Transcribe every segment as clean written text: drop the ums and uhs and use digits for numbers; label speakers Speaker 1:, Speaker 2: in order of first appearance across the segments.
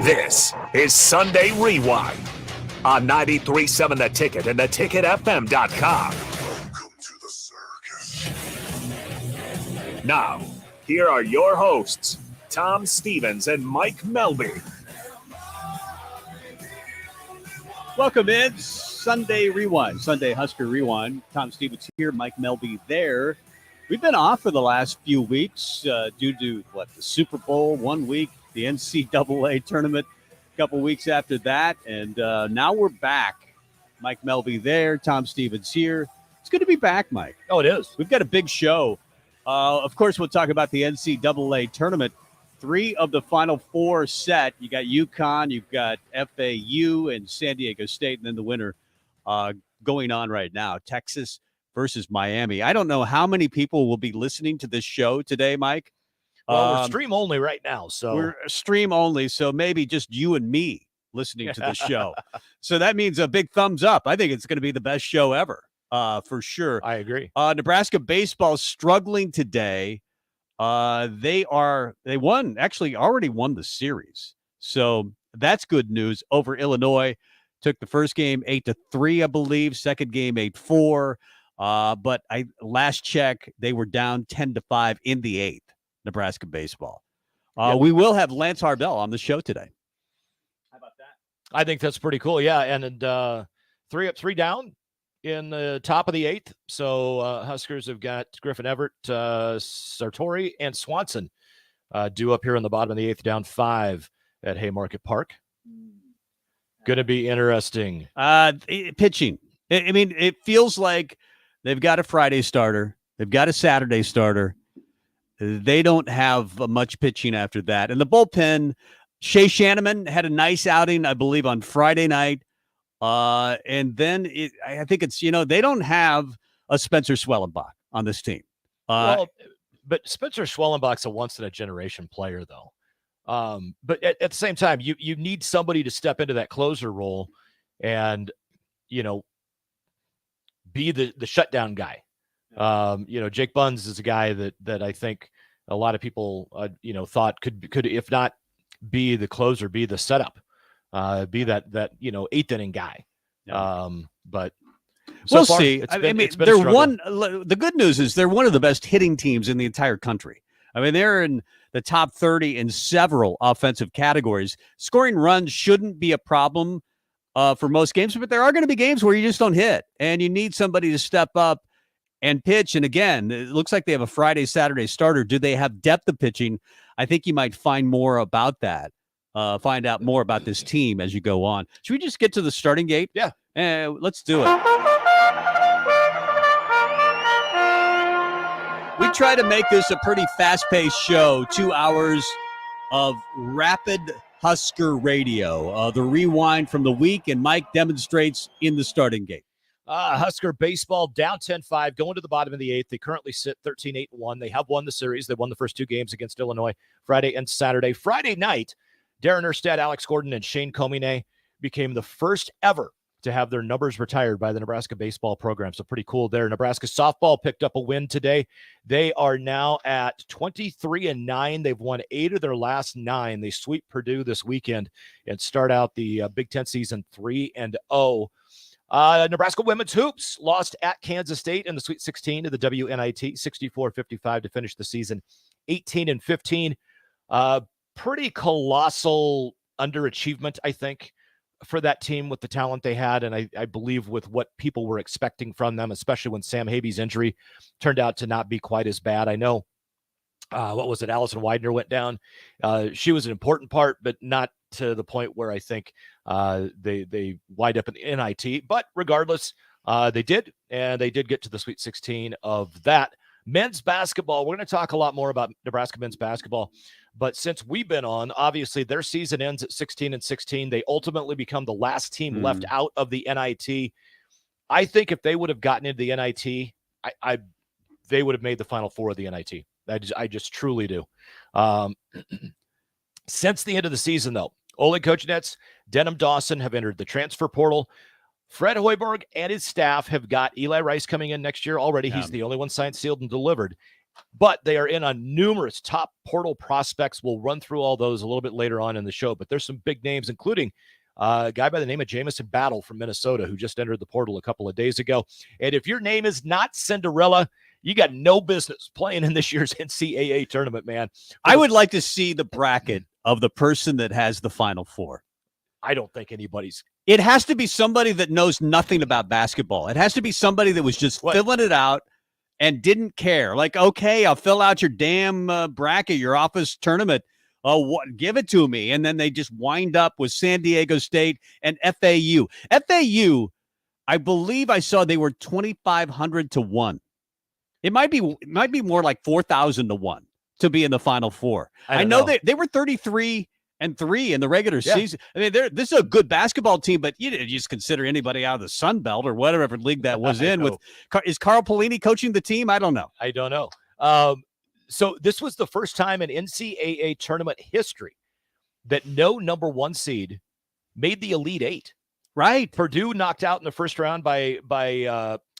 Speaker 1: This is Sunday Rewind on 93.7 The Ticket and theticketfm.com. Welcome to the circus. Now, here are your hosts, Tom Stevens and Mike Melby.
Speaker 2: Welcome in, Sunday Rewind, Sunday Husker Rewind. Tom Stevens here, Mike Melby there. We've been off for the last few weeks due to, the Super Bowl 1 week, the NCAA tournament a couple weeks after that, and now we're back. Mike Melby there, Tom Stevens here. It's good to be back, Mike.
Speaker 3: Oh, it is.
Speaker 2: We've got a big show. Of course, we'll talk about the NCAA tournament. 3 of the final 4 set. You got UConn, you've got FAU and San Diego State, and then the winner going on right now, Texas versus Miami. I don't know how many people will be listening to this show today, Mike.
Speaker 3: Well, we're stream only right now. So
Speaker 2: we're stream only, so maybe just you and me listening to the show. So that means a big thumbs up. I think it's going to be the best show ever, for sure.
Speaker 3: I agree.
Speaker 2: Nebraska baseball struggling today. They already won the series. So that's good news over Illinois. Took the first game 8-3, I believe. Second game 8-4. But last check, they were down 10-5 in the 8th. Nebraska baseball. We will have Lance Harvell on the show today. How about that?
Speaker 3: I think that's pretty cool. Yeah, and 3 up, 3 down in the top of the 8th. So Huskers have got Griffin Everett, Sartori, and Swanson due up here in the bottom of the 8th, down 5 at Haymarket Park. Going to be interesting.
Speaker 2: Pitching. I mean, it feels like they've got a Friday starter. They've got a Saturday starter. They don't have much pitching after that. And the bullpen, Shea Shanneman had a nice outing, I believe, on Friday night. And then I think it's, they don't have a Spencer Schwellenbach on this team.
Speaker 3: But Spencer Schwellenbach's a once-in-a-generation player, though. But at the same time, you need somebody to step into that closer role and, be the shutdown guy. Jake Buns is a guy that I think a lot of people, thought could, if not be the closer, be the setup, be that 8th inning guy. But so
Speaker 2: we'll
Speaker 3: far,
Speaker 2: see. The good news is they're one of the best hitting teams in the entire country. I mean, they're in the top 30 in several offensive categories. Scoring runs shouldn't be a problem for most games, but there are going to be games where you just don't hit, and you need somebody to step up and pitch. And again, it looks like they have a Friday, Saturday starter. Do they have depth of pitching? I think you might find more about that. Find out more about this team as you go on. Should we just get to the starting gate?
Speaker 3: Yeah.
Speaker 2: Let's do it. We try to make this a pretty fast-paced show, 2 hours of rapid Husker radio. The rewind from the week, and Mike demonstrates in the starting gate.
Speaker 3: Husker baseball down 10-5, going to the bottom of the 8th. They currently sit 13-8-1. They have won the series. They won the first 2 games against Illinois Friday and Saturday. Friday night, Darren Erstad, Alex Gordon, and Shane Comine became the first ever to have their numbers retired by the Nebraska baseball program. So pretty cool there. Nebraska softball picked up a win today. They are now at 23-9. They've won 8 of their last 9. They sweep Purdue this weekend and start out the Big Ten season 3-0. Nebraska women's hoops lost at Kansas State in the Sweet 16 to the WNIT, 64-55 to finish the season 18-15. Pretty colossal underachievement, I think, for that team with the talent they had, and I believe with what people were expecting from them, especially when Sam Habee's injury turned out to not be quite as bad. I know, Allison Widener went down. She was an important part, but not to the point where I think they wind up in the NIT. But regardless, they did, and they did get to the Sweet 16 of that. Men's basketball, we're going to talk a lot more about Nebraska men's basketball. But since we've been on, obviously their season ends at 16-16. They ultimately become the last team left out of the NIT. I think if they would have gotten into the NIT, they would have made the Final Four of the NIT. I just truly do. Since the end of the season, though, Oleg Kojenets, Denham Dawson have entered the transfer portal. Fred Hoiberg and his staff have got Eli Rice coming in next year already. Yeah. He's the only one signed, sealed, and delivered. But they are in on numerous top portal prospects. We'll run through all those a little bit later on in the show. But there's some big names, including a guy by the name of Jamison Battle from Minnesota, who just entered the portal a couple of days ago. And if your name is not Cinderella, you got no business playing in this year's NCAA tournament, man.
Speaker 2: I would like to see the bracket of the person that has the Final Four.
Speaker 3: I don't think anybody's.
Speaker 2: It has to be somebody that knows nothing about basketball. It has to be somebody that was just filling it out and didn't care. Like, okay, I'll fill out your damn bracket, your office tournament. Give it to me. And then they just wind up with San Diego State and FAU. FAU, I believe I saw they were 2,500 to 1. It might be more like 4,000 to 1 to be in the Final Four. I know. They were 33-3 in the regular season. I mean, this is a good basketball team, but you just consider anybody out of the Sun Belt or whatever league that was in. Is Carl Pelini coaching the team? I don't know.
Speaker 3: So this was the first time in NCAA tournament history that no number 1 seed made the Elite Eight.
Speaker 2: Right.
Speaker 3: Purdue knocked out in the first round by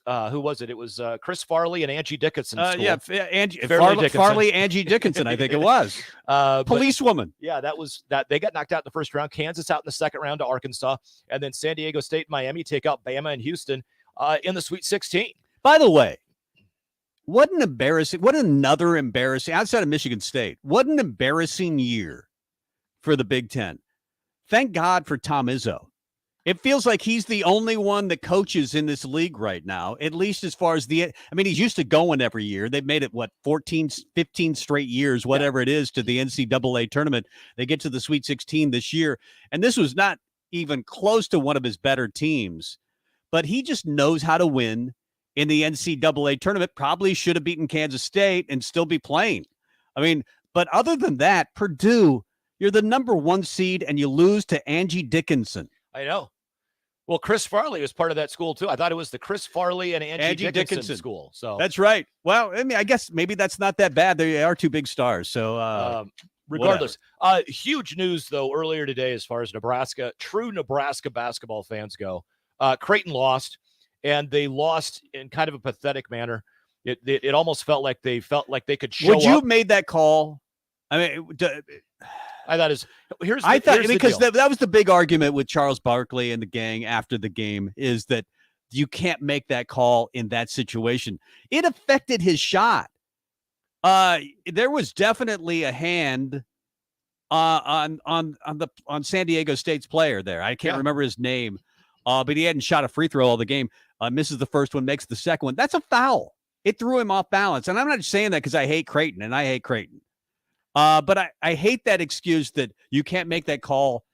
Speaker 3: who was it? It was Chris Farley and Angie Dickinson.
Speaker 2: Farley, Angie Dickinson, I think it was. Policewoman.
Speaker 3: Yeah, that was that. They got knocked out in the first round. Kansas out in the second round to Arkansas. And then San Diego State and Miami take out Bama and Houston in the Sweet 16.
Speaker 2: By the way, what another embarrassing, outside of Michigan State, what an embarrassing year for the Big Ten. Thank God for Tom Izzo. It feels like he's the only one that coaches in this league right now, at least as far as he's used to going every year. They've made it, 14, 15 straight years, whatever it is, to the NCAA tournament. They get to the Sweet 16 this year. And this was not even close to one of his better teams, but he just knows how to win in the NCAA tournament. Probably should have beaten Kansas State and still be playing. I mean, but other than that, Purdue, you're the number 1 seed and you lose to Angie Dickinson.
Speaker 3: I know. Well, Chris Farley was part of that school, too. I thought it was the Chris Farley and Angie Dickinson school. So
Speaker 2: that's right. Well, I mean, I guess maybe that's not that bad. They are 2 big stars. So
Speaker 3: regardless, huge news, though, earlier today as far as true Nebraska basketball fans go. Creighton lost, and they lost in kind of a pathetic manner. It almost felt like they could show up.
Speaker 2: Would you have made that call? I mean,
Speaker 3: that
Speaker 2: was the big argument with Charles Barkley and the gang after the game, is that you can't make that call in that situation. It affected his shot. There was definitely a hand on San Diego State's player there. I can't remember his name, but he hadn't shot a free throw all the game. Misses the first one, makes the second one. That's a foul. It threw him off balance. And I'm not saying that because I hate Creighton, and I hate Creighton. But I hate that excuse that you can't make that call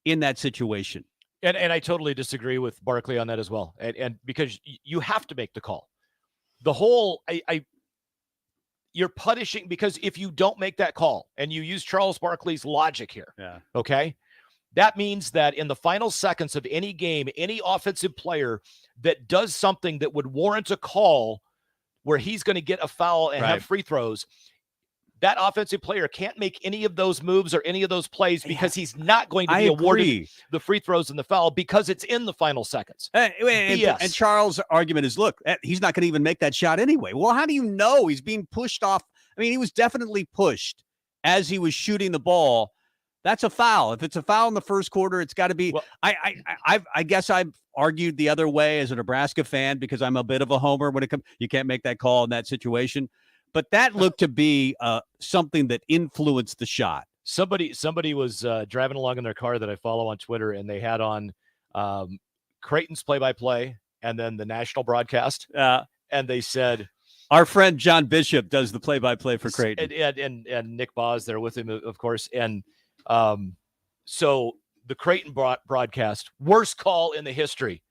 Speaker 2: in that situation.
Speaker 3: And I totally disagree with Barkley on that as well. And because you have to make the call. The whole you're punishing, because if you don't make that call and you use Charles Barkley's logic here, okay, that means that in the final seconds of any game, any offensive player that does something that would warrant a call where he's going to get a foul and have free throws, that offensive player can't make any of those moves or any of those plays because he's not going to be awarded the free throws and the foul because it's in the final seconds.
Speaker 2: And Charles' argument is, look, he's not going to even make that shot anyway. Well, how do you know he's being pushed off? I mean, he was definitely pushed as he was shooting the ball. That's a foul. If it's a foul in the first quarter, it's got to be. Well, I guess I've argued the other way as a Nebraska fan because I'm a bit of a homer when it comes. You can't make that call in that situation. But that looked to be something that influenced the shot.
Speaker 3: Somebody was driving along in their car that I follow on Twitter, and they had on Creighton's play-by-play and then the national broadcast. And they said,
Speaker 2: our friend John Bishop does the play-by-play for Creighton.
Speaker 3: And Nick Boz there with him, of course. And so the Creighton broadcast, worst call in the history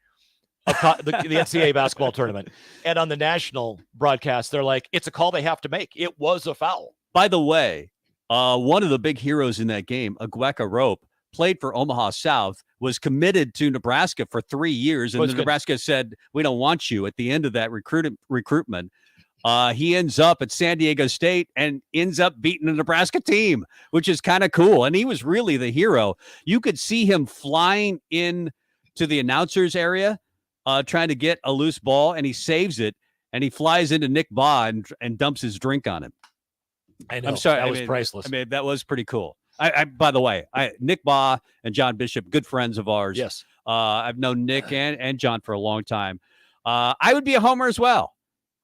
Speaker 3: of the NCAA basketball tournament. And on the national broadcast, they're like, it's a call they have to make. It was a foul.
Speaker 2: By the way, one of the big heroes in that game, Agweka Rope, played for Omaha South, was committed to Nebraska for 3 years. And Nebraska said, we don't want you at the end of that recruitment. He ends up at San Diego State and ends up beating the Nebraska team, which is kind of cool. And he was really the hero. You could see him flying in to the announcers area, trying to get a loose ball, and he saves it. and he flies into Nick Baugh and dumps his drink on him.
Speaker 3: I know.
Speaker 2: I'm sorry.
Speaker 3: That was priceless.
Speaker 2: I mean, that was pretty cool. By the way, Nick Baugh and John Bishop, good friends of ours.
Speaker 3: Yes.
Speaker 2: I've known Nick and John for a long time. I would be a homer as well.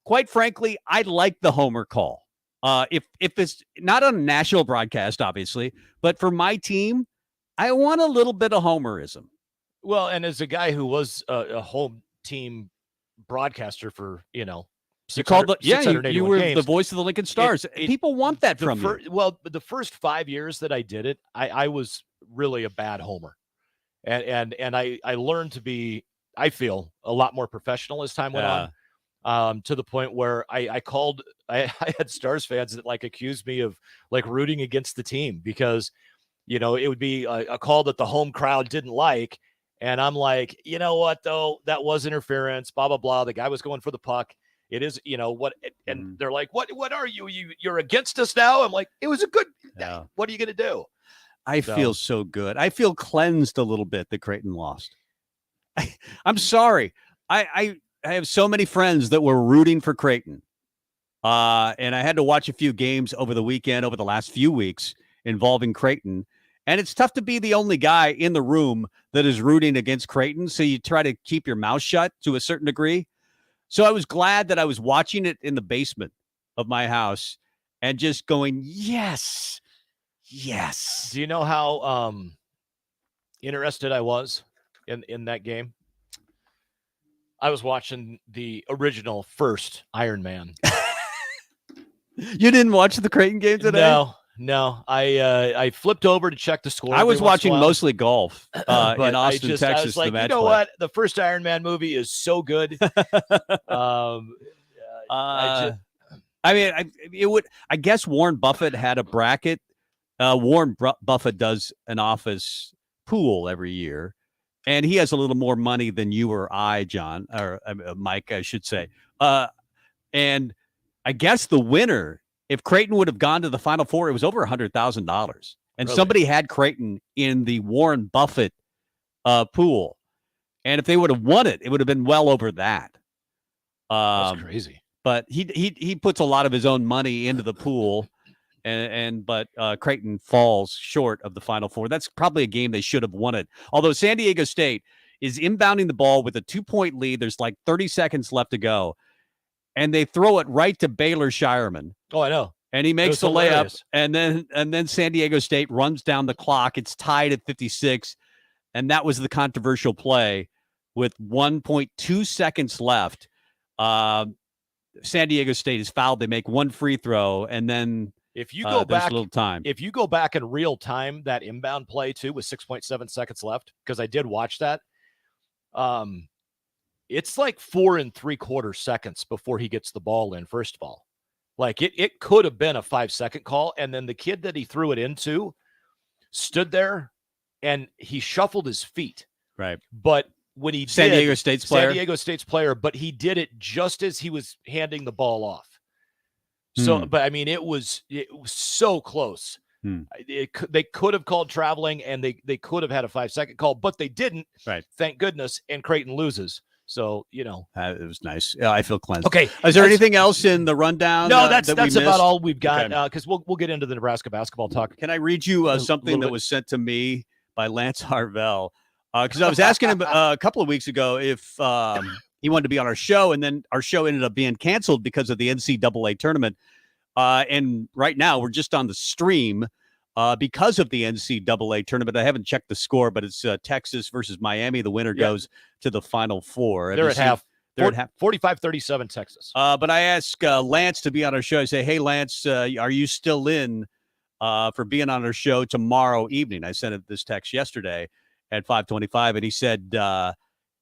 Speaker 2: Quite frankly, I like the homer call. If it's not on a national broadcast, obviously, but for my team, I want a little bit of homerism.
Speaker 3: Well, and as a guy who was a home team broadcaster for, you
Speaker 2: were
Speaker 3: games,
Speaker 2: the voice of the Lincoln Stars. People want that from you.
Speaker 3: Well, the first 5 years that I did it, I was really a bad homer, and I learned to be, I feel, a lot more professional as time went on, to the point where I had Stars fans that like accused me of like rooting against the team because, it would be a call that the home crowd didn't like. And I'm like, you know what, though? That was interference, blah, blah, blah. The guy was going for the puck. It is, what, and they're like, what are you? You're against us now? I'm like, it was a good, what are you going to do?
Speaker 2: I feel so good. I feel cleansed a little bit that Creighton lost. I'm sorry. I have so many friends that were rooting for Creighton. And I had to watch a few games over the weekend, over the last few weeks involving Creighton. And it's tough to be the only guy in the room that is rooting against Creighton. So you try to keep your mouth shut to a certain degree. So I was glad that I was watching it in the basement of my house and just going, yes.
Speaker 3: Do you know how interested I was in that game? I was watching the original first Iron Man.
Speaker 2: You didn't watch the Creighton game today?
Speaker 3: No. I flipped over to check the score.
Speaker 2: I was watching mostly golf in Austin, Texas.
Speaker 3: I was like, you know what? The first Iron Man movie is so good.
Speaker 2: I guess Warren Buffett had a bracket. Warren Buffett does an office pool every year, and he has a little more money than you or I, John, or Mike, I should say. And I guess the winner, if Creighton would have gone to the Final Four, it was over $100,000. And
Speaker 3: Really?
Speaker 2: Somebody had Creighton in the Warren Buffett pool. And if they would have won it, it would have been well over that.
Speaker 3: That's crazy.
Speaker 2: But he puts a lot of his own money into the pool, but Creighton falls short of the Final Four. That's probably a game they should have won it. Although San Diego State is inbounding the ball with a 2-point lead. There's like 30 seconds left to go. And they throw it right to Baylor Shireman.
Speaker 3: Oh, I know.
Speaker 2: And he makes the layup, and then San Diego State runs down the clock. It's tied at 56, and that was the controversial play with 1.2 seconds left. San Diego State is fouled. They make one free throw, and then
Speaker 3: if you go back,
Speaker 2: a little time.
Speaker 3: If you go back in real time, that inbound play too with 6.7 seconds left, because I did watch that. It's like 4 3/4 seconds before he gets the ball in. First of all, like it could have been a 5-second call, and then the kid that he threw it into stood there and he shuffled his feet.
Speaker 2: Right,
Speaker 3: but when he
Speaker 2: San Diego State's
Speaker 3: player, but he did it just as he was handing the ball off. So, but I mean, it was so close. They could have called traveling, and they could have had a 5-second call, but they didn't.
Speaker 2: Right,
Speaker 3: thank goodness. And Creighton loses. So, it
Speaker 2: was nice. Yeah, I feel cleansed.
Speaker 3: Okay.
Speaker 2: Is there anything else in the rundown?
Speaker 3: No, that's about all we've got.
Speaker 2: Okay.
Speaker 3: Because we'll get into the Nebraska basketball talk.
Speaker 2: Can I read you something that was sent to me by Lance Harvell? Because I was asking him a couple of weeks ago if he wanted to be on our show, and then our show ended up being canceled because of the NCAA tournament. And right now we're just on the stream because of the NCAA tournament. I haven't checked the score, but it's Texas versus Miami. The winner goes to the Final Four.
Speaker 3: They're at half. 45-37 Texas.
Speaker 2: But I asked Lance to be on our show. I say, hey, Lance, are you still in for being on our show tomorrow evening? I sent him this text yesterday at 5:25, and he said,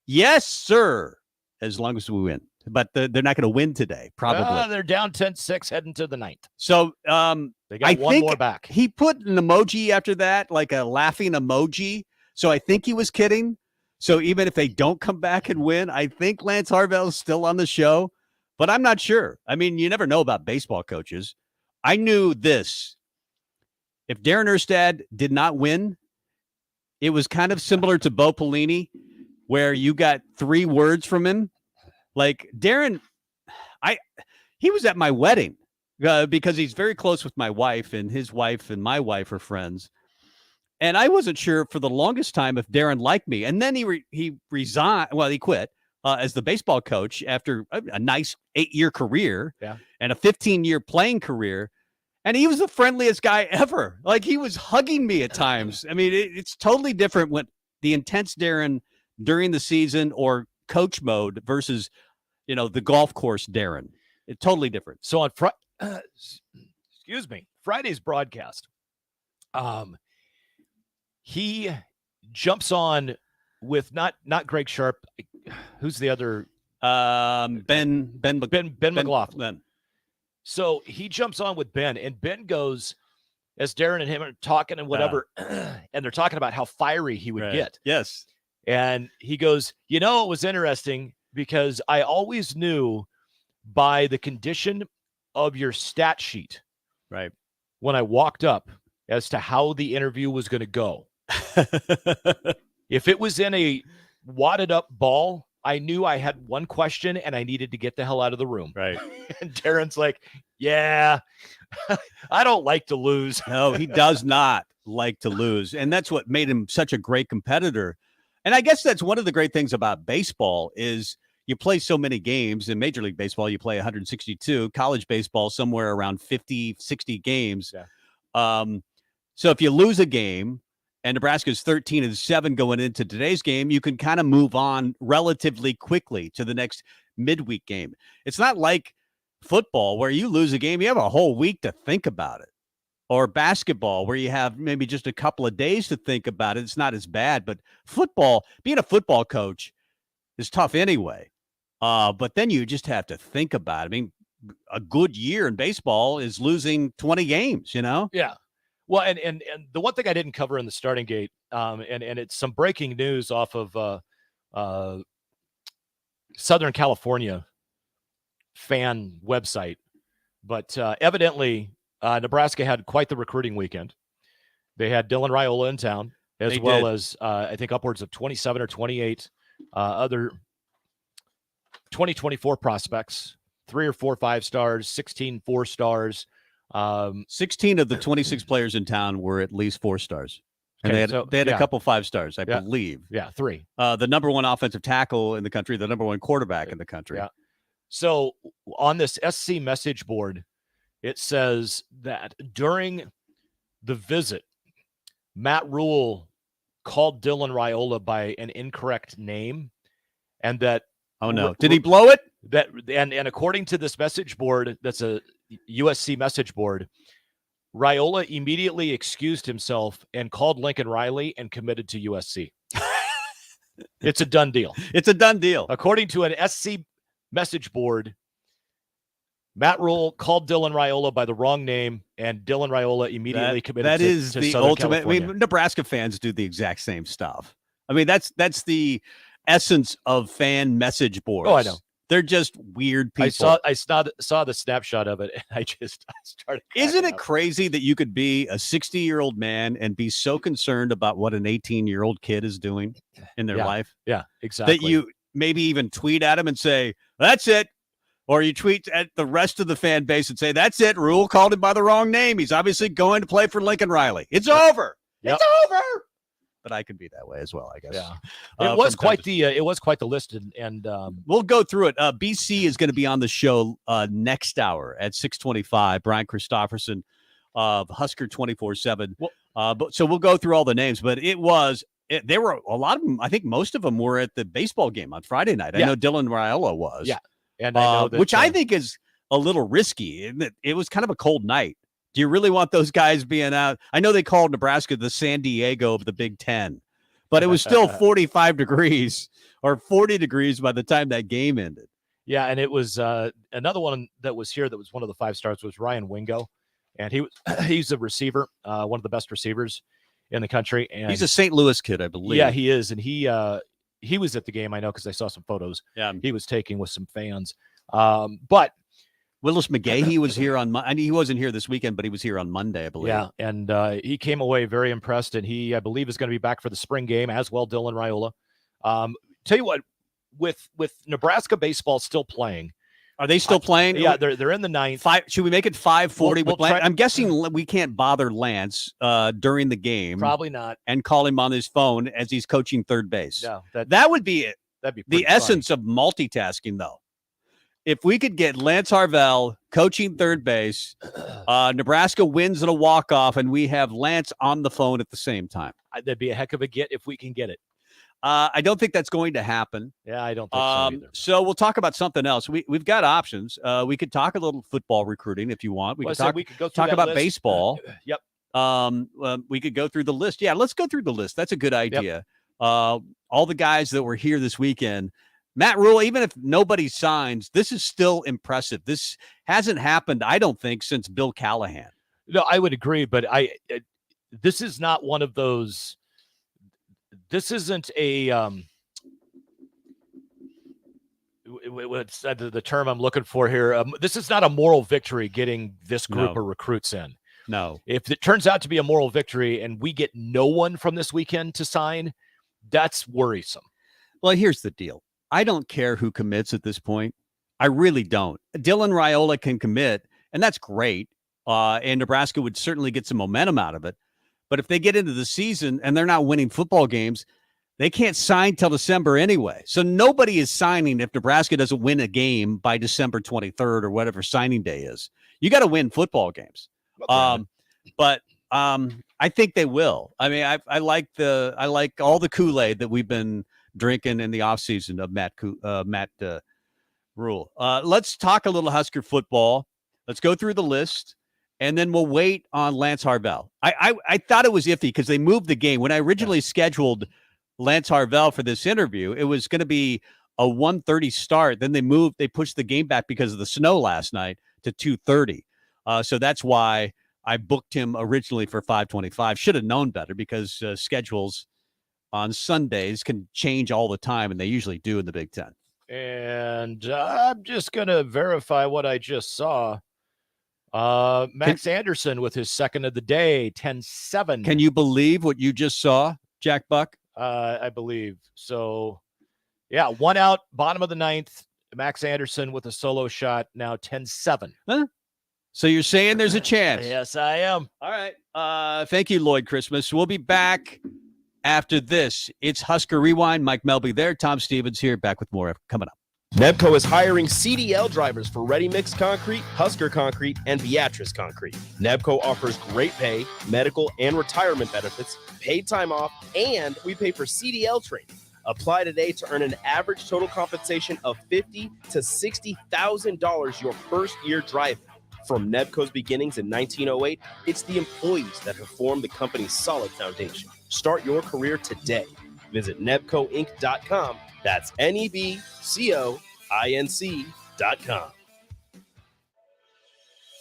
Speaker 2: yes, sir, as long as we win. But they're not going to win today, probably.
Speaker 3: They're down 10-6 heading to the ninth.
Speaker 2: So
Speaker 3: they got one more back.
Speaker 2: He put an emoji after that, like a laughing emoji. So I think he was kidding. So even if they don't come back and win, I think Lance Harvell is still on the show. But I'm not sure. I mean, you never know about baseball coaches. I knew this. If Darren Erstad did not win, it was kind of similar to Bo Pelini, where you got 3 words from him. Like Darren, He was at my wedding because he's very close with my wife, and his wife and my wife are friends. And I wasn't sure for the longest time if Darren liked me. And then he resigned. Well, he quit as the baseball coach after a nice 8-year career and a 15-year playing career. And he was the friendliest guy ever. Like, he was hugging me at times. I mean, it's totally different when the intense Darren during the season or coach mode versus, the golf course Darren. It's totally different.
Speaker 3: So on Friday's broadcast, he jumps on with not Greg Sharp. Who's the other?
Speaker 2: Ben McLaughlin.
Speaker 3: So he jumps on with Ben, and Ben goes, as Darren and him are talking and whatever, and they're talking about how fiery he would get.
Speaker 2: Yes.
Speaker 3: And he goes, it was interesting because I always knew by the condition of your stat sheet,
Speaker 2: right,
Speaker 3: when I walked up as to how the interview was going to go. If it was in a wadded up ball, I knew I had one question and I needed to get the hell out of the room.
Speaker 2: Right.
Speaker 3: And Darren's like, yeah, I don't like to lose.
Speaker 2: No, he does not like to lose. And that's what made him such a great competitor. And I guess that's one of the great things about baseball is you play so many games. In Major League Baseball, you play 162. College baseball, somewhere around 50, 60 games.
Speaker 3: Yeah.
Speaker 2: So if you lose a game, and Nebraska's 13-7 going into today's game, you can kind of move on relatively quickly to the next midweek game. It's not like football where you lose a game, you have a whole week to think about it. Or basketball where you have maybe just a couple of days to think about it. It's not as bad. But football, being a football coach is tough anyway. But then you just have to think about it. I mean, a good year in baseball is losing 20 games,
Speaker 3: Yeah. Well, and the one thing I didn't cover in the starting gate, and it's some breaking news off of Southern California fan website, but evidently Nebraska had quite the recruiting weekend. They had Dylan Raiola in town, as well as I think upwards of 27 or 28 other 2024 prospects, 3 or 4 5-stars, 16 4-stars.
Speaker 2: 16 of the 26 players in town were at least 4 stars. And they had a couple 5 stars, I believe.
Speaker 3: Yeah, 3.
Speaker 2: The number one offensive tackle in the country, the number one quarterback in the country.
Speaker 3: Yeah. So on this SC message board, it says that during the visit, Matt Rule called Dylan Raiola by an incorrect name, and that
Speaker 2: did he blow it?
Speaker 3: That and according to this message board, that's a USC message board, Raiola immediately excused himself and called Lincoln Riley and committed to USC. It's a done deal.
Speaker 2: It's a done deal.
Speaker 3: According to an SC message board, Matt Rule called Dylan Raiola by the wrong name, and Dylan Raiola immediately committed
Speaker 2: to
Speaker 3: the
Speaker 2: Southern
Speaker 3: ultimate.
Speaker 2: California. I mean, Nebraska fans do the exact same stuff. I mean, that's the essence of fan message boards.
Speaker 3: Oh, I know.
Speaker 2: They're just weird people.
Speaker 3: I saw the snapshot of it, and I started.
Speaker 2: Isn't it crazy that you could be a 60-year-old man and be so concerned about what an 18-year-old kid is doing in their life?
Speaker 3: Yeah, exactly.
Speaker 2: That you maybe even tweet at him and say, "That's it," or you tweet at the rest of the fan base and say, "That's it. Rule called him by the wrong name. He's obviously going to play for Lincoln Riley. It's over.
Speaker 3: Yep.
Speaker 2: It's over." But I could be that way as well, I guess.
Speaker 3: Yeah, it was quite the list, and
Speaker 2: we'll go through it. BC is going to be on the show next hour at 6:25. Brian Christopherson of Husker 24/7. So we'll go through all the names. But there were a lot of them. I think most of them were at the baseball game on Friday night. I know Dylan Raiola was.
Speaker 3: Yeah, and I know that,
Speaker 2: which I think is a little risky. It was kind of a cold night. Do you really want those guys being out? I know they called Nebraska the San Diego of the Big Ten, but it was still 45 degrees or 40 degrees by the time that game ended.
Speaker 3: Yeah, and it was another one that was here that was one of the 5 stars was Ryan Wingo, and he's a receiver, one of the best receivers in the country. And
Speaker 2: he's a St. Louis kid, I believe.
Speaker 3: Yeah, he is, and he was at the game. I know because I saw some photos.
Speaker 2: Yeah,
Speaker 3: he was taking with some fans, but.
Speaker 2: Willis McGay, he was here he wasn't here this weekend, but he was here on Monday, I believe.
Speaker 3: Yeah, and he came away very impressed, and he, I believe, is going to be back for the spring game as well, Dylan Raiola. Tell you what, with Nebraska baseball still playing,
Speaker 2: Are they still playing?
Speaker 3: Yeah, they're in the ninth.
Speaker 2: Should we make it 5:40?
Speaker 3: We'll try.
Speaker 2: I'm guessing we can't bother Lance during the game.
Speaker 3: Probably not.
Speaker 2: And call him on his phone as he's coaching third base.
Speaker 3: No,
Speaker 2: that would be it.
Speaker 3: That'd be
Speaker 2: the essence of multitasking, though. If we could get Lance Harvell coaching third base, Nebraska wins in a walk-off, and we have Lance on the phone at the same time.
Speaker 3: That'd be a heck of a get if we can get it.
Speaker 2: I don't think that's going to happen.
Speaker 3: Yeah, I don't think so either.
Speaker 2: So we'll talk about something else. We've got options. We could talk a little football recruiting if you want. We could talk about baseball.
Speaker 3: Yep.
Speaker 2: We could go through the list. Yeah, let's go through the list. That's a good idea. Yep. All the guys that were here this weekend. Matt Rule, even if nobody signs, this is still impressive. This hasn't happened, I don't think, since Bill Callahan.
Speaker 3: No, I would agree, but this is not one of those. This isn't a what's the term I'm looking for here? This is not a moral victory getting this group of recruits in.
Speaker 2: No.
Speaker 3: If it turns out to be a moral victory and we get no one from this weekend to sign, that's worrisome.
Speaker 2: Well, here's the deal. I don't care who commits at this point. I really don't. Dylan Raiola can commit, and that's great. And Nebraska would certainly get some momentum out of it. But if they get into the season and they're not winning football games, they can't sign till December anyway. So nobody is signing if Nebraska doesn't win a game by December 23rd or whatever signing day is. You got to win football games. But I think they will. I mean, I like all the Kool-Aid that we've been drinking in the offseason of Matt Rule. Let's talk a little Husker football. Let's go through the list. And then we'll wait on Lance Harvell. I thought it was iffy because they moved the game. When I originally scheduled Lance Harvell for this interview, it was going to be a 1:30 start. Then they pushed the game back because of the snow last night to 2:30. So that's why I booked him originally for 5:25. Should have known better because schedules on Sundays can change all the time, and they usually do in the Big Ten.
Speaker 3: And I'm just going to verify what I just saw. Max Anderson with his second of the day, 10-7.
Speaker 2: Can you believe what you just saw, Jack Buck?
Speaker 3: I believe. So, yeah, one out, bottom of the ninth. Max Anderson with a solo shot, now 10-7.
Speaker 2: Huh? So you're saying there's a chance?
Speaker 3: Yes, I am.
Speaker 2: All right. Thank you, Lloyd Christmas. We'll be back after this. It's Husker Rewind. Mike Melby there. Tom Stevens here. Back with more coming up.
Speaker 4: Nebco is hiring CDL drivers for Ready Mix Concrete, Husker Concrete, and Beatrice Concrete. Nebco offers great pay, medical, and retirement benefits, paid time off, and we pay for CDL training. Apply today to earn an average total compensation of $50,000 to $60,000 your first year driving. From Nebco's beginnings in 1908, it's the employees that have formed the company's solid foundation. Start your career today. Visit nebcoinc.com. That's NEBCOINC.com.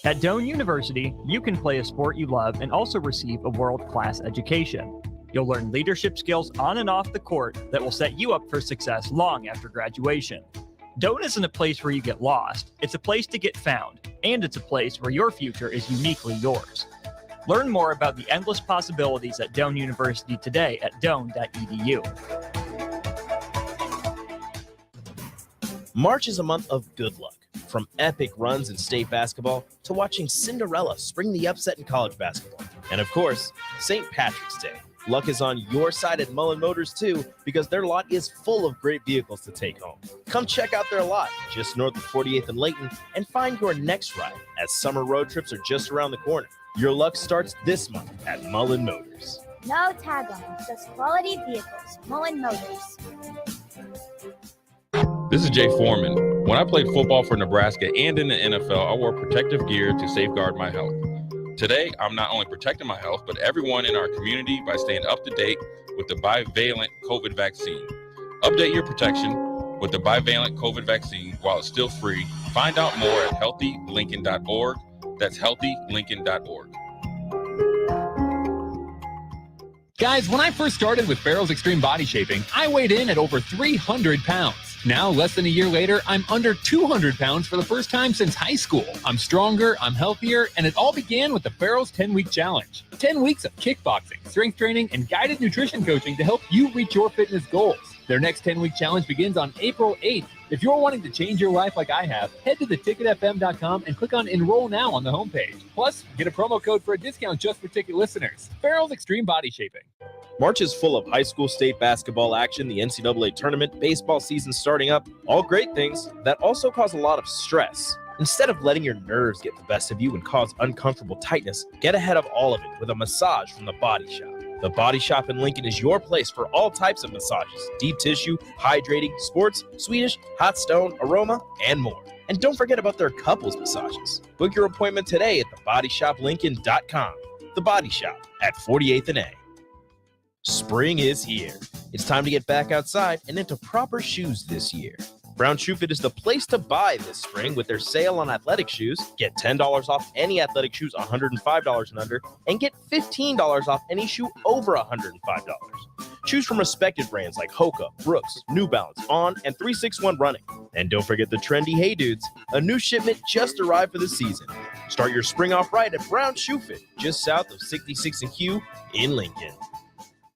Speaker 5: At Doane University, you can play a sport you love and also receive a world-class education. You'll learn leadership skills on and off the court that will set you up for success long after graduation. Doane isn't a place where you get lost. It's a place to get found, and it's a place where your future is uniquely yours. Learn more about the endless possibilities at Doane University today at doane.edu.
Speaker 4: March is a month of good luck. From epic runs in state basketball to watching Cinderella spring the upset in college basketball. And of course, St. Patrick's Day. Luck is on your side at Mullen Motors too, because their lot is full of great vehicles to take home. Come check out their lot just north of 48th and Layton and find your next ride, as summer road trips are just around the corner. Your luck starts this month at Mullen Motors.
Speaker 6: No tag-ons, just quality vehicles. Mullen Motors.
Speaker 7: This is Jay Foreman. When I played football for Nebraska and in the NFL, I wore protective gear to safeguard my health. Today, I'm not only protecting my health, but everyone in our community by staying up to date with the bivalent COVID vaccine. Update your protection with the bivalent COVID vaccine while it's still free. Find out more at healthylincoln.org. That's healthylincoln.org.
Speaker 8: Guys, when I first started with Farrell's Extreme Body Shaping, I weighed in at over 300 pounds. Now, less than a year later, I'm under 200 pounds for the first time since high school. I'm stronger, I'm healthier, and it all began with the Farrell's 10-Week Challenge. 10 weeks of kickboxing, strength training, and guided nutrition coaching to help you reach your fitness goals. Their next 10-week challenge begins on April 8th. If you're wanting to change your life like I have, head to theticketfm.com and click on Enroll Now on the homepage. Plus, get a promo code for a discount just for ticket listeners. Farrell's Extreme Body Shaping.
Speaker 4: March is full of high school state basketball action, the NCAA tournament, baseball season starting up, all great things that also cause a lot of stress. Instead of letting your nerves get the best of you and cause uncomfortable tightness, get ahead of all of it with a massage from The Body Shop. The Body Shop in Lincoln is your place for all types of massages, deep tissue, hydrating, sports, Swedish, hot stone, aroma, and more. And don't forget about their couples massages. Book your appointment today at thebodyshoplincoln.com. The Body Shop at 48th and A. Spring is here. It's time to get back outside and into proper shoes this year. Brown Shoe Fit is the place to buy this spring with their sale on athletic shoes. Get $10 off any athletic shoes $105 and under, and get $15 off any shoe over $105. Choose from respected brands like Hoka, Brooks, New Balance, On, and 361 Running. And don't forget the trendy Hey Dudes. A new shipment just arrived for the season. Start your spring off right at Brown Shoe Fit, just south of 66 and Q in Lincoln.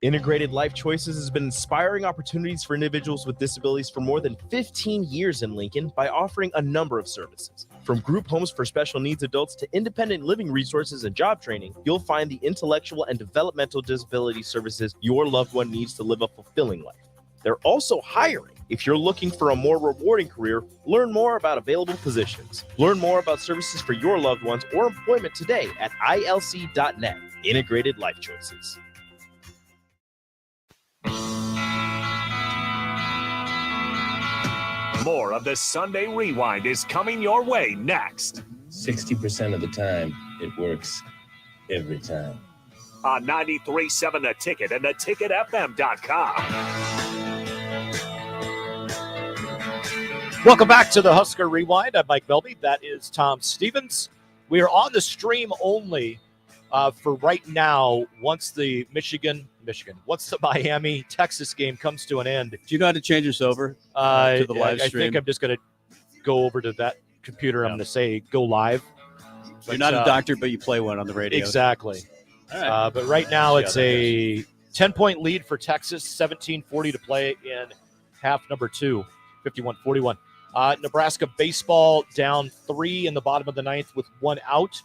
Speaker 4: Integrated Life Choices has been inspiring opportunities for individuals with disabilities for more than 15 years in Lincoln by offering a number of services. From group homes for special needs adults to independent living resources and job training, you'll find the intellectual and developmental disability services your loved one needs to live a fulfilling life. They're also hiring. If you're looking for a more rewarding career, learn more about available positions. Learn more about services for your loved ones or employment today at ilc.net. Integrated Life Choices.
Speaker 1: More of the Sunday Rewind is coming your way next.
Speaker 9: 60% of the time, it works every time.
Speaker 1: On 93.7 The Ticket and theticketfm.com.
Speaker 3: Welcome back to the Husker Rewind. I'm Mike Melby. That is Tom Stevens. We are on the stream only for right now. Once the once the Miami, Texas game comes to an end.
Speaker 2: Do you know how to change us over to the live stream?
Speaker 3: I think I'm just going to go over to that computer. I'm going to say go live.
Speaker 2: You're not a doctor, but you play one on the radio.
Speaker 3: Exactly.
Speaker 2: All right.
Speaker 3: But right now it's a 10-point lead for Texas, 17:40 to play in half number 2, 51-41. Nebraska baseball down 3 in the bottom of the ninth with 1 out.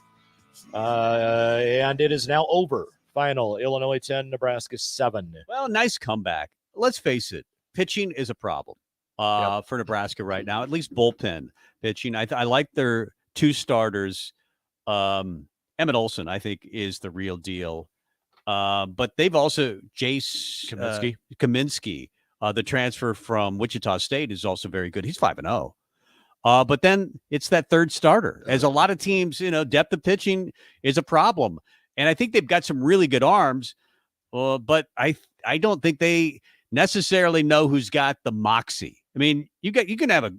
Speaker 3: And it is now over. Final, Illinois 10, Nebraska 7.
Speaker 2: Well, nice comeback. Let's face it, pitching is a problem for Nebraska right now, at least bullpen pitching. I like their 2 starters. Emmett Olson, I think, is the real deal. But they've also, Jace Kaminsky, the transfer from Wichita State, is also very good. He's 5-0. But then it's that third starter. As a lot of teams, depth of pitching is a problem. And I think they've got some really good arms, but I don't think they necessarily know who's got the moxie. I mean, you can have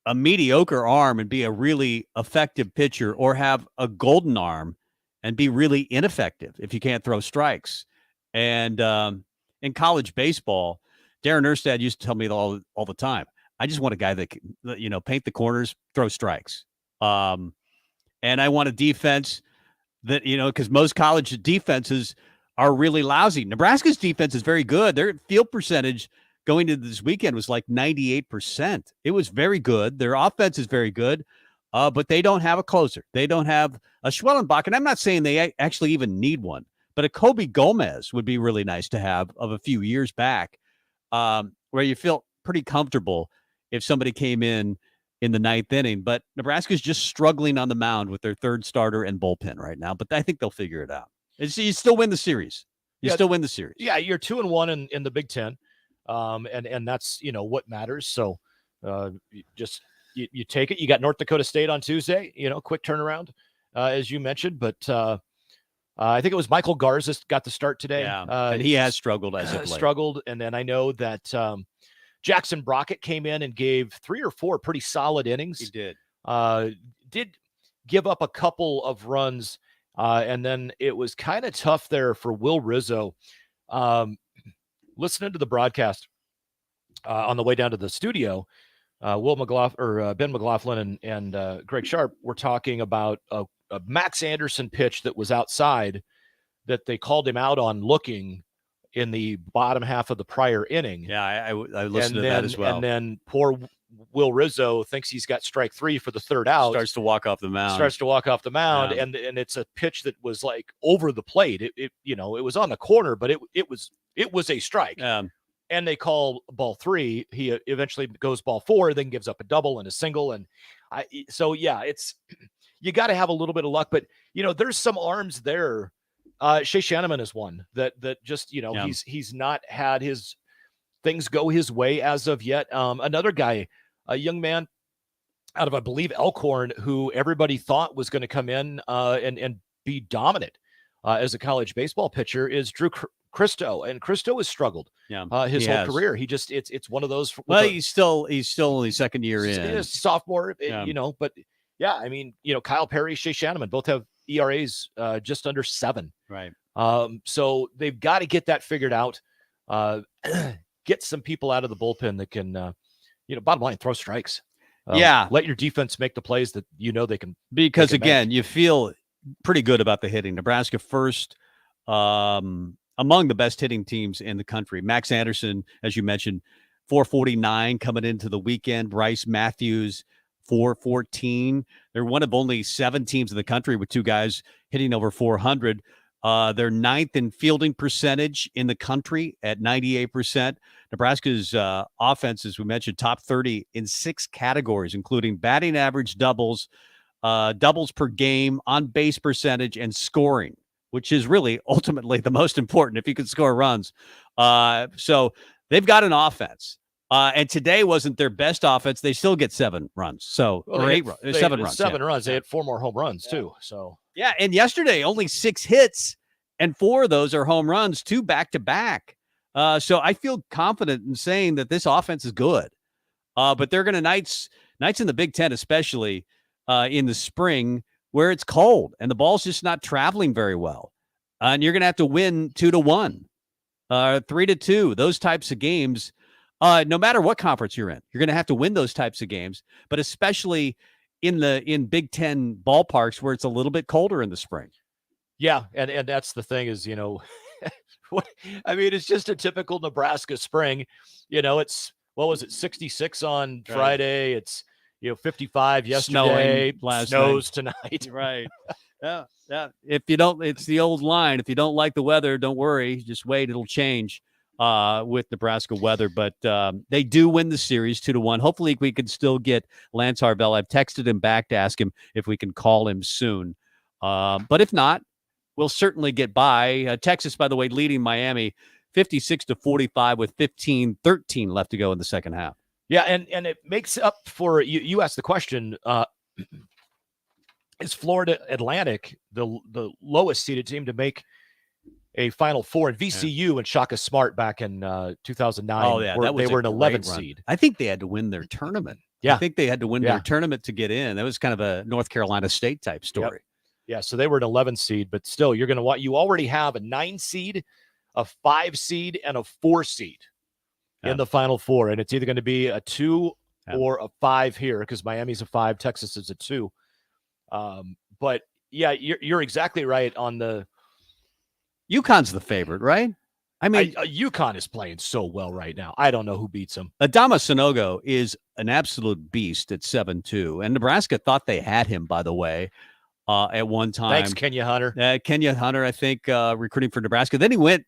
Speaker 2: a mediocre arm and be a really effective pitcher, or have a golden arm and be really ineffective if you can't throw strikes. And in college baseball, Darren Erstad used to tell me all the time, I just want a guy that can, paint the corners, throw strikes. And I want a defense that, because most college defenses are really lousy. Nebraska's defense is very good. Their field percentage going into this weekend was like 98%. It was very good. Their offense is very good, but they don't have a closer. They don't have a Schwellenbach, and I'm not saying they actually even need one, but a Kobe Gomez would be really nice to have of a few years back, where you feel pretty comfortable if somebody came in the ninth inning. But Nebraska's just struggling on the mound with their third starter and bullpen right now, but I think they'll figure it out. You still win the series. You still win the series.
Speaker 3: Yeah, you're 2-1 in the Big Ten. And that's, what matters. So you take it. You got North Dakota State on Tuesday, quick turnaround, as you mentioned. But I think it was Michael Garza got the start today.
Speaker 2: Yeah, and he has struggled as of late.
Speaker 3: Struggled. And then I know that Jackson Brockett came in and gave 3 or 4 pretty solid innings.
Speaker 2: He did.
Speaker 3: Did give up a couple of runs. And then it was kind of tough there for Will Rizzo. Listening to the broadcast on the way down to the studio, Ben McLaughlin and Greg Sharp were talking about a Max Anderson pitch that was outside that they called him out on looking in the bottom half of the prior inning.
Speaker 2: Yeah, I listened to that as well.
Speaker 3: And then poor Will Rizzo thinks he's got strike 3 for the third out.
Speaker 2: Starts to walk off the mound.
Speaker 3: And it's a pitch that was like over the plate. It was on the corner, but it was a strike. And they call ball 3. He eventually goes ball 4, then gives up a double and a single. And it's you got to have a little bit of luck, but there's some arms there. Shea Shanneman is one that just he's not had his things go his way as of yet. Another guy, a young man out of, I believe, Elkhorn, who everybody thought was going to come in and be dominant as a college baseball pitcher, is Drew Christo, and Christo has struggled his whole career. He just it's one of those.
Speaker 2: He's still only second year in.
Speaker 3: He's a sophomore, but yeah, I mean, Kyle Perry, Shea Shanneman both have ERAs just under 7.
Speaker 2: Right.
Speaker 3: So they've got to get that figured out. Get some people out of the bullpen that can, bottom line, throw strikes. Let your defense make the plays that they can.
Speaker 2: Because again, you feel pretty good about the hitting. Nebraska first among the best hitting teams in the country. Max Anderson, as you mentioned, 449 coming into the weekend. Bryce Matthews, 414. They're one of only 7 teams in the country with 2 guys hitting over 400. They're 9th in fielding percentage in the country at 98%. Nebraska's offense, as we mentioned, top 30 in 6 categories, including batting average, doubles per game, on base percentage, and scoring, which is really ultimately the most important if you can score runs. So they've got an offense. And today wasn't their best offense. They still get 7 runs. So, or 8 runs, 7 runs.
Speaker 3: 7 runs. They had 4 more home runs too. So,
Speaker 2: yeah. And yesterday, only 6 hits, and 4 of those are home runs, 2 back-to-back. So I feel confident in saying that this offense is good. But they're going to nights in the Big Ten, especially in the spring, where it's cold and the ball's just not traveling very well. And you're going to have to win 2-1, 3-2, those types of games. No matter what conference you're in, you're going to have to win those types of games, but especially in Big Ten ballparks where it's a little bit colder in the spring.
Speaker 3: Yeah, and that's the thing is, it's just a typical Nebraska spring. It's, 66 on Friday. It's 55 yesterday. Snows tonight.
Speaker 2: Right. Yeah. If you don't, it's the old line. If you don't like the weather, don't worry. Just wait. It'll change with Nebraska weather. But they do win the series 2-1. Hopefully we can still get Lance Harvell. I've texted him back to ask him if we can call him soon. But if not, we'll certainly get by. Texas, by the way, leading Miami 56-45 with 15-13 left to go in the second half.
Speaker 3: Yeah, and it makes up for, you asked the question, is Florida Atlantic the lowest seeded team to make a Final Four? And VCU and Shaka Smart back in 2009, they were an 11 seed.
Speaker 2: I think they had to win their tournament.
Speaker 3: Yeah.
Speaker 2: I think they had to win their tournament to get in. That was kind of a North Carolina State type story.
Speaker 3: Yep. Yeah, so they were an 11 seed, but still, you're going to want, you already have a 9 seed, a 5 seed, and a 4 seed in the Final Four. And it's either going to be a 2 or a 5 here, because Miami's a 5, Texas is a 2. But yeah, you're exactly right on the.
Speaker 2: UConn's the favorite, right? I mean,
Speaker 3: UConn is playing so well right now. I don't know who beats them.
Speaker 2: Adama Sanogo is an absolute beast at 7-2, and Nebraska thought they had him, by the way, at one time.
Speaker 3: Thanks, Kenya Hunter.
Speaker 2: Kenya Hunter, I think, recruiting for Nebraska. Then he went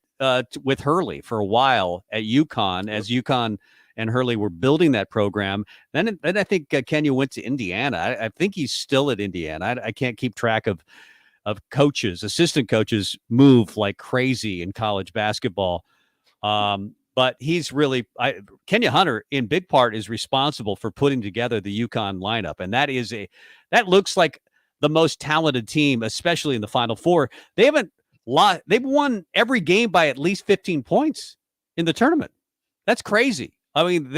Speaker 2: with Hurley for a while at UConn, as UConn and Hurley were building that program. Then I think Kenya went to Indiana. I think he's still at Indiana. I can't keep track of coaches. Assistant coaches move like crazy in college basketball. But he's really Kenya Hunter in big part is responsible for putting together the UConn lineup. And that looks like the most talented team, especially in the Final Four. They've won every game by at least 15 points in the tournament. That's crazy. I mean,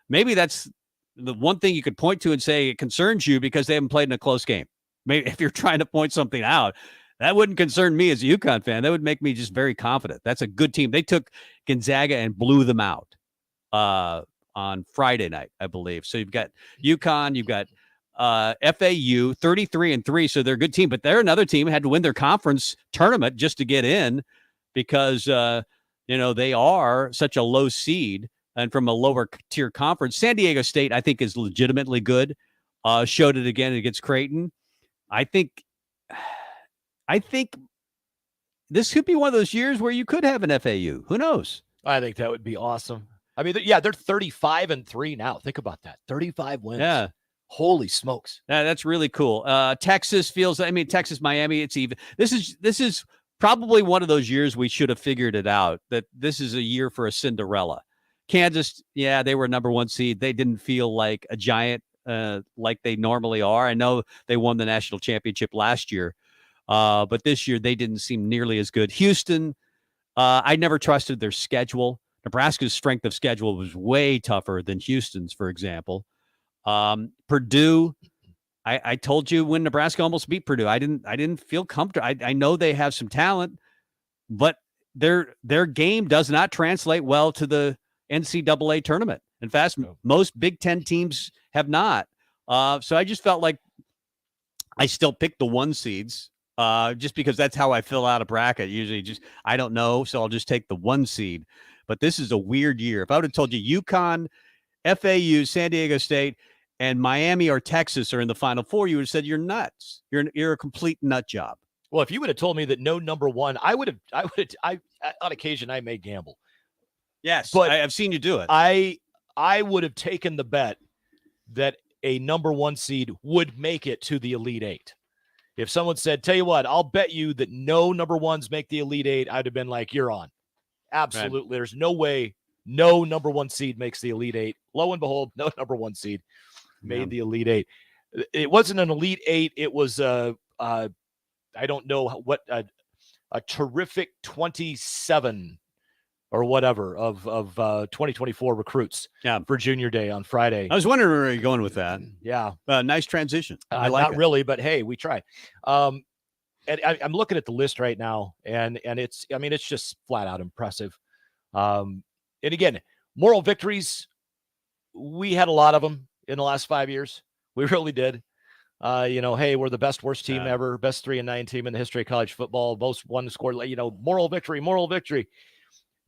Speaker 2: maybe that's the one thing you could point to and say it concerns you because they haven't played in a close game. Maybe if you're trying to point something out, that wouldn't concern me as a UConn fan. That would make me just very confident. That's a good team. They took Gonzaga and blew them out on Friday night, I believe. So you've got UConn, you've got FAU 33-3. So they're a good team, but they're another team who had to win their conference tournament just to get in because the they are such a low seed and from a lower tier conference. San Diego State, I think, is legitimately good. Showed it again against Creighton. I think this could be one of those years where you could have an FAU. Who knows?
Speaker 3: I think that would be awesome. I mean, they're 35-3 now. Think about that. 35 wins.
Speaker 2: Yeah.
Speaker 3: Holy smokes.
Speaker 2: That's really cool. Texas Texas, Miami, it's even. This is probably one of those years we should have figured it out, that this is a year for a Cinderella. Kansas, they were number 1 seed. They didn't feel like a giant like they normally are. I know they won the national championship last year, but this year they didn't seem nearly as good. Houston, I never trusted their schedule. Nebraska's strength of schedule was way tougher than Houston's, for example. Purdue, I told you when Nebraska almost beat Purdue, I didn't feel comfortable. I know they have some talent, but their game does not translate well to the NCAA tournament. In fact, most Big Ten teams have not. So I just felt like I still picked the 1 seeds just because that's how I fill out a bracket. Usually I don't know, so I'll just take the 1 seed. But this is a weird year. If I would have told you UConn, FAU, San Diego State, and Miami or Texas are in the Final Four, you would have said you're nuts. You're a complete nut job.
Speaker 3: Well, if you would have told me that no number 1, I would have on occasion I may gamble.
Speaker 2: Yes,
Speaker 3: but
Speaker 2: I've seen you do it.
Speaker 3: I would have taken the bet that a number 1 seed would make it to the Elite 8. If someone said, tell you what, I'll bet you that no number 1s make the Elite 8, I'd have been like, you're on. Absolutely. Right. There's no way no number 1 seed makes the Elite 8. Lo and behold, no number 1 seed made the Elite 8. It wasn't an Elite 8. It was I don't know what a terrific 27 or whatever of 2024 recruits for Junior Day on Friday.
Speaker 2: I was wondering where you're going with that.
Speaker 3: Yeah.
Speaker 2: Nice transition. I like
Speaker 3: not
Speaker 2: it.
Speaker 3: Really, but hey, we try. And I'm looking at the list right now, and it's just flat out impressive. And again, moral victories, we had a lot of them in the last 5 years. We really did. Hey, we're the best, worst team ever, best 3-9 team in the history of college football, most one scored, moral victory.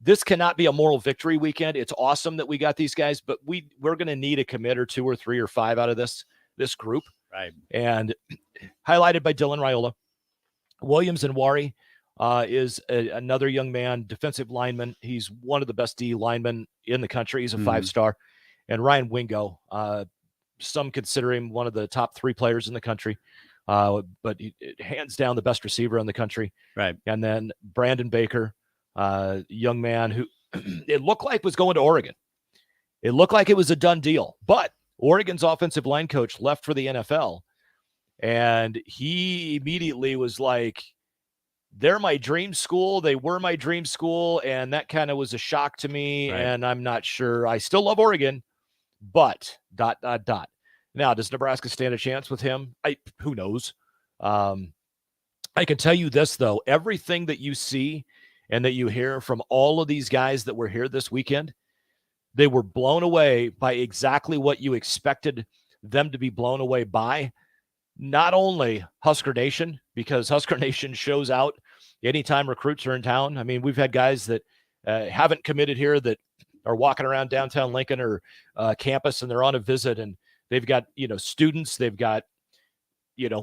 Speaker 3: This cannot be a moral victory weekend. It's awesome that we got these guys, but we're going to need a commit or 2 or 3 or 5 out of this group.
Speaker 2: Right.
Speaker 3: And highlighted by Dylan Raiola. Williams and Wari is another young man, defensive lineman. He's one of the best D linemen in the country. He's a 5-star. And Ryan Wingo, some consider him one of the top 3 players in the country, but hands down the best receiver in the country.
Speaker 2: Right.
Speaker 3: And then Brandon Baker, young man who it looked like was going to Oregon. It looked like it was a done deal, but Oregon's offensive line coach left for the NFL. And he immediately was like, they're my dream school. They were my dream school. And that kind of was a shock to me. Right. And I'm not sure. I still love Oregon, but ... Now, does Nebraska stand a chance with him? Who knows? I can tell you this, though. Everything that you see and that you hear from all of these guys that were here this weekend, they were blown away by exactly what you expected them to be blown away by. Not only Husker Nation, because Husker Nation shows out anytime recruits are in town. I mean, we've had guys that haven't committed here that are walking around downtown Lincoln or campus, and they're on a visit, and they've got, students, they've got,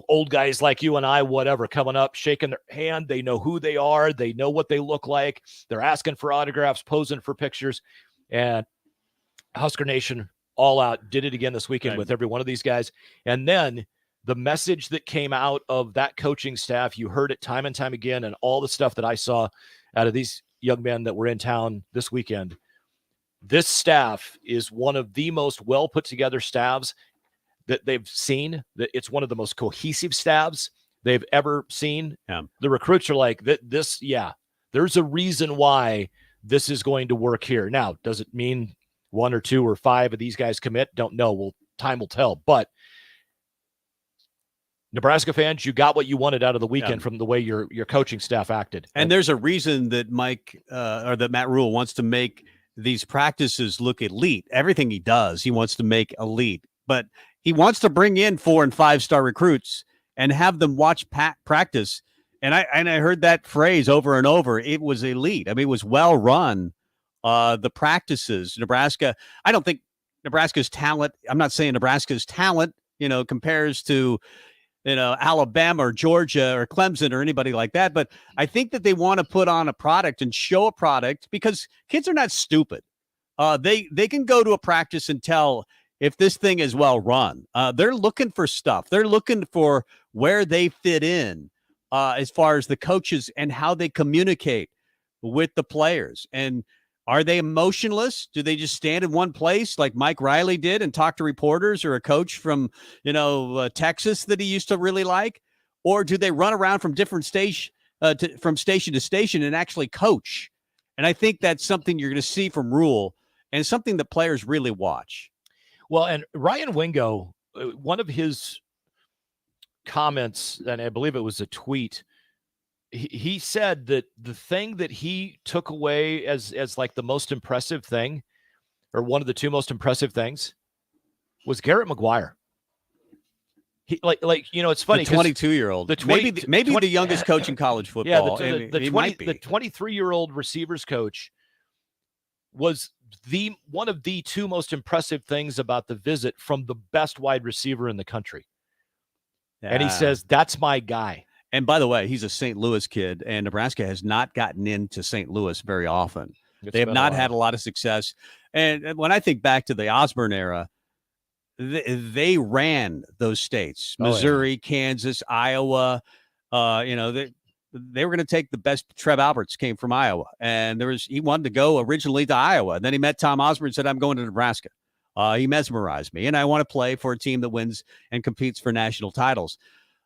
Speaker 3: old guys like you and I, whatever, coming up, shaking their hand. They know who they are. They know what they look like. They're asking for autographs, posing for pictures, and Husker Nation all out did it again this weekend with every one of these guys. And then the message that came out of that coaching staff, you heard it time and time again, and all the stuff that I saw out of these young men that were in town this weekend. This staff is one of the most well put together staffs that they've seen. That it's one of the most cohesive staffs they've ever seen.
Speaker 2: Yeah.
Speaker 3: The recruits are like, this, there's a reason why this is going to work here. Now, does it mean 1 or 2 or 5 of these guys commit? Don't know. Time will tell. But Nebraska fans, you got what you wanted out of the weekend from the way your coaching staff acted.
Speaker 2: And there's a reason that that Matt Rule wants to make these practices look elite. Everything he does, he wants to make elite. But he wants to bring in 4- and 5-star recruits and have them watch practice And I heard that phrase over and over. It was elite. I mean, it was well run. The practices, Nebraska. I don't think Nebraska's talent. I'm not saying Nebraska's talent, compares to, Alabama or Georgia or Clemson or anybody like that. But I think that they want to put on a product and show a product because kids are not stupid. They can go to a practice and tell if this thing is well run. They're looking for stuff. They're looking for where they fit in as far as the coaches and how they communicate with the players. And are they emotionless? Do they just stand in one place like Mike Riley did and talk to reporters, or a coach from, Texas that he used to really like? Or do they run around from different from station to station and actually coach? And I think that's something you're going to see from Rule and something that players really watch.
Speaker 3: Well, and Ryan Wingo, one of his comments, and I believe it was a tweet, he said that the thing that he took away as like the most impressive thing, or one of the two most impressive things, was Garrett McGuire. He it's funny.
Speaker 2: The 22-year-old, maybe the youngest coach in college football.
Speaker 3: Yeah, the 23-year-old receivers coach was one of the two most impressive things about the visit from the best wide receiver in the country. Yeah. And he says, that's my guy.
Speaker 2: And by the way, he's a St. Louis kid, and Nebraska has not gotten into St. Louis very often. They have not had a lot of success. And when I think back to the Osborne era, they ran those states, Missouri, Kansas, Iowa. They were going to take the best. Trev Alberts came from Iowa, and he wanted to go originally to Iowa. And then he met Tom Osborne and said, I'm going to Nebraska. He mesmerized me, and I want to play for a team that wins and competes for national titles.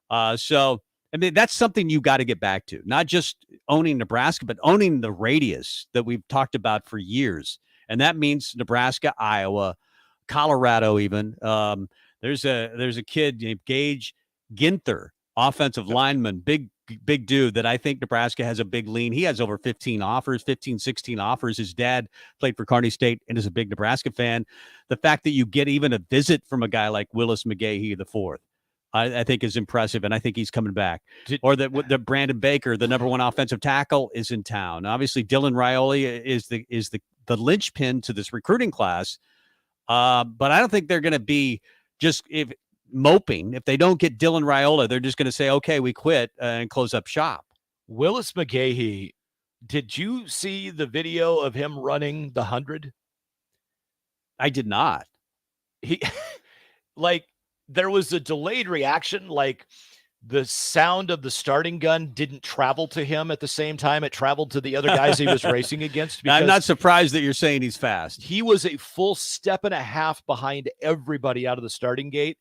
Speaker 2: I mean, that's something you got to get back to, not just owning Nebraska, but owning the radius that we've talked about for years. And that means Nebraska, Iowa, Colorado even. There's a kid named Gage Ginther, offensive lineman, big dude that I think Nebraska has a big lean. He has over 16 offers. His dad played for Kearney State and is a big Nebraska fan. The fact that you get even a visit from a guy like Willis McGahee IV, I think is impressive, and I think he's coming back. Or the Brandon Baker, the number one offensive tackle, is in town. Obviously, Dylan Raiola is the linchpin to this recruiting class. But I don't think they're going to be just moping. If they don't get Dylan Raiola, they're just going to say, okay, we quit and close up shop.
Speaker 3: Willis McGahee, did you see the video of him running the 100?
Speaker 2: I did not.
Speaker 3: There was a delayed reaction, like the sound of the starting gun didn't travel to him at the same time it traveled to the other guys he was racing against.
Speaker 2: I'm not surprised that you're saying he's fast.
Speaker 3: He was a full step and a half behind everybody out of the starting gate,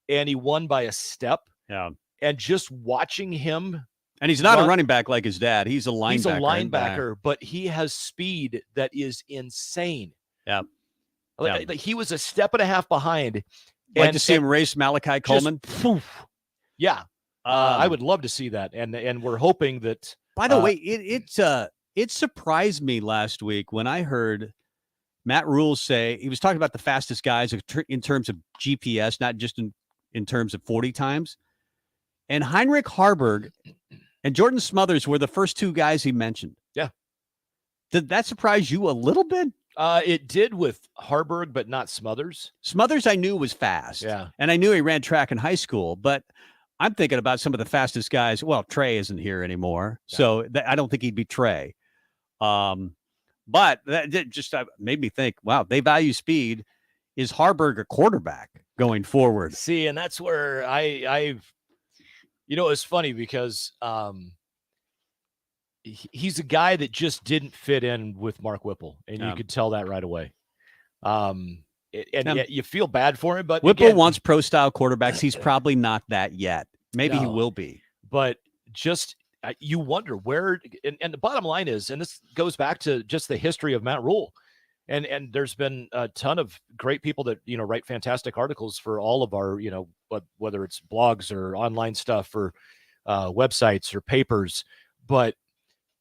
Speaker 3: and he won by a step.
Speaker 2: Yeah.
Speaker 3: And just watching him.
Speaker 2: And he's not a running back like his dad. He's a linebacker.
Speaker 3: He's a linebacker, but he has speed that is insane.
Speaker 2: Yeah.
Speaker 3: He was a step and a half behind.
Speaker 2: Like to see him race Malachi Coleman.
Speaker 3: Yeah. I would love to see that. And we're hoping that.
Speaker 2: By the way, it surprised me last week when I heard Matt Rule say, he was talking about the fastest guys in terms of GPS, not just in terms of 40 times. And Heinrich Harburg and Jordan Smothers were the first two guys he mentioned.
Speaker 3: Yeah.
Speaker 2: Did that surprise you a little bit?
Speaker 3: It did with Harburg, but not Smothers.
Speaker 2: Smothers I knew was fast.
Speaker 3: Yeah.
Speaker 2: And I knew he ran track in high school, but I'm thinking about some of the fastest guys. Well, Trey isn't here anymore, so I don't think he'd be Trey. But that just made me think, wow, they value speed. Is Harburg a quarterback going forward?
Speaker 3: See, and that's where I've it's funny because he's a guy that just didn't fit in with Mark Whipple, and you could tell that right away. Yet you feel bad for him, but
Speaker 2: Whipple wants pro-style quarterbacks. He's probably not that yet. Maybe he will be.
Speaker 3: But just you wonder where, and the bottom line is, and this goes back to just the history of Matt Rule, and there's been a ton of great people that write fantastic articles for all of our whether it's blogs or online stuff or websites or papers, but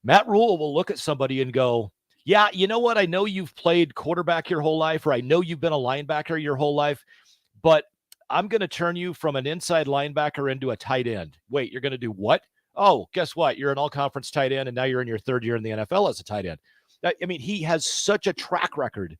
Speaker 3: Matt Rule will look at somebody and go, yeah, you know what? I know you've played quarterback your whole life, or I know you've been a linebacker your whole life, but I'm going to turn you from an inside linebacker into a tight end. Wait, you're going to do what? oh, guess what? You're an all-conference tight end, and now you're in your third year in the NFL as a tight end. I mean, he has such a track record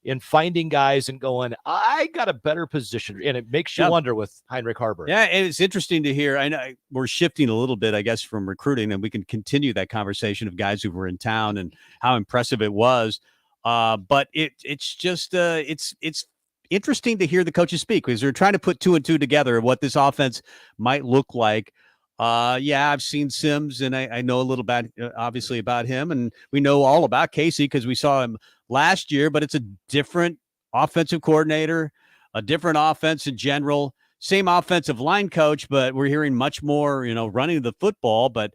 Speaker 3: in finding guys and going, I got a better position. And it makes you wonder with Heinrich Haarberg.
Speaker 2: Yeah, and it's interesting to hear. I know we're shifting a little bit, I guess, from recruiting, and we can continue that conversation of guys who were in town and how impressive it was. But it's just it's interesting to hear the coaches speak because they're trying to put two and two together of what this offense might look like. I've seen Sims, and I know a little bit, obviously, about him, and we know all about Casey because we saw him last year, but it's a different offensive coordinator, a different offense in general, same offensive line coach, but we're hearing much more, running the football. But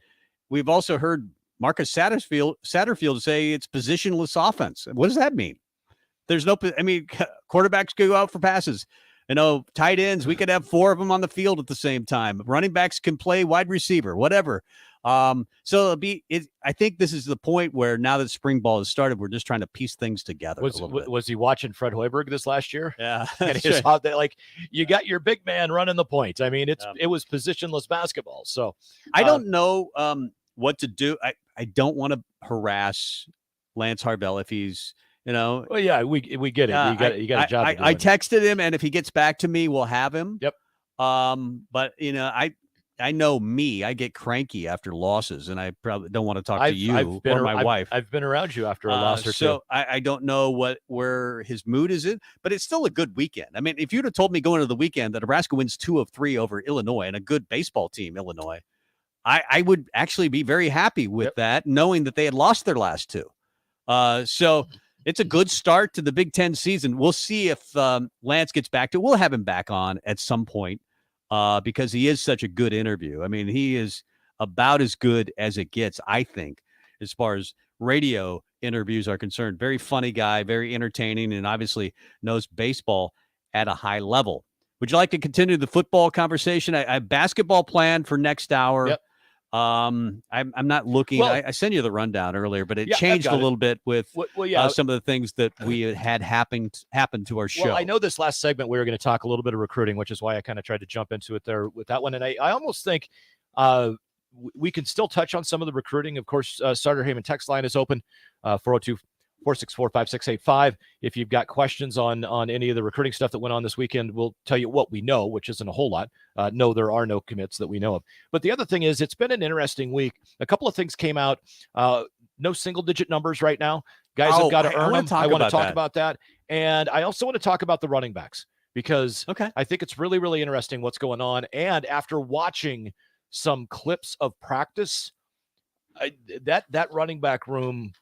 Speaker 2: we've also heard Marcus Satterfield say it's positionless offense. What does that mean? There's no, quarterbacks could go out for passes. Tight ends, we could have 4 of them on the field at the same time. Running backs can play wide receiver, whatever. So I think this is the point where now that spring ball has started, we're just trying to piece things together.
Speaker 3: Was he watching Fred Hoiberg this last year?
Speaker 2: Yeah.
Speaker 3: And he saw that, like, you got your big man running the point. I mean, it was positionless basketball. So
Speaker 2: I don't know what to do. I don't want to harass Lance Harvell if he's,
Speaker 3: Well, yeah, we get it. You got a job.
Speaker 2: I texted him, and if he gets back to me, we'll have him.
Speaker 3: Yep.
Speaker 2: But I know me. I get cranky after losses, and I probably don't want to talk to you or my wife.
Speaker 3: I've been around you after a loss or two.
Speaker 2: So I don't know where his mood is in, but it's still a good weekend. I mean, if you'd have told me going into the weekend that Nebraska wins 2 of 3 over Illinois and a good baseball team, Illinois, I would actually be very happy with that, knowing that they had lost their last 2. So it's a good start to the Big Ten season. We'll see if Lance gets back to it. We'll have him back on at some point because he is such a good interview. I mean, he is about as good as it gets, I think, as far as radio interviews are concerned. Very funny guy, very entertaining, and obviously knows baseball at a high level. Would you like to continue the football conversation? I have basketball planned for next hour.
Speaker 3: Yep.
Speaker 2: I'm not looking.
Speaker 3: Well,
Speaker 2: I sent you the rundown earlier, but it changed a little bit with some of the things that we had happened to our show.
Speaker 3: Well, I know this last segment we were going to talk a little bit of recruiting, which is why I kind of tried to jump into it there with that one. And I almost think we can still touch on some of the recruiting. Of course, Starter Heyman text line is open, 402-464-5685. If you've got questions on any of the recruiting stuff that went on this weekend, we'll tell you what we know, which isn't a whole lot. No, there are no commits that we know of. But the other thing is, it's been an interesting week. A couple of things came out. No single-digit numbers right now. Guys have got to earn them. I want to talk about that. And I also want to talk about the running backs because I think it's really, really interesting what's going on. And after watching some clips of practice, that running back room,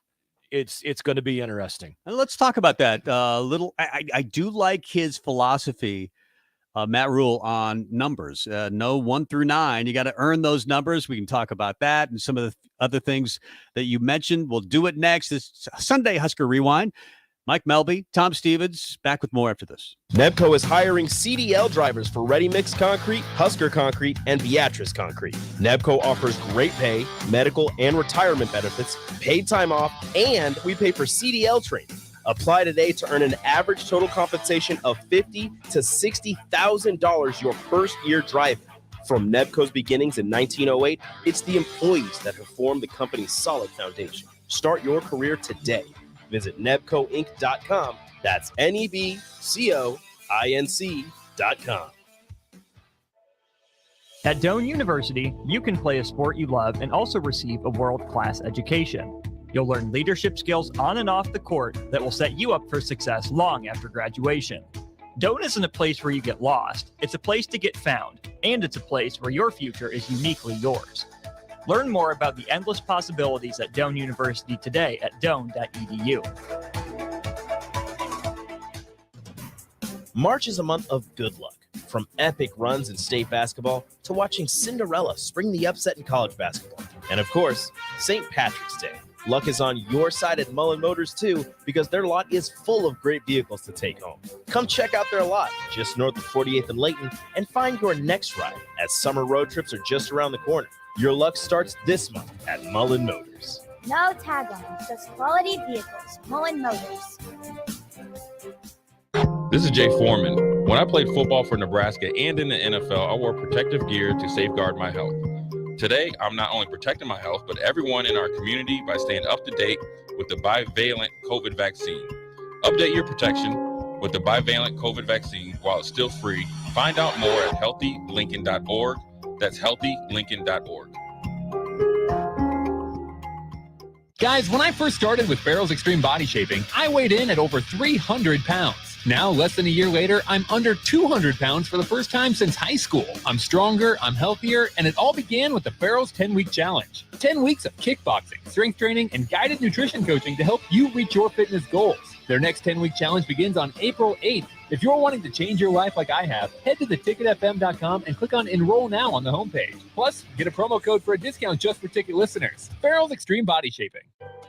Speaker 3: it's going to be interesting.
Speaker 2: And let's talk about that a little. I do like his philosophy, Matt Rule, on numbers. No 1 through 9. You got to earn those numbers. We can talk about that and some of the other things that you mentioned. We'll do it next. This Sunday Husker Rewind. Mike Melby, Tom Stevens, back with more after this.
Speaker 4: Nebco is hiring CDL drivers for Ready Mix Concrete, Husker Concrete, and Beatrice Concrete. Nebco offers great pay, medical, and retirement benefits, paid time off, and we pay for CDL training. Apply today to earn an average total compensation of $50,000 to $60,000 your first year driving. From Nebco's beginnings in 1908, it's the employees that have formed the company's solid foundation. Start your career today. Visit nebcoinc.com. That's NEBCOINC.com.
Speaker 5: At Doane University, you can play a sport you love and also receive a world-class education. You'll learn leadership skills on and off the court that will set you up for success long after graduation. Doane isn't a place where you get lost. It's a place to get found, and it's a place where your future is uniquely yours. Learn more about the endless possibilities at Doane University today at doane.edu.
Speaker 4: March is a month of good luck. From epic runs in state basketball to watching Cinderella spring the upset in college basketball. And of course, St. Patrick's Day. Luck is on your side at Mullen Motors too, because their lot is full of great vehicles to take home. Come check out their lot just north of 48th and Layton and find your next ride, as summer road trips are just around the corner. Your luck starts this month at Mullen Motors.
Speaker 6: No tag-on, just quality vehicles. Mullen Motors.
Speaker 7: This is Jay Foreman. When I played football for Nebraska and in the NFL, I wore protective gear to safeguard my health. Today, I'm not only protecting my health, but everyone in our community by staying up to date with the bivalent COVID vaccine. Update your protection with the bivalent COVID vaccine while it's still free. Find out more at healthylincoln.org. That's healthylincoln.org.
Speaker 8: Guys, when I first started with Barrel's Extreme Body Shaping, I weighed in at over 300 pounds. Now, less than a year later, I'm under 200 pounds for the first time since high school. I'm stronger, I'm healthier, and it all began with the Barrel's 10-week challenge. 10 weeks of kickboxing, strength training, and guided nutrition coaching to help you reach your fitness goals. Their next 10-week challenge begins on April 8th. If you're wanting to change your life like I have, head to theticketfm.com and click on Enroll Now on the homepage. Plus, get a promo code for a discount just for ticket listeners. Barrel's Extreme Body Shaping.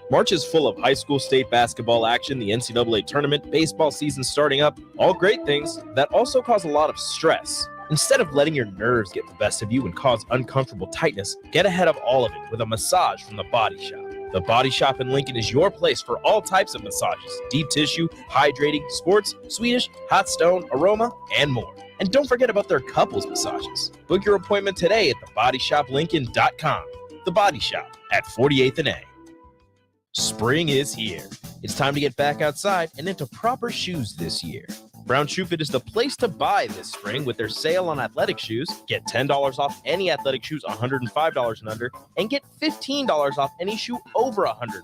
Speaker 4: March is full of high school state basketball action, the NCAA tournament, baseball season starting up, all great things that also cause a lot of stress. Instead of letting your nerves get the best of you and cause uncomfortable tightness, get ahead of all of it with a massage from The Body Shop. The Body Shop in Lincoln is your place for all types of massages, deep tissue, hydrating, sports, Swedish, hot stone, aroma, and more. And don't forget about their couples massages. Book your appointment today at thebodyshoplincoln.com. The Body Shop at 48th and A. Spring is here. It's time to get back outside and into proper shoes this year. Brown Shoe Fit is the place to buy this spring with their sale on athletic shoes. Get $10 off any athletic shoes $105 and under, and get $15 off any shoe over $105.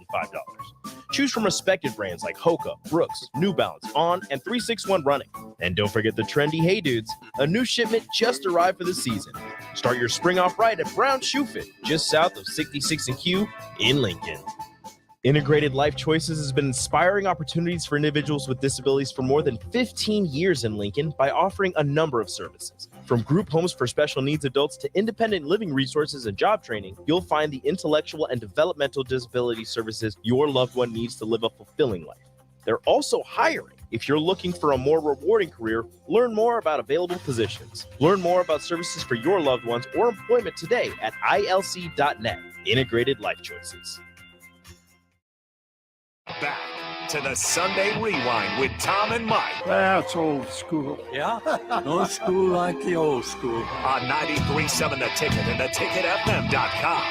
Speaker 4: Choose from respected brands like Hoka, Brooks, New Balance, On, and 361 Running. And don't forget the trendy Hey Dudes. A new shipment just arrived for the season. Start your spring off right at Brown Shoe Fit, just south of 66 and Q in Lincoln. Integrated Life Choices has been inspiring opportunities for individuals with disabilities for more than 15 years in Lincoln by offering a number of services. From group homes for special needs adults to independent living resources and job training, you'll find the intellectual and developmental disability services your loved one needs to live a fulfilling life. They're also hiring. If you're looking for a more rewarding career, learn more about available positions. Learn more about services for your loved ones or employment today at ilc.net. Integrated Life Choices.
Speaker 1: Back to the Sunday Rewind with Tom and Mike
Speaker 10: That's old school.
Speaker 11: Yeah? No school like the old school.
Speaker 1: on 93.7 The Ticket and theticketfm.com.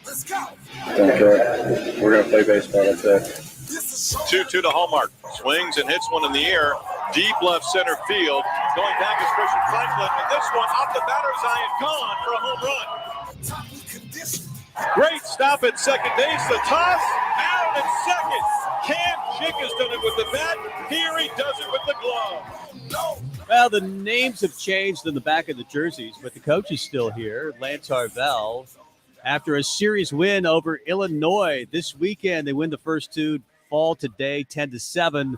Speaker 6: Let's go.
Speaker 10: Don't care. We're going to play baseball. That's it.
Speaker 12: 2-2 to Hallmark. Swings and hits one in the air. Deep left center field. Going back is Christian Franklin. And this one off the batter's eye and gone for a home run. Great stop at second base. The toss. Out at second. Cam Chick has done it with the bat. Here he does it with the glove.
Speaker 2: Well, the names have changed in the back of the jerseys, but the coach is still here, Lance Harvell. After a series win over Illinois this weekend, they win the first two, fall today, 10-7.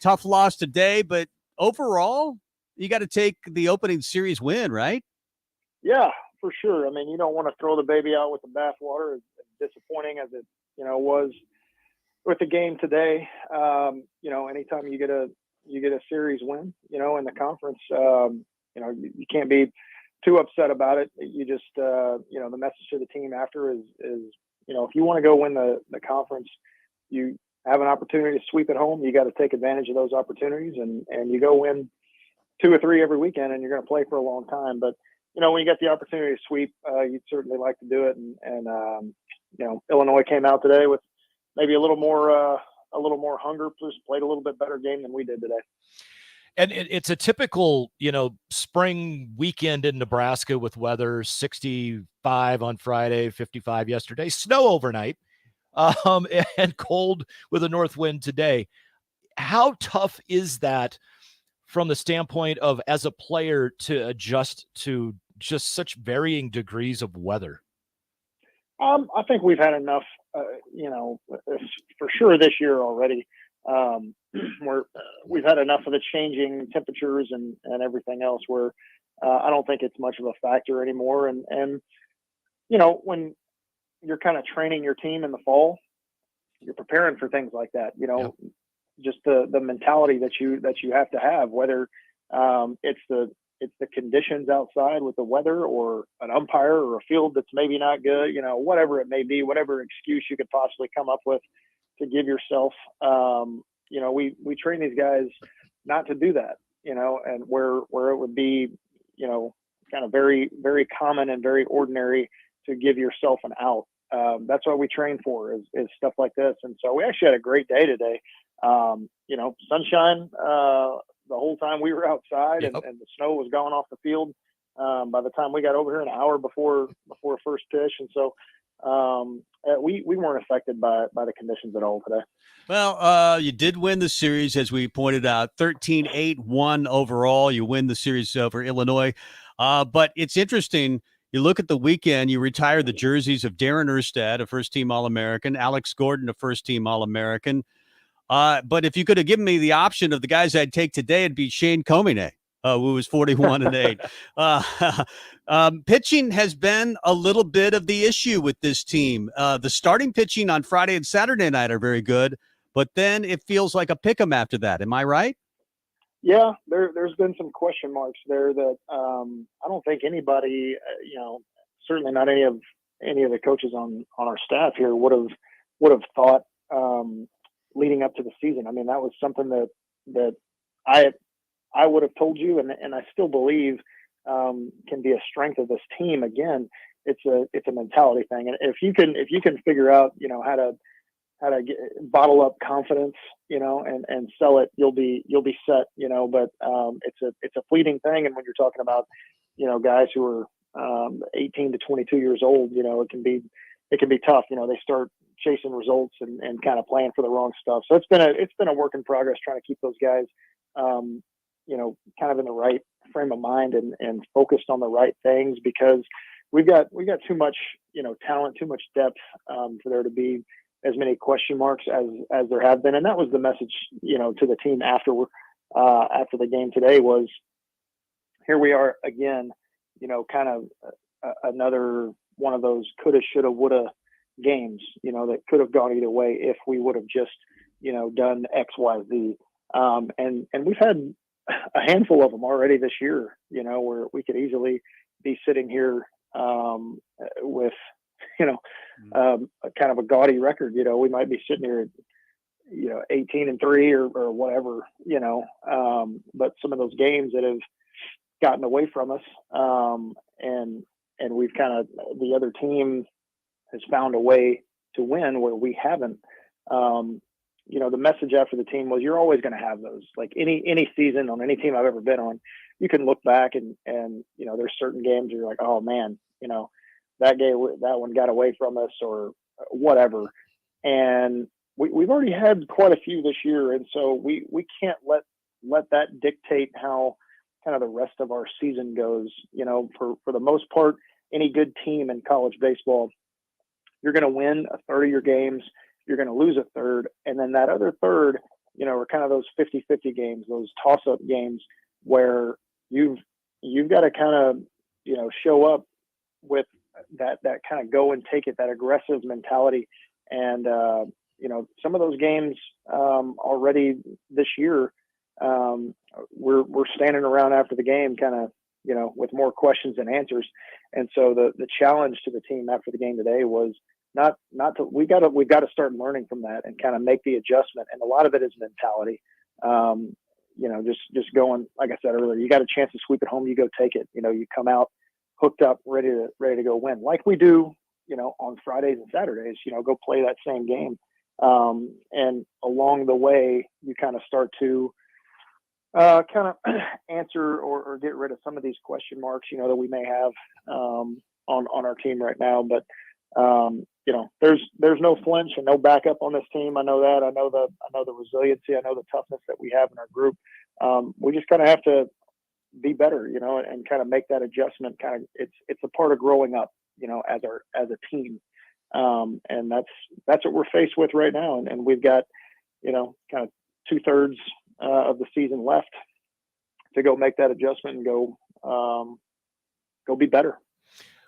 Speaker 2: Tough loss today, but overall, you got to take the opening series win, right?
Speaker 13: Yeah, for sure. I mean, you don't want to throw the baby out with the bathwater, as disappointing as it, was with the game today. Anytime you get a series win, in the conference, you can't be too upset about it. You just, the message to the team after is if you want to go win the conference, you have an opportunity to sweep at home. You got to take advantage of those opportunities, and you go win 2 or 3 every weekend, and you're going to play for a long time. But when you get the opportunity to sweep, you'd certainly like to do it. And Illinois came out today with maybe a little more hunger, just played a little bit better game than we did today.
Speaker 3: And it's a typical, spring weekend in Nebraska with weather, 65 on Friday, 55 yesterday, snow overnight, and cold with a north wind today. How tough is that from the standpoint of, as a player, to adjust to just such varying degrees of weather?
Speaker 13: I think we've had enough, for sure this year already. We've had enough of the changing temperatures and everything else where I don't think it's much of a factor anymore. And when you're kind of training your team in the fall, you're preparing for things like that,
Speaker 3: Yep.
Speaker 13: Just the mentality that you have to have, whether it's the conditions outside with the weather or an umpire or a field that's maybe not good, whatever it may be, whatever excuse you could possibly come up with to give yourself, we train these guys not to do that, and where it would be, kind of very, very common and very ordinary to give yourself an out. That's what we train for is stuff like this. And so we actually had a great day today. Sunshine the whole time we were outside, and the snow was gone off the field by the time we got over here, an hour before first pitch. And so we weren't affected by the conditions at all today.
Speaker 2: Well, you did win the series, as we pointed out, 13-8-1 overall. You win the series over Illinois. But it's interesting. You look at the weekend, you retire the jerseys of Darren Erstad, a first-team All-American, Alex Gordon, a first-team All-American. But if you could have given me the option of the guys I'd take today, it'd be Shane Comine, who was 41-8. Pitching has been a little bit of the issue with this team. The starting pitching on Friday and Saturday night are very good, but then it feels like a pick'em after that. Am I right?
Speaker 13: Yeah, there's been some question marks there that I don't think anybody, certainly not any of the coaches on our staff here would have thought leading up to the season. I mean, that was something that I would have told you, and I still believe can be a strength of this team. Again, it's a mentality thing, and if you can figure out how to bottle up confidence, and sell it, you'll be set, but it's a fleeting thing. And when you're talking about, guys who are 18 to 22 years old, it can be tough. They start chasing results and kind of playing for the wrong stuff. So it's been a work in progress trying to keep those guys, kind of in the right frame of mind and focused on the right things, because we've got too much, talent, too much depth, for there to be as many question marks as there have been. And that was the message, to the team after the game today was, here we are again, kind of another one of those coulda, shoulda, woulda games, that could have gone either way if we would have just, done X, Y, Z. And we've had a handful of them already this year, where we could easily be sitting here with, kind of a gaudy record. We might be sitting here at, 18-3 or whatever, but some of those games that have gotten away from us, and we've kind of, the other team has found a way to win where we haven't. The message after the team was, you're always going to have those. Like any season on any team I've ever been on, you can look back and there's certain games where you're like, oh man, that one got away from us or whatever. And we've already had quite a few this year. And so we can't let that dictate how kind of the rest of our season goes. For the most part, any good team in college baseball, you're going to win a third of your games. You're going to lose a third. And then that other third, are kind of those 50-50 games, those toss-up games where you've got to kind of, show up with that kind of go and take it, that aggressive mentality. And, some of those games already this year, we're standing around after the game kind of, with more questions than answers. And so the challenge to the team after the game today was we've got to start learning from that and kind of make the adjustment. And a lot of it is mentality. Just going, like I said earlier, you got a chance to sweep at home, you go take it. You come out hooked up, ready to go win, like we do, on Fridays and Saturdays. Go play that same game. And along the way, you kind of start to kind of answer or get rid of some of these question marks, that we may have on our team right now. But there's no flinch and no backup on this team. I know that. I know the resiliency. I know the toughness that we have in our group. We just kind of have to be better, and kind of make that adjustment. Kind of, it's a part of growing up, as a team. And that's what we're faced with right now. And we've got, kind of 2/3 of the season left to go make that adjustment and go be better.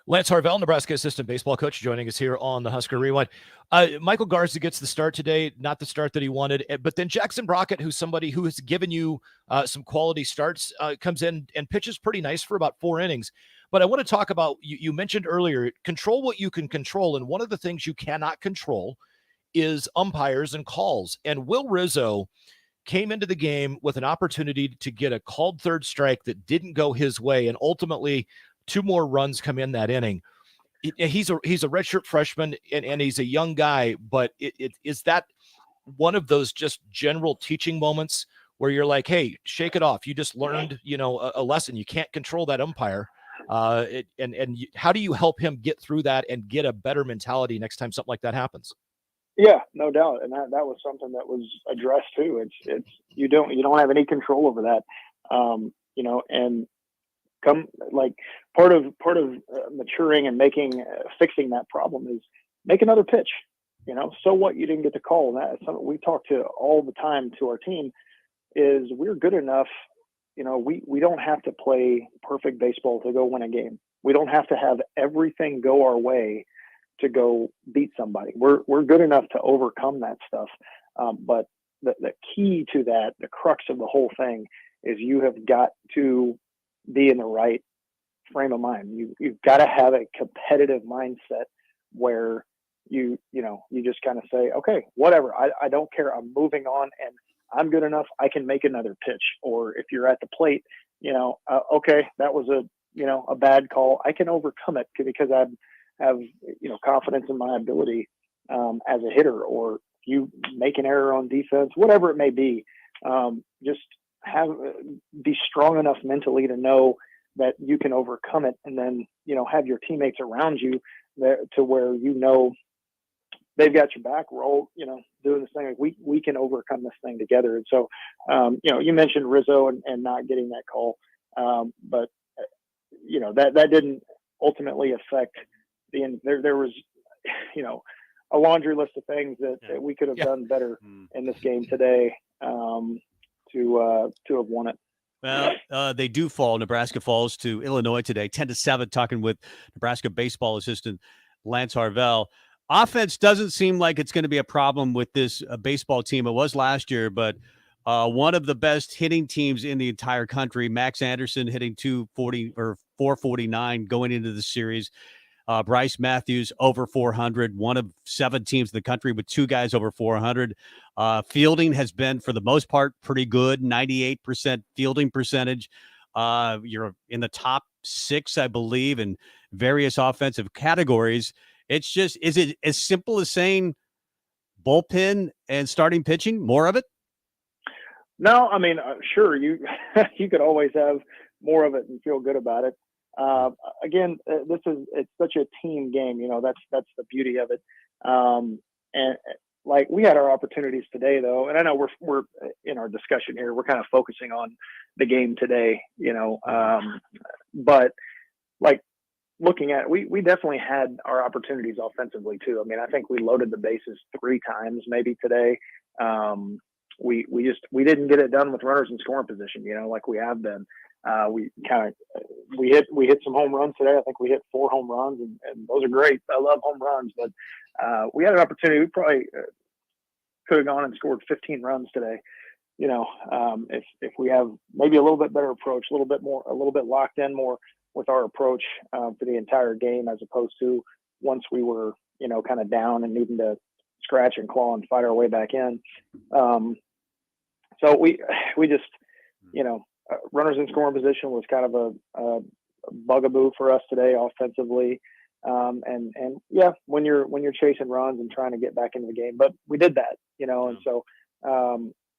Speaker 3: Lance Harvell, Nebraska assistant baseball coach, joining us here on the Husker Rewind. Michael Garza gets the start today, not the start that he wanted, but then Jackson Brockett, who's somebody who has given you some quality starts, comes in and pitches pretty nice for about 4 innings. But I want to talk about, you mentioned earlier, control what you can control. And one of the things you cannot control is umpires and calls. And Will Rizzo came into the game with an opportunity to get a called third strike that didn't go his way, and ultimately 2 more runs come in that inning. He's a redshirt freshman, and he's a young guy, but it is that one of those just general teaching moments where you're like, hey, shake it off. You just learned, a lesson. You can't control that umpire. How do you help him get through that and get a better mentality next time something like that happens?
Speaker 13: Yeah, no doubt. And that was something that was addressed too. It's you don't have any control over that. And part of maturing and fixing that problem is make another pitch. So what, you didn't get the call. And that's something we talk to all the time to our team is we're good enough. We don't have to play perfect baseball to go win a game. We don't have to have everything go our way to go beat somebody. We're good enough to overcome that stuff. But the key to that, the crux of the whole thing, is you have got to be in the right frame of mind. You've got to have a competitive mindset where you just kind of say, okay, whatever, I don't care. I'm moving on, and I'm good enough. I can make another pitch. Or if you're at the plate, okay, that was a bad call. I can overcome it because I have confidence in my ability as a hitter. Or if you make an error on defense, whatever it may be, just be strong enough mentally to know that you can overcome it, and then have your teammates around you there to where they've got your back. We're all doing this thing. Like we can overcome this thing together. And so you mentioned Rizzo and not getting that call, but that didn't ultimately affect the end. There was a laundry list of things that we could have done better in this game today to have won it.
Speaker 2: Well, they do fall. Nebraska falls to Illinois today, 10-7, talking with Nebraska baseball assistant Lance Harvell. Offense doesn't seem like it's going to be a problem with this baseball team. It was last year, but one of the best hitting teams in the entire country, Max Anderson hitting 240 or 449 going into the series. Bryce Matthews over 400, one of 7 teams in the country with 2 guys over 400. Fielding has been, for the most part, pretty good, 98% fielding percentage. You're in the top 6, I believe, in various offensive categories. It's just, is it as simple as saying bullpen and starting pitching, more of it?
Speaker 13: No, I mean, sure, you could always have more of it and feel good about it. Again, it's such a team game, that's the beauty of it. And like, we had our opportunities today though. And I know we're in our discussion here, we're kind of focusing on the game today, but like looking at it, we definitely had our opportunities offensively too. I mean, I think we loaded the bases 3 times maybe today. We didn't get it done with runners in scoring position, like we have been. We hit some home runs today. I think we hit 4 home runs, and those are great. I love home runs, but we had an opportunity. We probably could have gone and scored 15 runs today. If we have maybe a little bit better approach, a little bit locked in more with our approach for the entire game, as opposed to once we were kind of down and needing to scratch and claw and fight our way back in. So we just runners in scoring position was kind of a bugaboo for us today offensively. And yeah, when you're chasing runs and trying to get back into the game, but we did that, and so,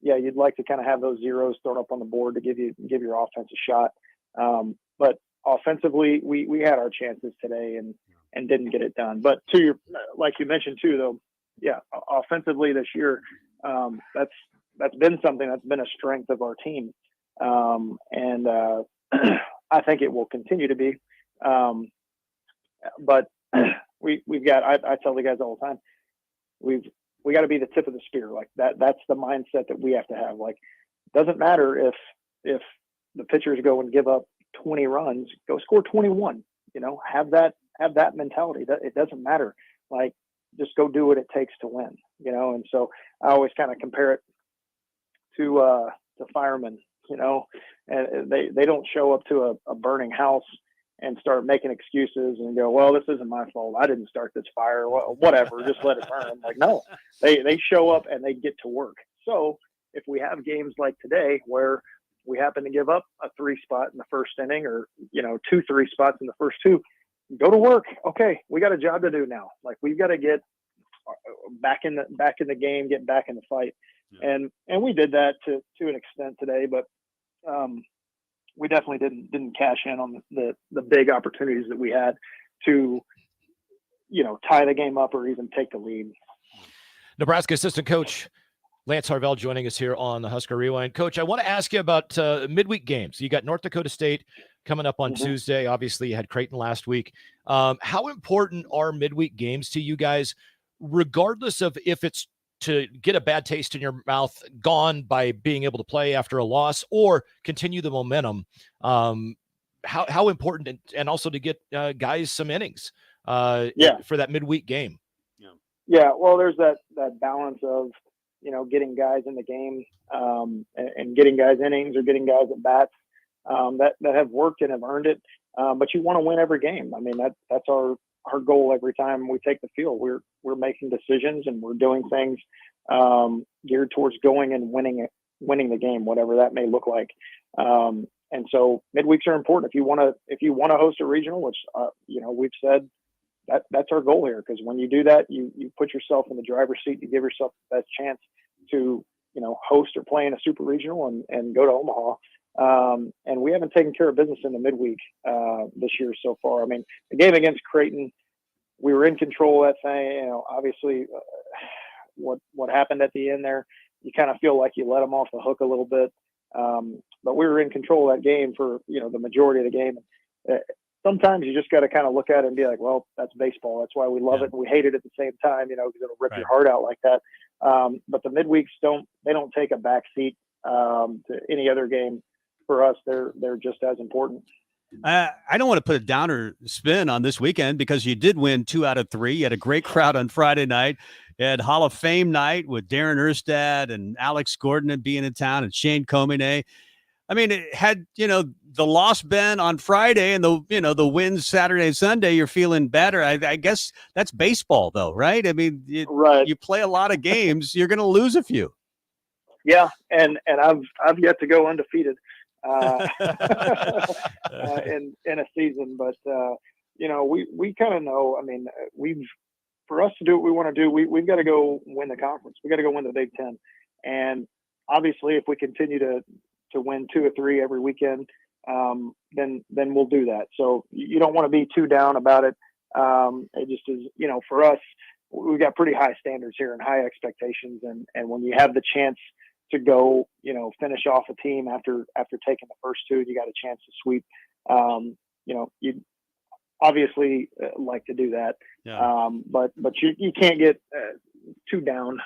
Speaker 13: yeah, you'd like to kind of have those zeros thrown up on the board to give your offense a shot. But offensively, we had our chances today and didn't get it done. But to your, like you mentioned too, though, yeah, offensively this year, that's been something that's been a strength of our team. And I think it will continue to be. But we've got, I tell the guys all the time, we got to be the tip of the spear. Like that's the mindset that we have to have. Like, doesn't matter if the pitchers go and give up 20 runs, go score 21, have that mentality. That it doesn't matter. Like, just go do what it takes to win, And so I always kind of compare it to firemen, and they don't show up to a burning house and start making excuses and go, well, this isn't my fault. I didn't start this fire. Well, whatever, just let it burn. Like, no, they show up and they get to work. So if we have games like today where we happen to give up a 3 spot in the first inning, or, 2 3 spots in the first 2, go to work. Okay, we got a job to do now. Like, we've got to get back in the game, get back in the fight. Yeah. And we did that to an extent today, but we definitely didn't cash in on the big opportunities that we had to, tie the game up or even take the lead.
Speaker 3: Nebraska assistant coach Lance Harvell joining us here on the Husker Rewind. Coach, I want to ask you about midweek games. You got North Dakota State coming up on Tuesday. Obviously, you had Creighton last week. How important are midweek games to you guys, regardless of if it's to get a bad taste in your mouth gone by being able to play after a loss or continue the momentum? How important, and also to get guys some innings for that midweek game?
Speaker 13: Yeah, well, there's that balance of, getting guys in the game and getting guys innings or getting guys at bats that have worked and have earned it. But you want to win every game. I mean, that's our goal every time we take the field. We're making decisions and we're doing things geared towards going and winning the game, whatever that may look like. And so midweeks are important. If you want to host a regional, which we've said that's our goal here, because when you do that, you put yourself in the driver's seat. You give yourself the best chance to host or play in a super regional and go to Omaha. And we haven't taken care of business in the midweek this year so far. I mean, the game against Creighton, we were in control of that thing. Obviously, what happened at the end there, you kind of feel like you let them off the hook a little bit. But we were in control of that game for the majority of the game. Sometimes you just got to kind of look at it and be like, well, that's baseball. That's why we love it and we hate it at the same time, because it'll rip your heart out like that. But the midweeks don't take a back seat to any other game. For us, they're just as important.
Speaker 2: I don't want to put a downer spin on this weekend, because you did win 2 out of 3. You had a great crowd on Friday night. You had Hall of Fame night with Darren Erstad and Alex Gordon being in town and Shane Comine. I mean, it had, the loss been on Friday and the wins Saturday and Sunday, you're feeling better. I guess that's baseball though, right? I mean, you play a lot of games, you're going to lose a few.
Speaker 13: Yeah. And I've yet to go undefeated in a season, but we kind of know, I mean, for us to do what we want to do, we've got to go win the conference. We got to go win the Big Ten. And obviously if we continue to win 2 or 3 every weekend, then we'll do that. So you don't want to be too down about it. It just is, for us, we've got pretty high standards here and high expectations. And when you have the chance to go, finish off a team after taking the first 2, you got a chance to sweep. You obviously like to do that. Yeah. But you can't get too down,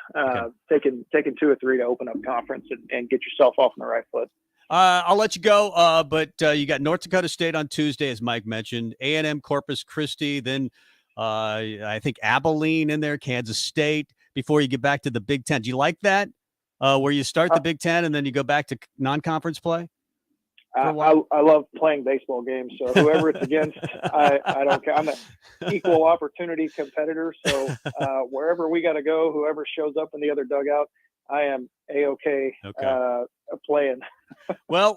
Speaker 13: taking 2 or 3 to open up conference and get yourself off on the right foot.
Speaker 2: I'll let you go, but you got North Dakota State on Tuesday, as Mike mentioned, A&M Corpus Christi, then I think Abilene in there, Kansas State, before you get back to the Big Ten. Do you like that, where you start the Big Ten and then you go back to non-conference play?
Speaker 13: I love playing baseball games, so whoever it's against, I don't care. I'm an equal opportunity competitor, so wherever we got to go, whoever shows up in the other dugout, I am A-okay. Playing.
Speaker 2: Well,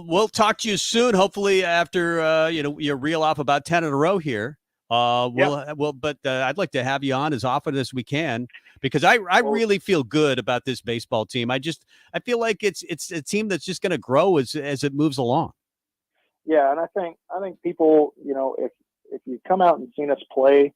Speaker 2: we'll talk to you soon, hopefully after you reel off about 10 in a row here. But I'd like to have you on as often as we can, because I really feel good about this baseball team. I feel like it's a team that's just going to grow as it moves along.
Speaker 13: Yeah, and I think people, if you come out and seen us play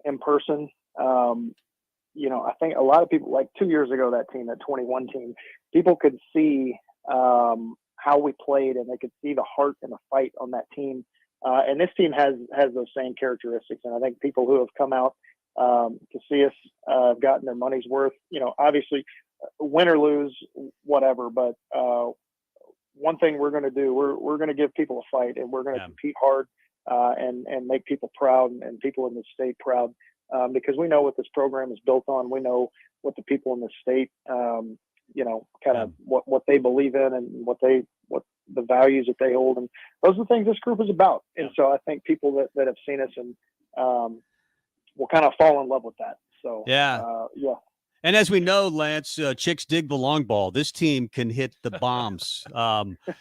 Speaker 13: in person, I think a lot of people, like 2 years ago, that 21 team, people could see how we played, and they could see the heart and the fight on that team. And this team has those same characteristics. And I think people who have come out to see us have gotten their money's worth. Obviously, win or lose, whatever. But one thing we're going to do, we're going to give people a fight, and we're going to compete hard and make people proud and people in the state proud. Because we know what this program is built on. We know what the people in the state, kind of what they believe in and what the values that they hold. And those are the things this group is about. And so I think people that have seen us and will kind of fall in love with that. So, yeah.
Speaker 2: And as we know, Lance, chicks dig the long ball. This team can hit the bombs.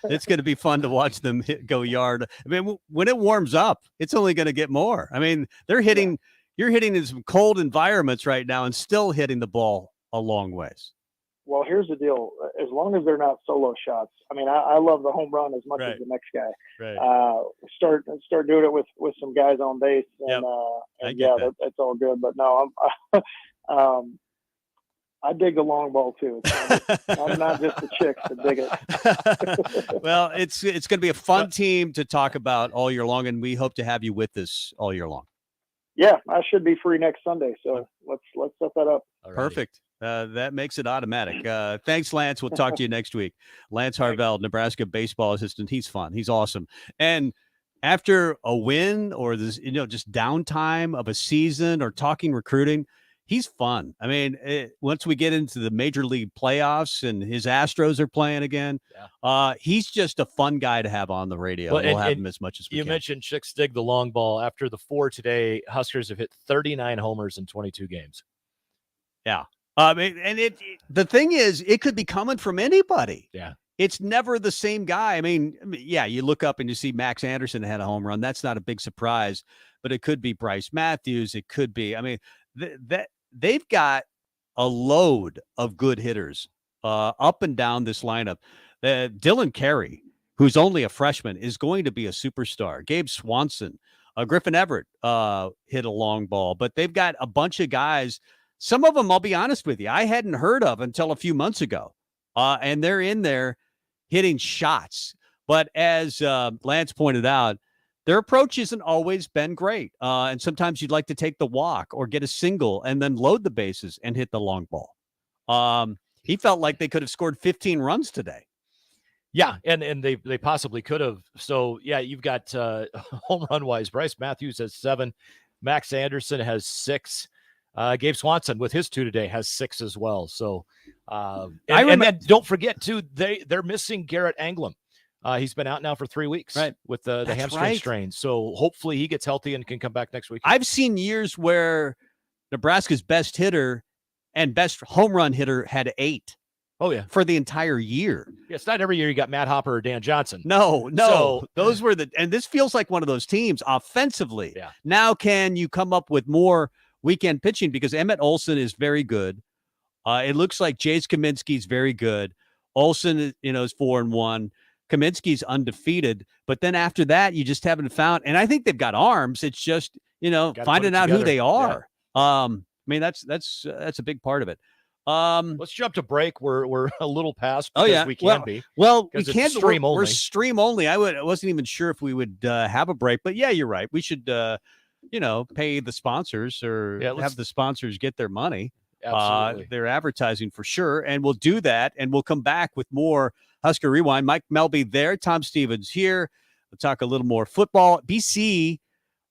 Speaker 2: It's going to be fun to watch them go yard. I mean, when it warms up, it's only going to get more. I mean, they're hitting. Yeah. You're hitting in some cold environments right now and still hitting the ball a long ways.
Speaker 13: Well, here's the deal. As long as they're not solo shots, I mean, I love the home run as much as the next guy.
Speaker 2: Right.
Speaker 13: Start doing it with some guys on base, and, that's all good. But no, I dig the long ball too. I'm not just the chicks that dig it.
Speaker 2: Well, it's going to be a fun team to talk about all year long, and we hope to have you with us all year long.
Speaker 13: Yeah, I should be free next Sunday, so let's set that up.
Speaker 2: Alrighty. Perfect. That makes it automatic. Thanks, Lance. We'll talk to you next week. Lance Harvell, Nebraska baseball assistant. He's fun. He's awesome. And after a win or this, just downtime of a season or talking recruiting, he's fun. I mean, once we get into the major league playoffs and his Astros are playing again, he's just a fun guy to have on the radio. Well, we'll have him as much as we can.
Speaker 3: You mentioned chicks dig the long ball. After the 4 today, Huskers have hit 39 homers in 22 games.
Speaker 2: Yeah. The thing is, it could be coming from anybody.
Speaker 3: Yeah.
Speaker 2: It's never the same guy. I mean, you look up and you see Max Anderson had a home run. That's not a big surprise, but it could be Bryce Matthews. It could be, they've got a load of good hitters up and down this lineup. Dylan Carey, who's only a freshman, is going to be a superstar. Gabe Swanson, Griffin Everett hit a long ball, but they've got a bunch of guys. Some of them, I'll be honest with you, I hadn't heard of until a few months ago. And they're in there hitting shots. But as Lance pointed out, their approach hasn't always been great. And sometimes you'd like to take the walk or get a single and then load the bases and hit the long ball. He felt like they could have scored 15 runs today.
Speaker 3: Yeah, and they possibly could have. So, you've got home run-wise, Bryce Matthews has 7. Max Anderson has 6. Gabe Swanson with his 2 today has 6 as well. So, and then don't forget too, they're missing Garrett Anglem. He's been out now for 3 weeks,
Speaker 2: right,
Speaker 3: with the hamstring strain. So hopefully he gets healthy and can come back next week.
Speaker 2: I've seen years where Nebraska's best hitter and best home run hitter had 8.
Speaker 3: Oh yeah,
Speaker 2: for the entire year.
Speaker 3: Yeah, it's not every year you got Matt Hopper or Dan Johnson.
Speaker 2: No. So, those were and this feels like one of those teams offensively.
Speaker 3: Yeah.
Speaker 2: Now, can you come up with more weekend pitching? Because Emmett Olson is very good. It looks like Jace Kaminsky's very good. Olson, is 4-1. Kaminsky's undefeated. But then after that, you just haven't found. And I think they've got arms. It's just finding out who they are. Yeah. That's a big part of it.
Speaker 3: Let's jump to break. We're a little past because we can be.
Speaker 2: Well, we can't
Speaker 3: stream only.
Speaker 2: We're stream only. I wasn't even sure if we would have a break, but yeah, you're right. We should pay the sponsors or have the sponsors get their money.
Speaker 3: Absolutely.
Speaker 2: Their advertising for sure. And we'll do that. And we'll come back with more Husker Rewind. Mike Melby there. Tom Stevens here. We'll talk a little more football. BC,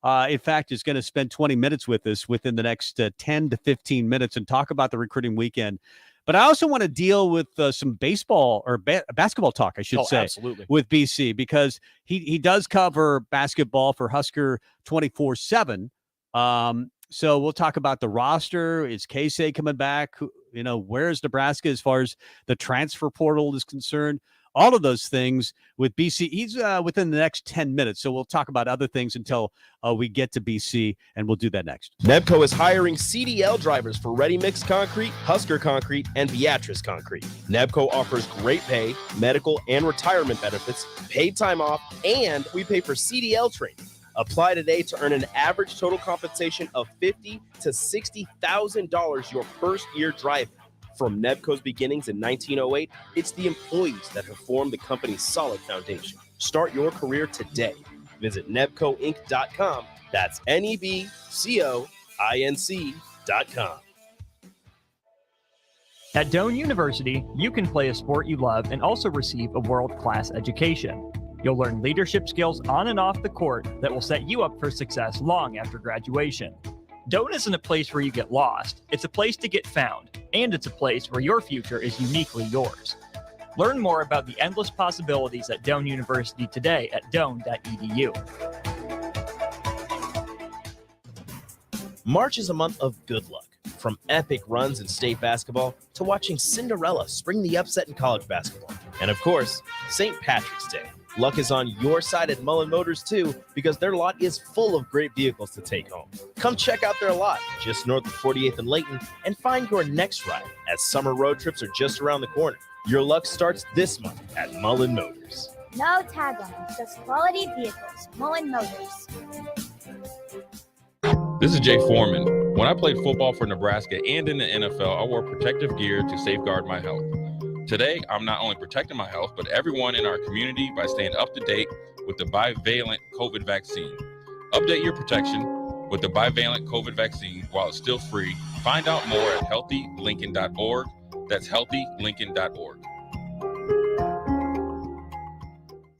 Speaker 2: in fact, is going to spend 20 minutes with us within the next 10 to 15 minutes and talk about the recruiting weekend. But I also want to deal with some baseball or basketball talk, I should say,
Speaker 3: absolutely,
Speaker 2: with BC, because he does cover basketball for Husker 24/7. So we'll talk about the roster. Is Casey coming back? Where's Nebraska as far as the transfer portal is concerned? All of those things with BC. He's within the next 10 minutes. So we'll talk about other things until we get to BC, and we'll do that next.
Speaker 4: Nebco is hiring CDL drivers for Ready Mix Concrete, Husker Concrete, and Beatrice Concrete. Nebco offers great pay, medical, and retirement benefits, paid time off, and we pay for CDL training. Apply today to earn an average total compensation of $50,000 to $60,000 your first year driving. From Nebco's beginnings in 1908, it's the employees that have formed the company's solid foundation. Start your career today. Visit nebcoinc.com. That's NEBCOINC.com.
Speaker 5: At Doane University, you can play a sport you love and also receive a world-class education. You'll learn leadership skills on and off the court that will set you up for success long after graduation. Doane isn't a place where you get lost. It's a place to get found, and it's a place where your future is uniquely yours. Learn more about the endless possibilities at Doane University today at doane.edu.
Speaker 4: March is a month of good luck. From epic runs in state basketball to watching Cinderella spring the upset in college basketball. And of course, St. Patrick's Day. Luck is on your side at Mullen Motors too, because their lot is full of great vehicles to take home. Come check out their lot just north of 48th and Layton and find your next ride, as summer road trips are just around the corner. Your luck starts this month at Mullen Motors.
Speaker 6: No tag-ons, just quality vehicles. Mullen Motors.
Speaker 7: This is Jay Foreman. When I played football for Nebraska and in the NFL, I wore protective gear to safeguard my health. Today, I'm not only protecting my health, but everyone in our community by staying up to date with the bivalent COVID vaccine. Update your protection with the bivalent COVID vaccine while it's still free. Find out more at healthylincoln.org. That's healthylincoln.org.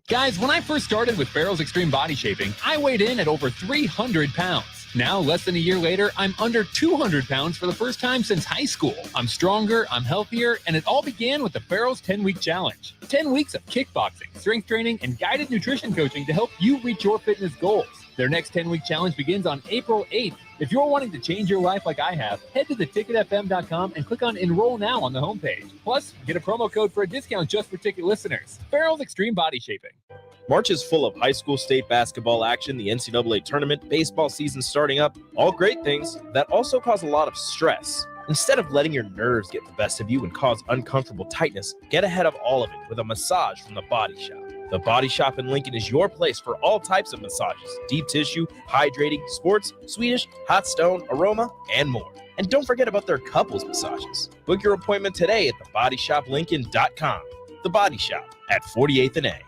Speaker 8: Guys, when I first started with Farrell's Extreme Body Shaping, I weighed in at over 300 pounds. Now, less than a year later, I'm under 200 pounds for the first time since high school. I'm stronger, I'm healthier, and it all began with the Farrell's 10-Week Challenge. 10 weeks of kickboxing, strength training, and guided nutrition coaching to help you reach your fitness goals. Their next 10-week challenge begins on April 8th. If you're wanting to change your life like I have, head to theticketfm.com and click on Enroll Now on the homepage. Plus, get a promo code for a discount just for ticket listeners. Farrell's Extreme Body Shaping.
Speaker 4: March is full of high school state basketball action, the NCAA tournament, baseball season starting up, all great things that also cause a lot of stress. Instead of letting your nerves get the best of you and cause uncomfortable tightness, get ahead of all of it with a massage from The Body Shop. The Body Shop in Lincoln is your place for all types of massages, deep tissue, hydrating, sports, Swedish, hot stone, aroma, and more. And don't forget about their couples massages. Book your appointment today at thebodyshoplincoln.com. The Body Shop at 48th and A.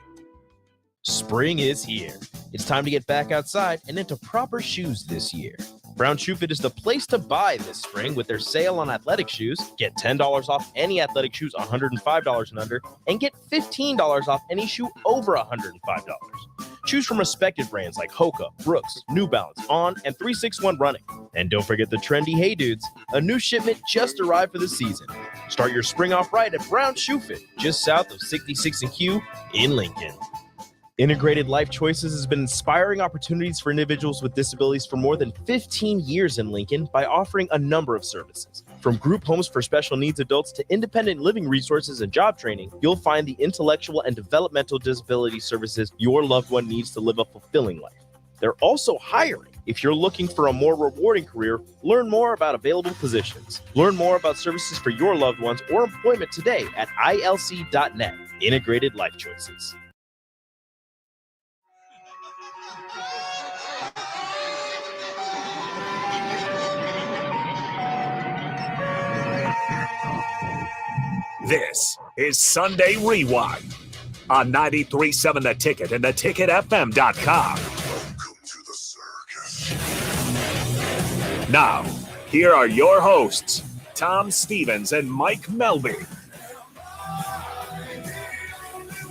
Speaker 4: Spring is here. It's time to get back outside and into proper shoes this year. Brown Shoe Fit is the place to buy this spring with their sale on athletic shoes. Get $10 off any athletic shoes $105 and under, and get $15 off any shoe over $105. Choose from respected brands like Hoka, Brooks, New Balance, On, and 361 Running. And don't forget the trendy Hey Dudes. A new shipment just arrived for the season. Start your spring off right at Brown Shoe Fit, just south of 66 and Q in Lincoln. Integrated Life Choices has been inspiring opportunities for individuals with disabilities for more than 15 years in Lincoln by offering a number of services. From group homes for special needs adults to independent living resources and job training, you'll find the intellectual and developmental disability services your loved one needs to live a fulfilling life. They're also hiring. If you're looking for a more rewarding career, learn more about available positions. Learn more about services for your loved ones or employment today at ilc.net. Integrated Life Choices.
Speaker 1: This is Sunday Rewind on 93.7 The Ticket and theticketfm.com. Now, here are your hosts, Tom Stevens and Mike Melby.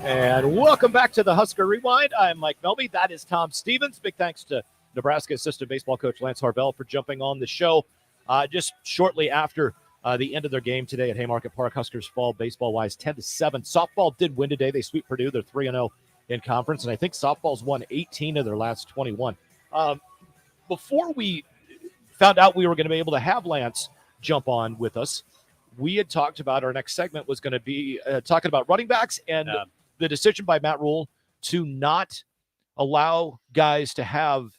Speaker 3: And welcome back to the Husker Rewind. I'm Mike Melby. That is Tom Stevens. Big thanks to Nebraska assistant baseball coach Lance Harvell for jumping on the show just shortly after the end of their game today at Haymarket Park. Huskers fall baseball-wise 10-7. Softball did win today. They sweep Purdue. They're 3-0 in conference, and I think softball's won 18 of their last 21. Before we found out we were going to be able to have Lance jump on with us, we had talked about our next segment was going to be talking about running backs and the decision by Matt Rule to not allow guys to have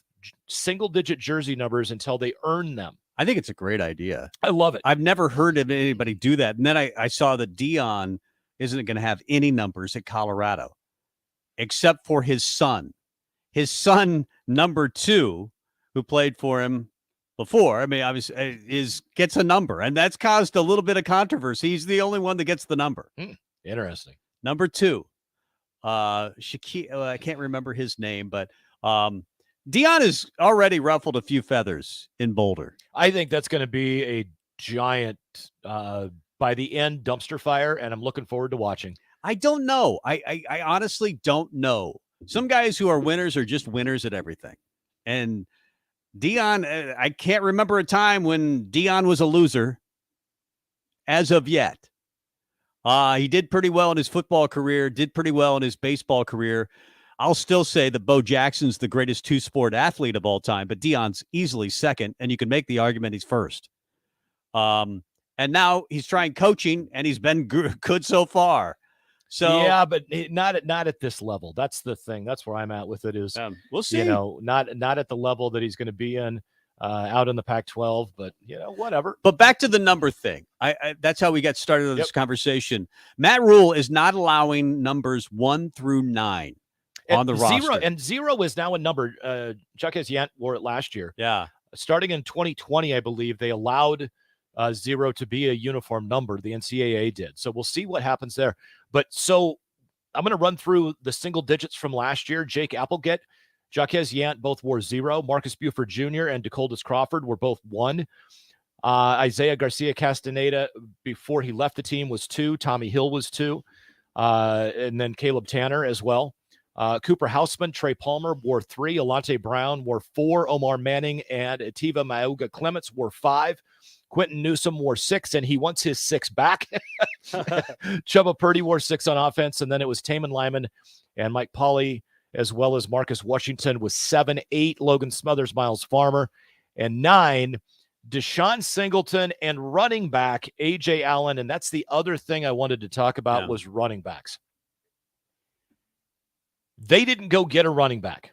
Speaker 3: single-digit jersey numbers until they earn them.
Speaker 2: I think it's a great idea.
Speaker 3: I love it.
Speaker 2: I've never heard of anybody do that. And then I saw that Dion isn't going to have any numbers at Colorado, except for his son. His son, number 2, who played for him before, I mean, obviously, gets a number. And that's caused a little bit of controversy. He's the only one that gets the number.
Speaker 3: Interesting.
Speaker 2: Number 2. Shaquille, I can't remember his name, but Dion has already ruffled a few feathers in Boulder.
Speaker 3: I think that's going to be a giant, by the end, dumpster fire, and I'm looking forward to watching.
Speaker 2: I don't know. I honestly don't know. Some guys who are winners are just winners at everything. And Dion, I can't remember a time when Dion was a loser as of yet. He did pretty well in his football career, did pretty well in his baseball career. I'll still say that Bo Jackson's the greatest two-sport athlete of all time, but Deion's easily second, and you can make the argument he's first. And now he's trying coaching, and he's been good so far. So
Speaker 3: yeah, but not at this level. That's the thing. That's where I'm at with it. Is
Speaker 2: we'll see.
Speaker 3: You know, not at the level that he's going to be in out in the Pac-12. But whatever.
Speaker 2: But back to the number thing. I that's how we got started on this conversation. Matt Rule is not allowing numbers 1 through 9 on the roster.
Speaker 3: 0 is now a number. Chuck Yant wore it last year.
Speaker 2: Yeah.
Speaker 3: Starting in 2020, I believe they allowed 0 to be a uniform number. The NCAA did. So we'll see what happens there. But so I'm going to run through the single digits from last year. Jake Applegate, Jaquez Yant both wore 0. Marcus Buford Jr. and DeColdis Crawford were both 1. Isaiah Garcia Castaneda, before he left the team, was 2. Tommy Hill was 2. And then Caleb Tanner as well. Cooper Houseman, Trey Palmer wore 3. Alante Brown wore 4. Omar Manning and Ativa Mauga Clements wore 5. Quentin Newsom wore 6, and he wants his 6 back. Chubba Purdy wore 6 on offense, and then it was Taman Lyman and Mike Pauley, as well as Marcus Washington with 7. 8, Logan Smothers, Miles Farmer, and 9, Deshaun Singleton and running back A.J. Allen. And that's the other thing I wanted to talk about was running backs. They didn't go get a running back.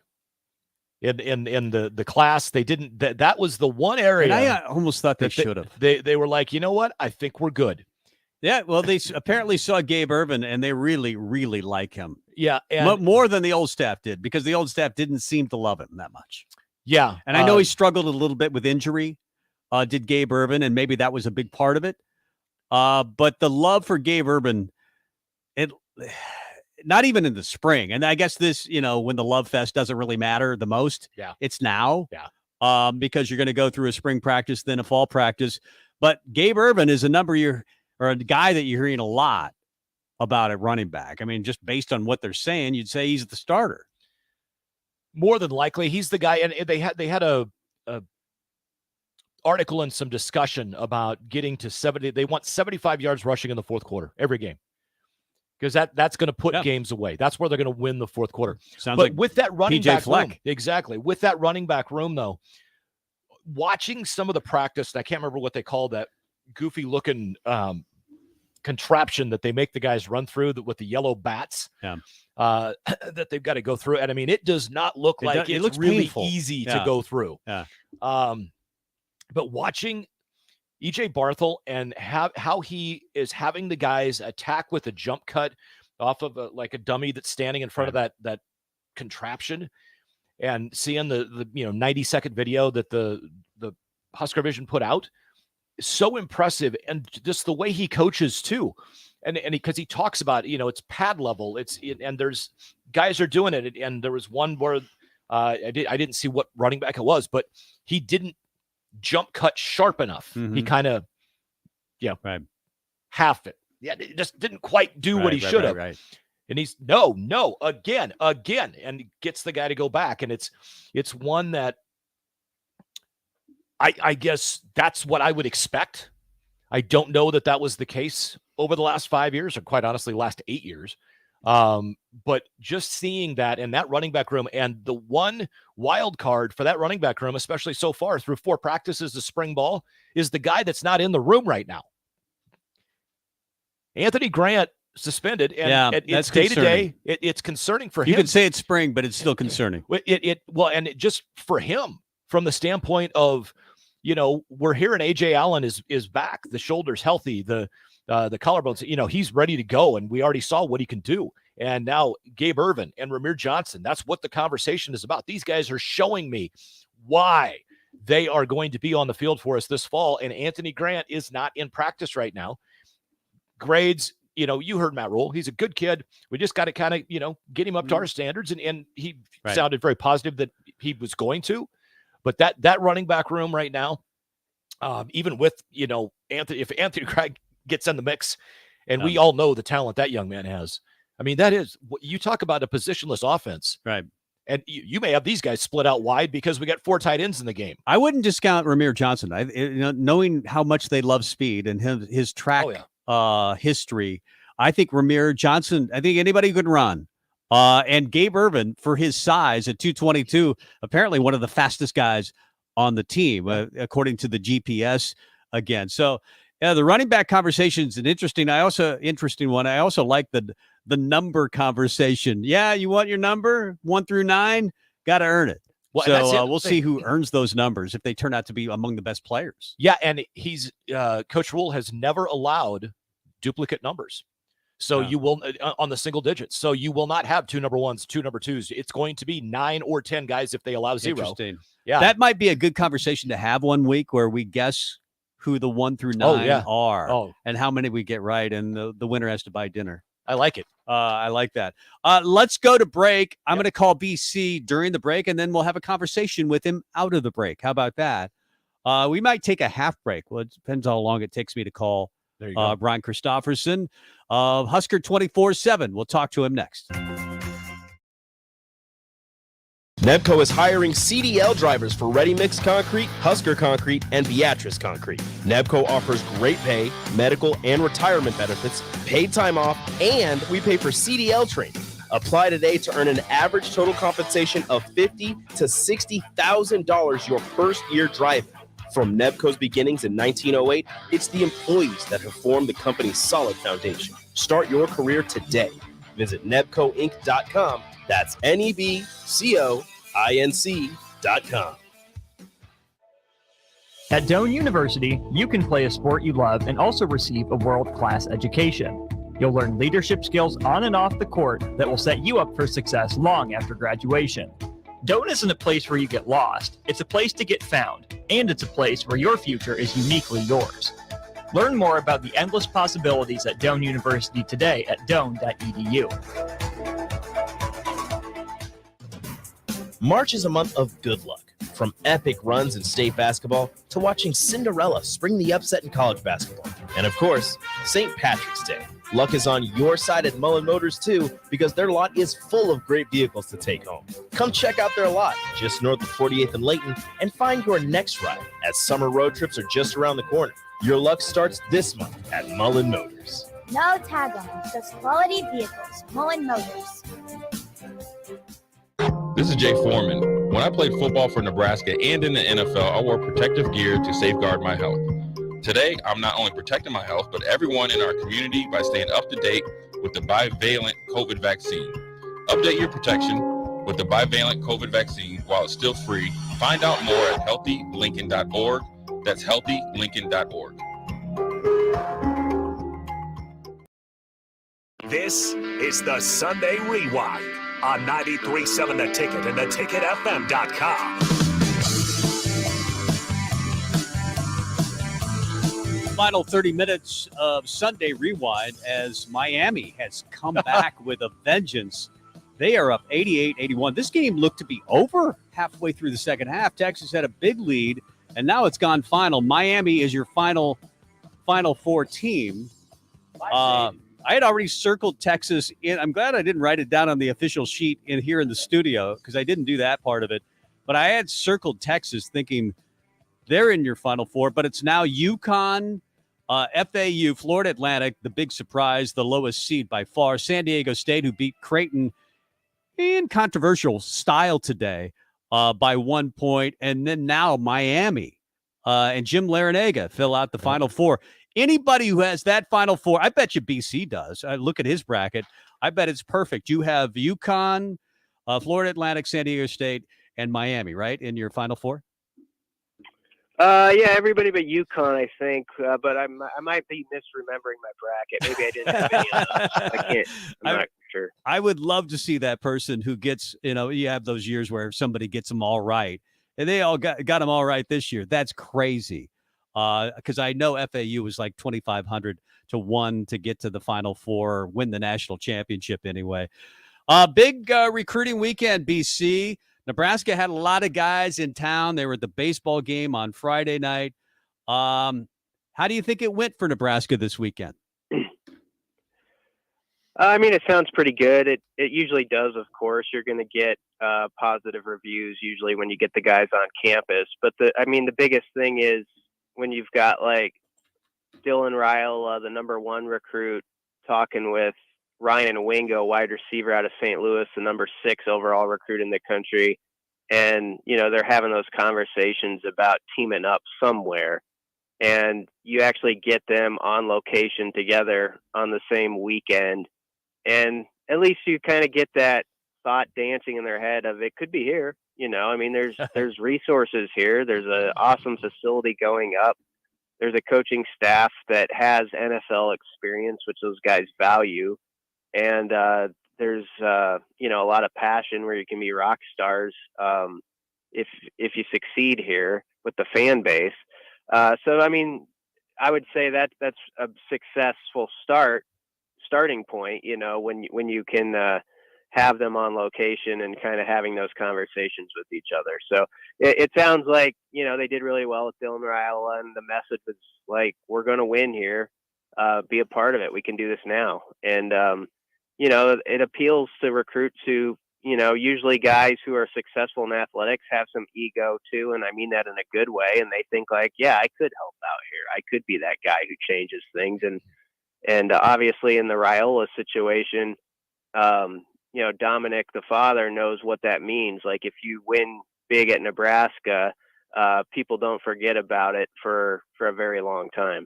Speaker 3: In the class, they didn't. That was the one area.
Speaker 2: And I almost thought they should have.
Speaker 3: They were like, you know what? I think we're good.
Speaker 2: Yeah, well, they apparently saw Gabe Ervin, and they really, really like him.
Speaker 3: Yeah, and
Speaker 2: more than the old staff did, because the old staff didn't seem to love him that much.
Speaker 3: Yeah,
Speaker 2: and I know he struggled a little bit with injury. Did Gabe Ervin, and maybe that was a big part of it. But the love for Gabe Ervin, not even in the spring. And I guess this, when the Love Fest doesn't really matter the most, it's now.
Speaker 3: Yeah.
Speaker 2: Because you're going to go through a spring practice, then a fall practice. But Gabe Ervin is a guy that you're hearing a lot about at running back. I mean, just based on what they're saying, you'd say he's the starter.
Speaker 3: More than likely, he's the guy. And they had a article and some discussion about getting to 70. They want 75 yards rushing in the fourth quarter every game. Because that's going to put games away. That's where they're going to win the fourth quarter.
Speaker 2: Sounds like
Speaker 3: with that running
Speaker 2: PJ
Speaker 3: back
Speaker 2: Fleck.
Speaker 3: room, exactly. With that running back room, though, watching some of the practice, and I can't remember what they call that goofy looking contraption that they make the guys run through with the yellow bats that they've got to go through. And I mean, it does not look like it looks really painful. Easy to go through.
Speaker 2: Yeah.
Speaker 3: But watching EJ Barthel and how he is having the guys attack with a jump cut off of like a dummy that's standing in front of that contraption, and seeing the 90-second video that the Husker Vision put out is so impressive. And just the way he coaches too. And because he talks about, it's pad level, and there's guys are doing it. And there was one where I didn't see what running back it was, but he didn't jump cut sharp enough.
Speaker 2: Mm-hmm.
Speaker 3: He kind of, half it. Yeah, it just didn't quite do what he should have.
Speaker 2: Right.
Speaker 3: And he's no, again, and gets the guy to go back. And it's one that I guess that's what I would expect. I don't know that was the case over the last 5 years, or quite honestly, last 8 years. But just seeing that in that running back room, and the one wild card for that running back room, especially so far through 4 practices to spring ball, is the guy that's not in the room right now. Anthony Grant suspended, and it's day to day. It's concerning for him.
Speaker 2: You can say it's spring, but it's still concerning.
Speaker 3: And it just for him, from the standpoint of, we're hearing AJ Allen is back, the shoulder's healthy, the collarbones, he's ready to go, and we already saw what he can do. And now Gabe Ervin and Ramir Johnson, that's what the conversation is about. These guys are showing me why they are going to be on the field for us this fall. And Anthony Grant is not in practice right now. Grades, you heard Matt Rule. He's a good kid. We just got to kind of, get him up to our standards. And he sounded very positive that he was going to. But that running back room right now, even with, if Anthony Grant gets in the mix, and we all know the talent that young man has. I mean, that is, you talk about a positionless offense.
Speaker 2: Right.
Speaker 3: And you may have these guys split out wide because we got 4 tight ends in the game.
Speaker 2: I wouldn't discount Ramir Johnson. Knowing how much they love speed and his track history, I think Ramir Johnson, I think anybody could run. And Gabe Ervin, for his size at 222, apparently one of the fastest guys on the team, according to the GPS again. So the running back conversation is an interesting one. I also like the number conversation. Yeah, you want your number 1 through 9, got to earn it.
Speaker 3: Well,
Speaker 2: so we'll see who earns those numbers if they turn out to be among the best players.
Speaker 3: Yeah, and he's Coach Rule has never allowed duplicate numbers. So you will on the single digits. So you will not have 2 number 1s, 2 number 2s. It's going to be 9 or 10 guys if they allow 0.
Speaker 2: Interesting.
Speaker 3: Yeah,
Speaker 2: that might be a good conversation to have one week where we guess who the 1 through 9 are and how many we get right, and the winner has to buy dinner.
Speaker 3: I like it.
Speaker 2: I like that. Let's go to break. I'm going to call BC during the break, and then we'll have a conversation with him out of the break. How about that? We might take a half break. Well, it depends how long it takes me to call Brian Christopherson of Husker 24/7. We'll talk to him next.
Speaker 4: Nebco is hiring CDL drivers for Ready Mix Concrete, Husker Concrete, and Beatrice Concrete. Nebco offers great pay, medical, and retirement benefits, paid time off, and we pay for CDL training. Apply today to earn an average total compensation of $50,000 to $60,000 your first year driving. From Nebco's beginnings in 1908, it's the employees that have formed the company's solid foundation. Start your career today. Visit nebcoinc.com. That's NEBCOINC.com.
Speaker 5: At Doane University, you can play a sport you love and also receive a world-class education. You'll learn leadership skills on and off the court that will set you up for success long after graduation. Doane isn't a place where you get lost. It's a place to get found, and it's a place where your future is uniquely yours. Learn more about the endless possibilities at Doane University today at doane.edu.
Speaker 4: March is a month of good luck. From epic runs in state basketball to watching Cinderella spring the upset in college basketball. And of course, St. Patrick's Day. Luck is on your side at Mullen Motors too, because their lot is full of great vehicles to take home. Come check out their lot just north of 48th and Layton and find your next ride, as summer road trips are just around the corner. Your luck starts this month at Mullen Motors.
Speaker 6: No tag-on, just quality vehicles. Mullen Motors.
Speaker 7: This is Jay Foreman. When I played football for Nebraska and in the NFL, I wore protective gear to safeguard my health. Today, I'm not only protecting my health, but everyone in our community by staying up to date with the bivalent COVID vaccine. Update your protection with the bivalent COVID vaccine while it's still free. Find out more at healthylincoln.org. That's healthylincoln.org.
Speaker 1: This is the Sunday Rewind on 93.7 The Ticket and theticketfm.com.
Speaker 2: Final 30 minutes of Sunday Rewind as Miami has come back with a vengeance. They are up 88-81. This game looked to be over halfway through the second half. Texas had a big lead, and now it's gone final. Miami is your final four team. I had already circled Texas in. I'm glad I didn't write it down on the official sheet in here in the studio because I didn't do that part of it. But I had circled Texas thinking they're in your final four, but it's now UConn, FAU, Florida Atlantic, the big surprise, the lowest seed by far. San Diego State, who beat Creighton in controversial style today by 1 point. And then now Miami and Jim Larinaga fill out the final four. Anybody who has that final four, I bet you BC does. I look at his bracket. I bet it's perfect. You have UConn, Florida Atlantic, San Diego State, and Miami, right, in your final four?
Speaker 14: Yeah, everybody but UConn, I think. But I might be misremembering my bracket. Maybe I didn't have any of those. I'm not sure. I
Speaker 2: would love to see that person who gets, you have those years where somebody gets them all right. And they all got them all right this year. That's crazy. Because I know FAU was like 2,500 to 1 to get to the Final Four, win the national championship anyway. Big recruiting weekend, BC. Nebraska had a lot of guys in town. They were at the baseball game on Friday night. How do you think it went for Nebraska this weekend?
Speaker 14: I mean, it sounds pretty good. It usually does, of course. You're going to get positive reviews usually when you get the guys on campus. But the biggest thing is when you've got like Dylan Ryle, the number one recruit, talking with Ryan Wingo, wide receiver out of St. Louis, the number 6 overall recruit in the country. And, they're having those conversations about teaming up somewhere. And you actually get them on location together on the same weekend. And at least you kind of get that thought dancing in their head of it could be here. There's resources here. There's an awesome facility going up. There's a coaching staff that has NFL experience, which those guys value. And there's a lot of passion where you can be rock stars if you succeed here with the fan base. So I would say that's a successful starting point. When you can have them on location and kind of having those conversations with each other. So it sounds like they did really well with Dylan Raiola, and the message was like, we're going to win here. Be a part of it. We can do this now. And it appeals to recruits who, usually guys who are successful in athletics have some ego too. And I mean that in a good way. And they think like, yeah, I could help out here. I could be that guy who changes things. And obviously in the Raiola situation, Dominic, the father, knows what that means. Like if you win big at Nebraska, people don't forget about it for a very long time.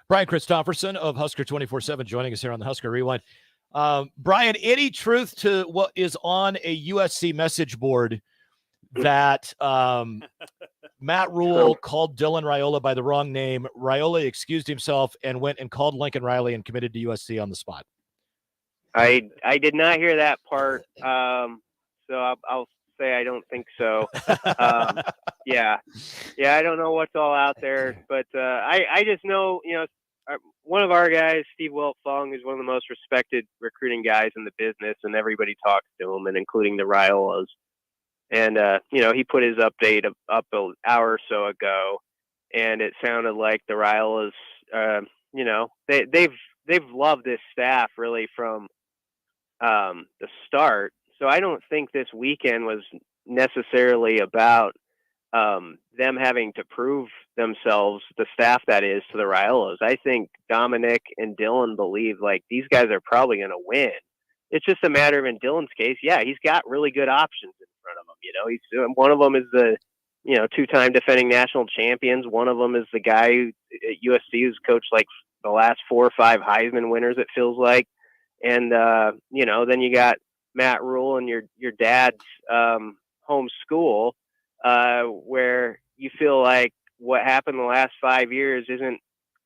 Speaker 3: Brian Christopherson of Husker 24/7 joining us here on the Husker Rewind. Brian, any truth to what is on a USC message board that Matt Rule called Dylan Raiola by the wrong name? Raiola excused himself and went and called Lincoln Riley and committed to USC on the spot.
Speaker 14: I did not hear that part, so I'll say I don't think so. Yeah, I don't know what's all out there, but I just know, one of our guys, Steve Wiltfong, is one of the most respected recruiting guys in the business, and everybody talks to him, and including the Raiolas. And he put his update up an hour or so ago, and it sounded like the Raiolas, they've loved this staff really from the start. So I don't think this weekend was necessarily about them having to prove themselves, the staff that is, to the Raiolas. I think Dominic and Dylan believe like these guys are probably going to win. It's just a matter of, in Dylan's case, yeah, he's got really good options in front of him. He's one of them is the 2-time defending national champions. One of them is the guy at USC who's coached like the last 4 or 5 Heisman winners, it feels like. And then you got Matt Rule and your dad's home school, where you feel like what happened the last 5 years isn't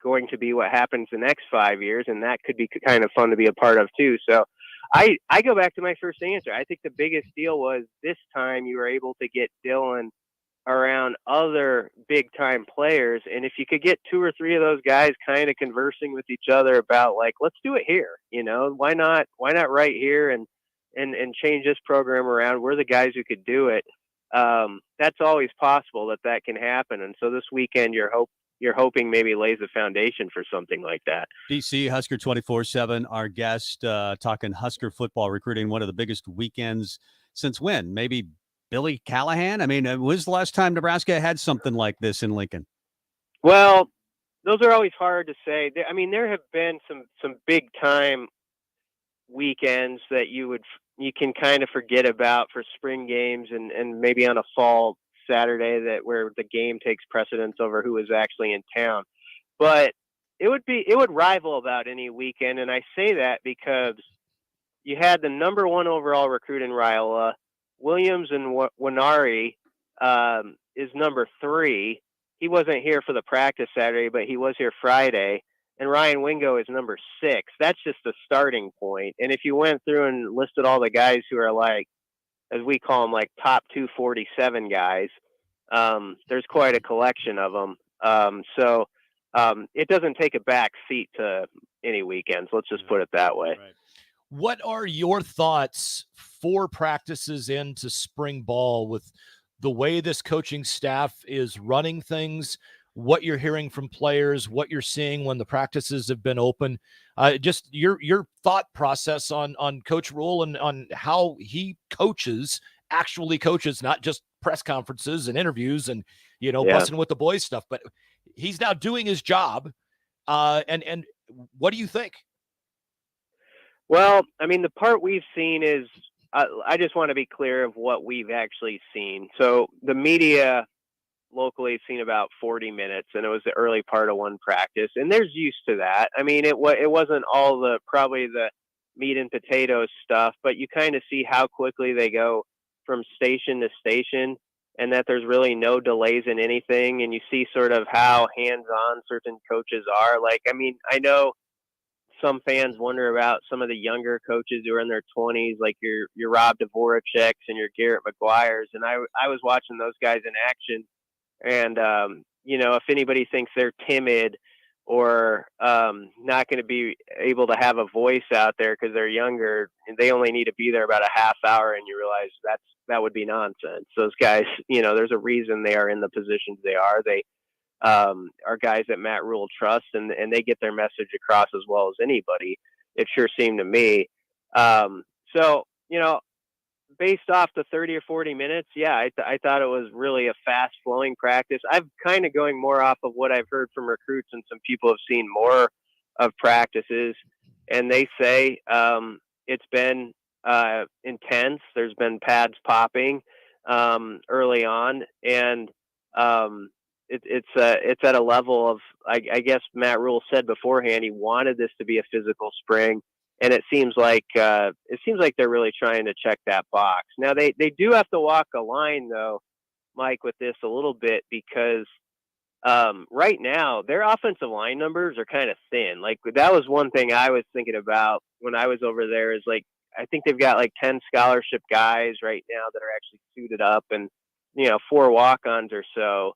Speaker 14: going to be what happens the next 5 years, and that could be kind of fun to be a part of too. So I go back to my first answer. I think the biggest deal was this time you were able to get Dylan around other big time players, and if you could get 2 or 3 of those guys kind of conversing with each other about like, let's do it here, why not right here and change this program around. We're the guys who could do it. That's always possible that can happen. And so this weekend, you're hoping maybe lays a foundation for something like that.
Speaker 2: DC Husker 24/7, our guest, talking Husker football recruiting, one of the biggest weekends since when? Maybe Billy Callahan? I mean, when's the last time Nebraska had something like this in Lincoln?
Speaker 14: Well, those are always hard to say. There have been some big time weekends that you can kind of forget about for spring games and maybe on a fall Saturday where the game takes precedence over who is actually in town. But it would rival about any weekend. And I say that because you had the number 1 overall recruit in Raiola. Williams and Winari is number 3. He wasn't here for the practice Saturday, but he was here Friday. And Ryan Wingo is number 6. That's just a starting point. And if you went through and listed all the guys who are like, as we call them, like top 247 guys, there's quite a collection of them. So it doesn't take a back seat to any weekends. Let's just put it that way.
Speaker 3: Right. What are your thoughts 4 practices into spring ball with the way this coaching staff is running things, what you're hearing from players, what you're seeing when the practices have been open, just your thought process on Coach Rule and on how he actually coaches, not just press conferences and interviews and, busting with the boys stuff, but he's now doing his job. And what do you think?
Speaker 14: Well, I mean, the part we've seen is I just want to be clear of what we've actually seen. So the media locally seen about 40 minutes, and it was the early part of one practice, and there's used to that. I mean, it wasn't all the probably the meat and potatoes stuff, but you kind of see how quickly they go from station to station, and that there's really no delays in anything, and you see sort of how hands-on certain coaches are. Like, I mean, I know some fans wonder about some of the younger coaches who are in their 20s, like your Rob Dvoraceks and your Garrett McGuires, and I was watching those guys in action. And, if anybody thinks they're timid or not going to be able to have a voice out there because they're younger, they only need to be there about a half hour, and you realize that would be nonsense. Those guys, there's a reason they are in the positions they are. They are guys that Matt Rule trusts, and they get their message across as well as anybody. It sure seemed to me. So, based off the 30 or 40 minutes, yeah, I thought it was really a fast-flowing practice. I'm kind of going more off of what I've heard from recruits, and some people have seen more of practices, and they say it's been intense. There's been pads popping early on, and it's at a level of, I guess Matt Rule said beforehand he wanted this to be a physical spring. And it seems like they're really trying to check that box. Now they do have to walk a line though, Mike, with this a little bit, because right now their offensive line numbers are kind of thin. Like, that was one thing I was thinking about when I was over there, is like, I think they've got like 10 scholarship guys right now that are actually suited up, and 4 walk-ons or so.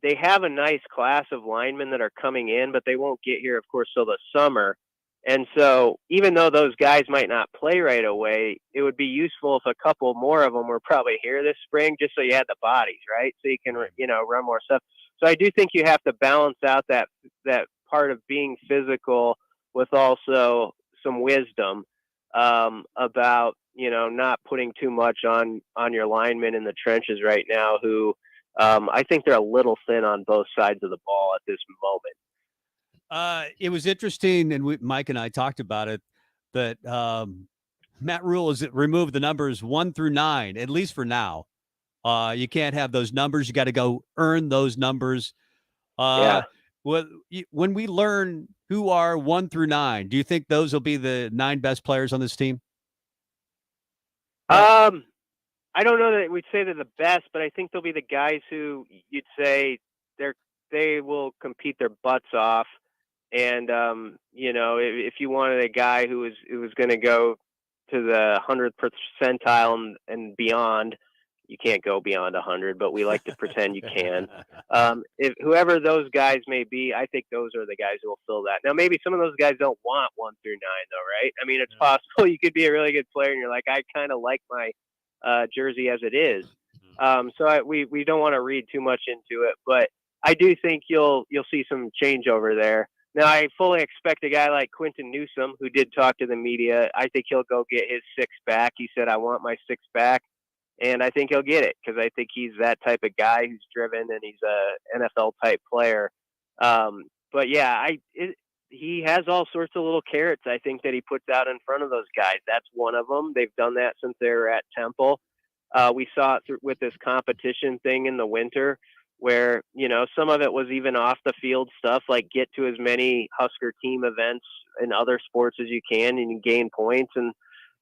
Speaker 14: They have a nice class of linemen that are coming in, but they won't get here, of course, till the summer. And so even though those guys might not play right away, it would be useful if a couple more of them were probably here this spring, just so you had the bodies, right? So you can, run more stuff. So I do think you have to balance out that part of being physical with also some wisdom about, not putting too much on your linemen in the trenches right now, who I think they're a little thin on both sides of the ball at this moment.
Speaker 2: It was interesting, and Mike and I talked about it, that Matt Rule has removed the numbers 1 through 9, at least for now. You can't have those numbers. You got to go earn those numbers.
Speaker 14: Yeah.
Speaker 2: When we learn who are 1 through 9, do you think those will be the 9 best players on this team?
Speaker 14: I don't know that we'd say they're the best, but I think they'll be the guys who you'd say they will compete their butts off. And, if you wanted a guy who was going to go to the 100th percentile and beyond, you can't go beyond 100, but we like to pretend you can. If whoever those guys may be, I think those are the guys who will fill that. Now, maybe some of those guys don't want 1 through 9, though, right? I mean, it's possible you could be a really good player, and you're like, I kind of like my jersey as it is. So we don't want to read too much into it, but I do think you'll see some changeover there. Now, I fully expect a guy like Quentin Newsome, who did talk to the media, I think he'll go get his 6 back. He said, I want my 6 back, and I think he'll get it, because I think he's that type of guy who's driven, and he's a NFL-type player. But, yeah, he has all sorts of little carrots, I think, that he puts out in front of those guys. That's one of them. They've done that since they were at Temple. We saw it with this competition thing in the winter, where, some of it was even off the field stuff, like get to as many Husker team events in other sports as you can, and you gain points.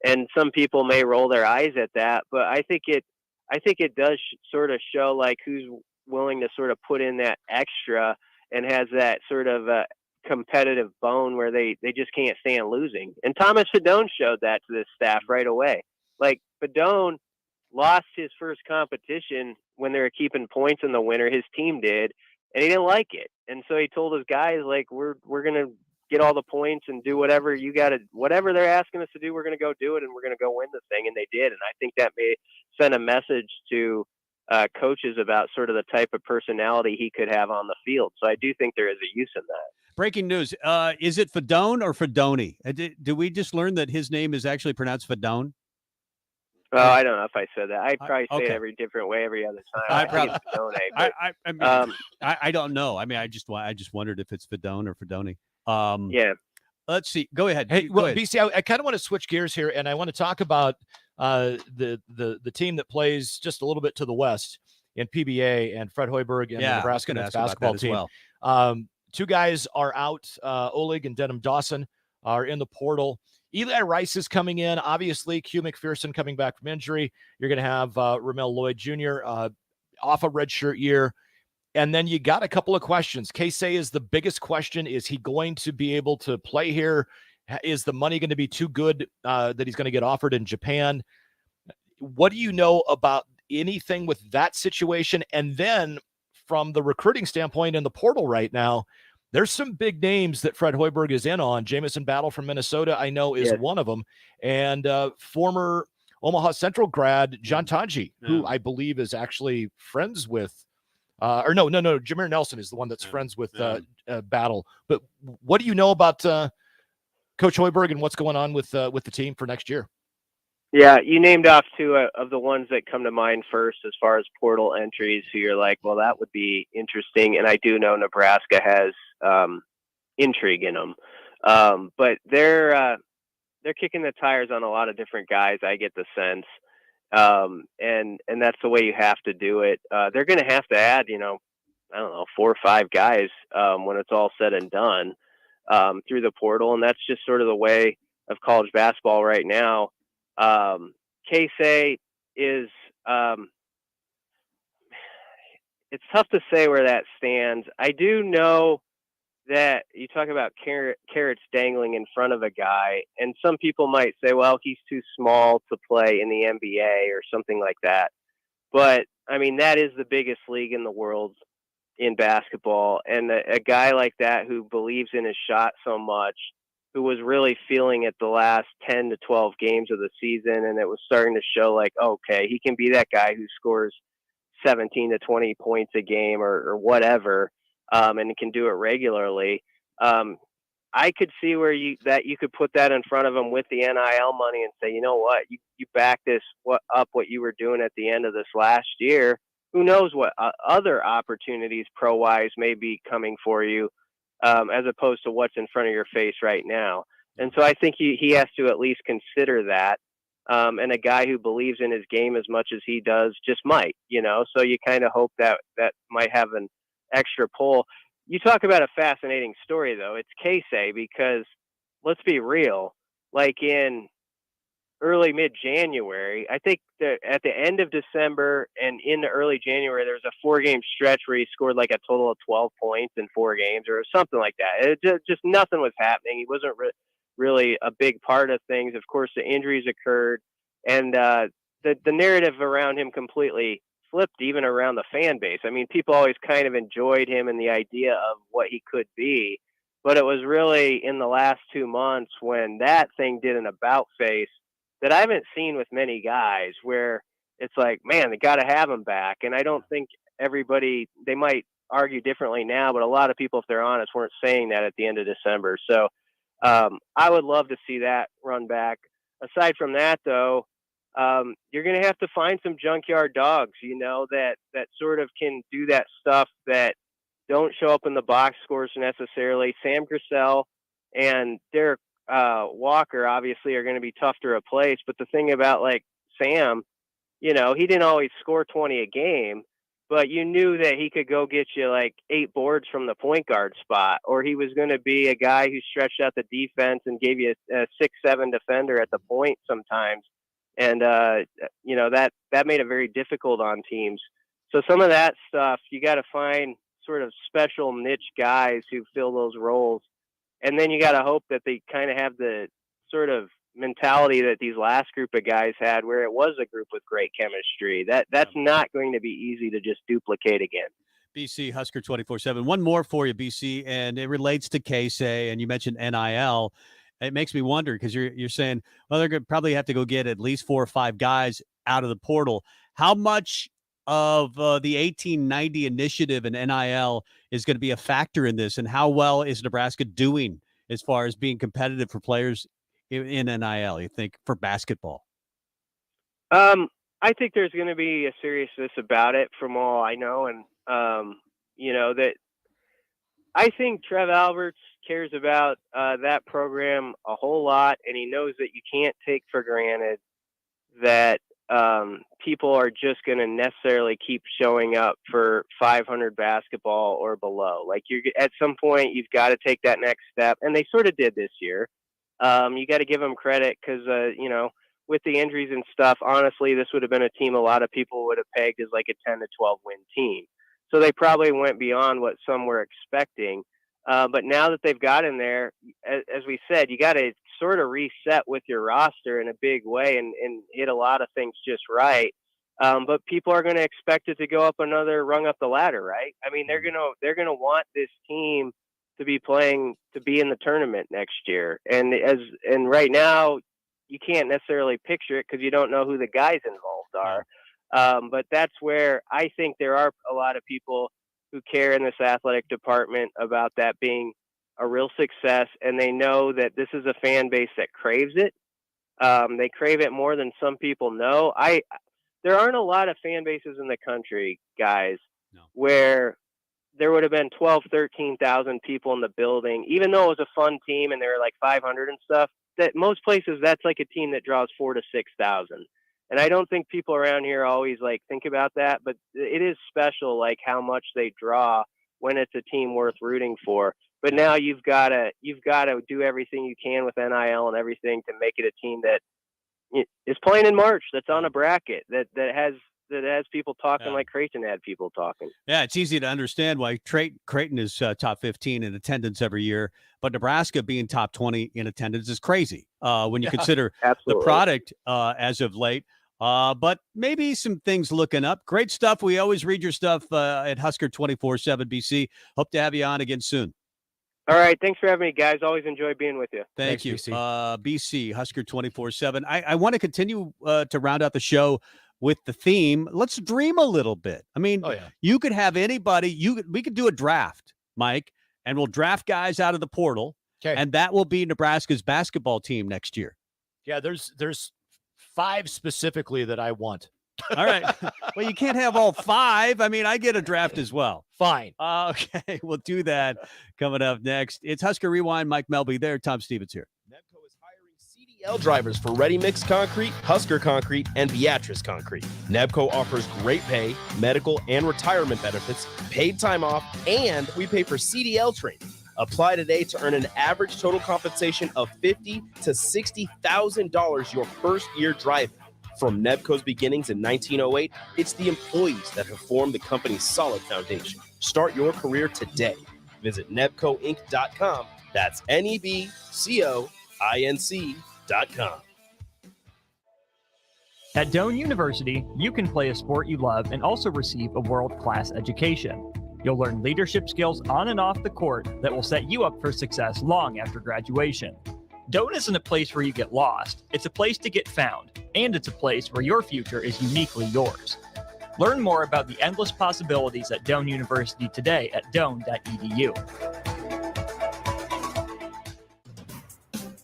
Speaker 14: And some people may roll their eyes at that, but I think it does sort of show like who's willing to sort of put in that extra and has that sort of competitive bone where they just can't stand losing. And Thomas Fedone showed that to this staff right away. Like, Fedone lost his first competition when they were keeping points in the winter. His team did, and he didn't like it. And so he told his guys, like, we're going to get all the points and do whatever whatever they're asking us to do, we're going to go do it, and we're going to go win the thing. And they did. And I think that may send a message to coaches about sort of the type of personality he could have on the field. So I do think there is a use in that.
Speaker 2: Breaking news. Is it Fedone or Fedoni? Did we just learn that his name is actually pronounced Fedone?
Speaker 14: Oh, I don't know if I said that. I'd probably say it every different way every other time.
Speaker 2: I don't know. I mean, I just wondered if it's Fedone or Fedoni.
Speaker 14: Yeah.
Speaker 2: Let's see. Go ahead.
Speaker 3: Hey,
Speaker 2: Go
Speaker 3: well,
Speaker 2: ahead.
Speaker 3: BC, I kind of want to switch gears here, and I want to talk about the team that plays just a little bit to the west in PBA and Fred Hoiberg and the Nebraska men's basketball team.
Speaker 2: Well.
Speaker 3: Two guys are out. Oleg and Denham Dawson are in the portal. Eli Rice is coming in. Obviously, Q McPherson coming back from injury. You're going to have Ramel Lloyd Jr. Off a redshirt year. And then you got a couple of questions. Casey is the biggest question. Is he going to be able to play here? Is the money going to be too good that he's going to get offered in Japan? What do you know about anything with that situation? And then from the recruiting standpoint in the portal right now, there's some big names that Fred Hoiberg is in on. Jamison Battle from Minnesota, I know, is one of them. And former Omaha Central grad John Tanji, who I believe is actually friends with Jameer Nelson is the one that's friends with Battle. But what do you know about Coach Hoiberg and what's going on with the team for next year?
Speaker 14: Yeah, you named off two of the ones that come to mind first as far as portal entries. So you're like, well, that would be interesting. And I do know Nebraska has intrigue in them, but they're kicking the tires on a lot of different guys. I get the sense, and that's the way you have to do it. They're going to have to add, I don't know, 4 or 5 guys when it's all said and done through the portal, and that's just sort of the way of college basketball right now. Casey is it's tough to say where that stands. I do know that you talk about carrots dangling in front of a guy, and some people might say, well, he's too small to play in the NBA or something like that. But I mean, that is the biggest league in the world in basketball, and a guy like that who believes in his shot so much, who was really feeling it the last 10 to 12 games of the season, and it was starting to show like, okay, he can be that guy who scores 17 to 20 points a game or whatever, and can do it regularly. I could see where you could put that in front of him with the NIL money and say, you know what, you back this what you were doing at the end of this last year. Who knows what other opportunities pro-wise may be coming for you, as opposed to what's in front of your face right now. And so I think he has to at least consider that. And a guy who believes in his game as much as he does just might, so you kind of hope that might have an extra pull. You talk about a fascinating story, though. It's Casey, because let's be real, like in early mid-January, I think that at the end of December and into early January, there was a 4-game stretch where he scored like a total of 12 points in 4 games or something like that. It just nothing was happening. He wasn't really a big part of things. Of course, the injuries occurred, and the narrative around him completely flipped, even around the fan base. I mean, people always kind of enjoyed him and the idea of what he could be, but it was really in the last 2 months when that thing did an about face that I haven't seen with many guys, where it's like, man, they got to have him back. And I don't think everybody, they might argue differently now, but a lot of people, if they're honest, weren't saying that at the end of December. So I would love to see that run back. Aside from that, though, you're going to have to find some junkyard dogs, that sort of can do that stuff that don't show up in the box scores necessarily. Sam Grissel and Derek Walker obviously are going to be tough to replace. But the thing about like Sam, he didn't always score 20 a game, but you knew that he could go get you like 8 boards from the point guard spot, or he was going to be a guy who stretched out the defense and gave you a 6'7" defender at the point sometimes. And, that made it very difficult on teams. So some of that stuff, you got to find sort of special niche guys who fill those roles. And then you got to hope that they kind of have the sort of mentality that these last group of guys had, where it was a group with great chemistry. That's not going to be easy to just duplicate again.
Speaker 2: BC Husker 24/7. One more for you, BC, and it relates to Casey, and you mentioned NIL. It makes me wonder, because you're saying, well, they're going to probably have to go get at least 4 or 5 guys out of the portal. How much of the 1890 initiative and NIL is going to be a factor in this, and how well is Nebraska doing as far as being competitive for players in NIL, you think, for basketball?
Speaker 14: I think there's going to be a seriousness about it from all I know. And, that I think Trev Alberts cares about that program a whole lot, and he knows that you can't take for granted that people are just going to necessarily keep showing up for 500 basketball or below. Like, you're at some point, you've got to take that next step, and they sort of did this year. You got to give them credit because, with the injuries and stuff, honestly, this would have been a team a lot of people would have pegged as like a 10 to 12 win team. So they probably went beyond what some were expecting. But now that they've got in there, as we said, you got to sort of reset with your roster in a big way and hit a lot of things just right. But people are going to expect it to go up another rung up the ladder, right? I mean, they're gonna want this team to be playing, to be in the tournament next year. And right now, you can't necessarily picture it because you don't know who the guys involved are. But that's where I think there are a lot of people who care in this athletic department about that being a real success, and they know that this is a fan base that craves it. They crave it more than some people know. There aren't a lot of fan bases in the country, guys, where there would have been 12, 13,000 people in the building, even though it was a fun team and they were like 500 and stuff. That most places, that's like a team that draws 4,000 to 6,000. And I don't think people around here always like think about that, but it is special, like how much they draw when it's a team worth rooting for. But now you've got to do everything you can with NIL and everything to make it a team that is playing in March, that's on a bracket, that has people talking like Creighton had people talking.
Speaker 2: Yeah, it's easy to understand why Creighton is top 15 in attendance every year, but Nebraska being top 20 in attendance is crazy when you consider the product as of late. But maybe some things looking up. Great stuff. We always read your stuff at Husker 24/7 BC. Hope to have you on again soon.
Speaker 14: All right. Thanks for having me, guys. Always enjoy being with you.
Speaker 2: Thanks, you. BC, Husker 24/7. I want to continue to round out the show with the theme. Let's dream a little bit. I mean, you could have anybody. We could do a draft, Mike, and we'll draft guys out of the portal, and that will be Nebraska's basketball team next year.
Speaker 3: Yeah, there's 5 specifically that I want.
Speaker 2: All right. Well, you can't have all 5. I mean, I get a draft as well.
Speaker 3: Fine.
Speaker 2: Okay, we'll do that coming up next. It's Husker Rewind. Mike Melby there. Tom Stevens here.
Speaker 4: Nebco is hiring CDL drivers for Ready Mix Concrete, Husker Concrete, and Beatrice Concrete. Nebco offers great pay, medical, and retirement benefits, paid time off, and we pay for CDL training. Apply today to earn an average total compensation of $50,000 to $60,000 your first year driving. From Nebco's beginnings in 1908, it's the employees that have formed the company's solid foundation. Start your career today. Visit nebcoinc.com. That's NEBCOINC.com.
Speaker 5: At Doane University, you can play a sport you love and also receive a world-class education. You'll learn leadership skills on and off the court that will set you up for success long after graduation. Doane isn't a place where you get lost. It's a place to get found, and it's a place where your future is uniquely yours. Learn more about the endless possibilities at Doane University today at doane.edu.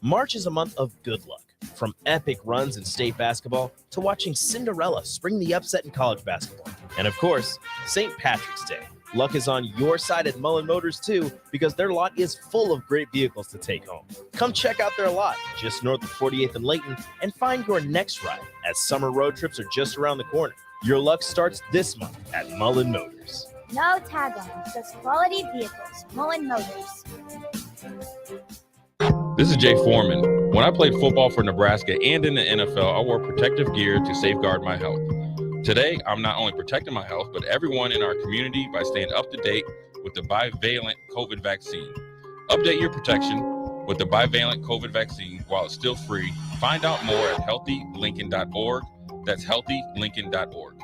Speaker 4: March is a month of good luck. From epic runs in state basketball to watching Cinderella spring the upset in college basketball. And of course, St. Patrick's Day. Luck is on your side at Mullen Motors too, because their lot is full of great vehicles to take home. Come check out their lot just north of 48th and Layton and find your next ride, as summer road trips are just around the corner. Your luck starts this month at Mullen Motors.
Speaker 6: No tag-on, just quality vehicles. Mullen Motors.
Speaker 7: This is Jay Foreman. When I played football for Nebraska and in the NFL, I wore protective gear to safeguard my health. Today, I'm not only protecting my health, but everyone in our community by staying up to date with the bivalent COVID vaccine. Update your protection with the bivalent COVID vaccine while it's still free. Find out more at healthylincoln.org. That's healthylincoln.org.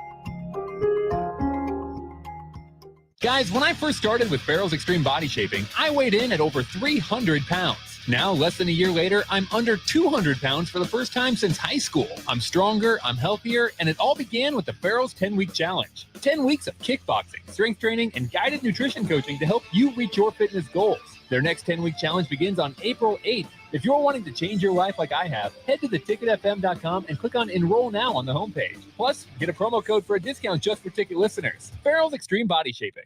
Speaker 8: Guys, when I first started with Barrel's Extreme Body Shaping, I weighed in at over 300 pounds. Now, less than a year later, I'm under 200 pounds for the first time since high school. I'm stronger, I'm healthier, and it all began with the Barrel's 10-week challenge. 10 weeks of kickboxing, strength training, and guided nutrition coaching to help you reach your fitness goals. Their next 10-week challenge begins on April 8th. If you're wanting to change your life like I have, head to theticketfm.com and click on Enroll Now on the homepage. Plus, get a promo code for a discount just for ticket listeners. Farrell's Extreme Body Shaping.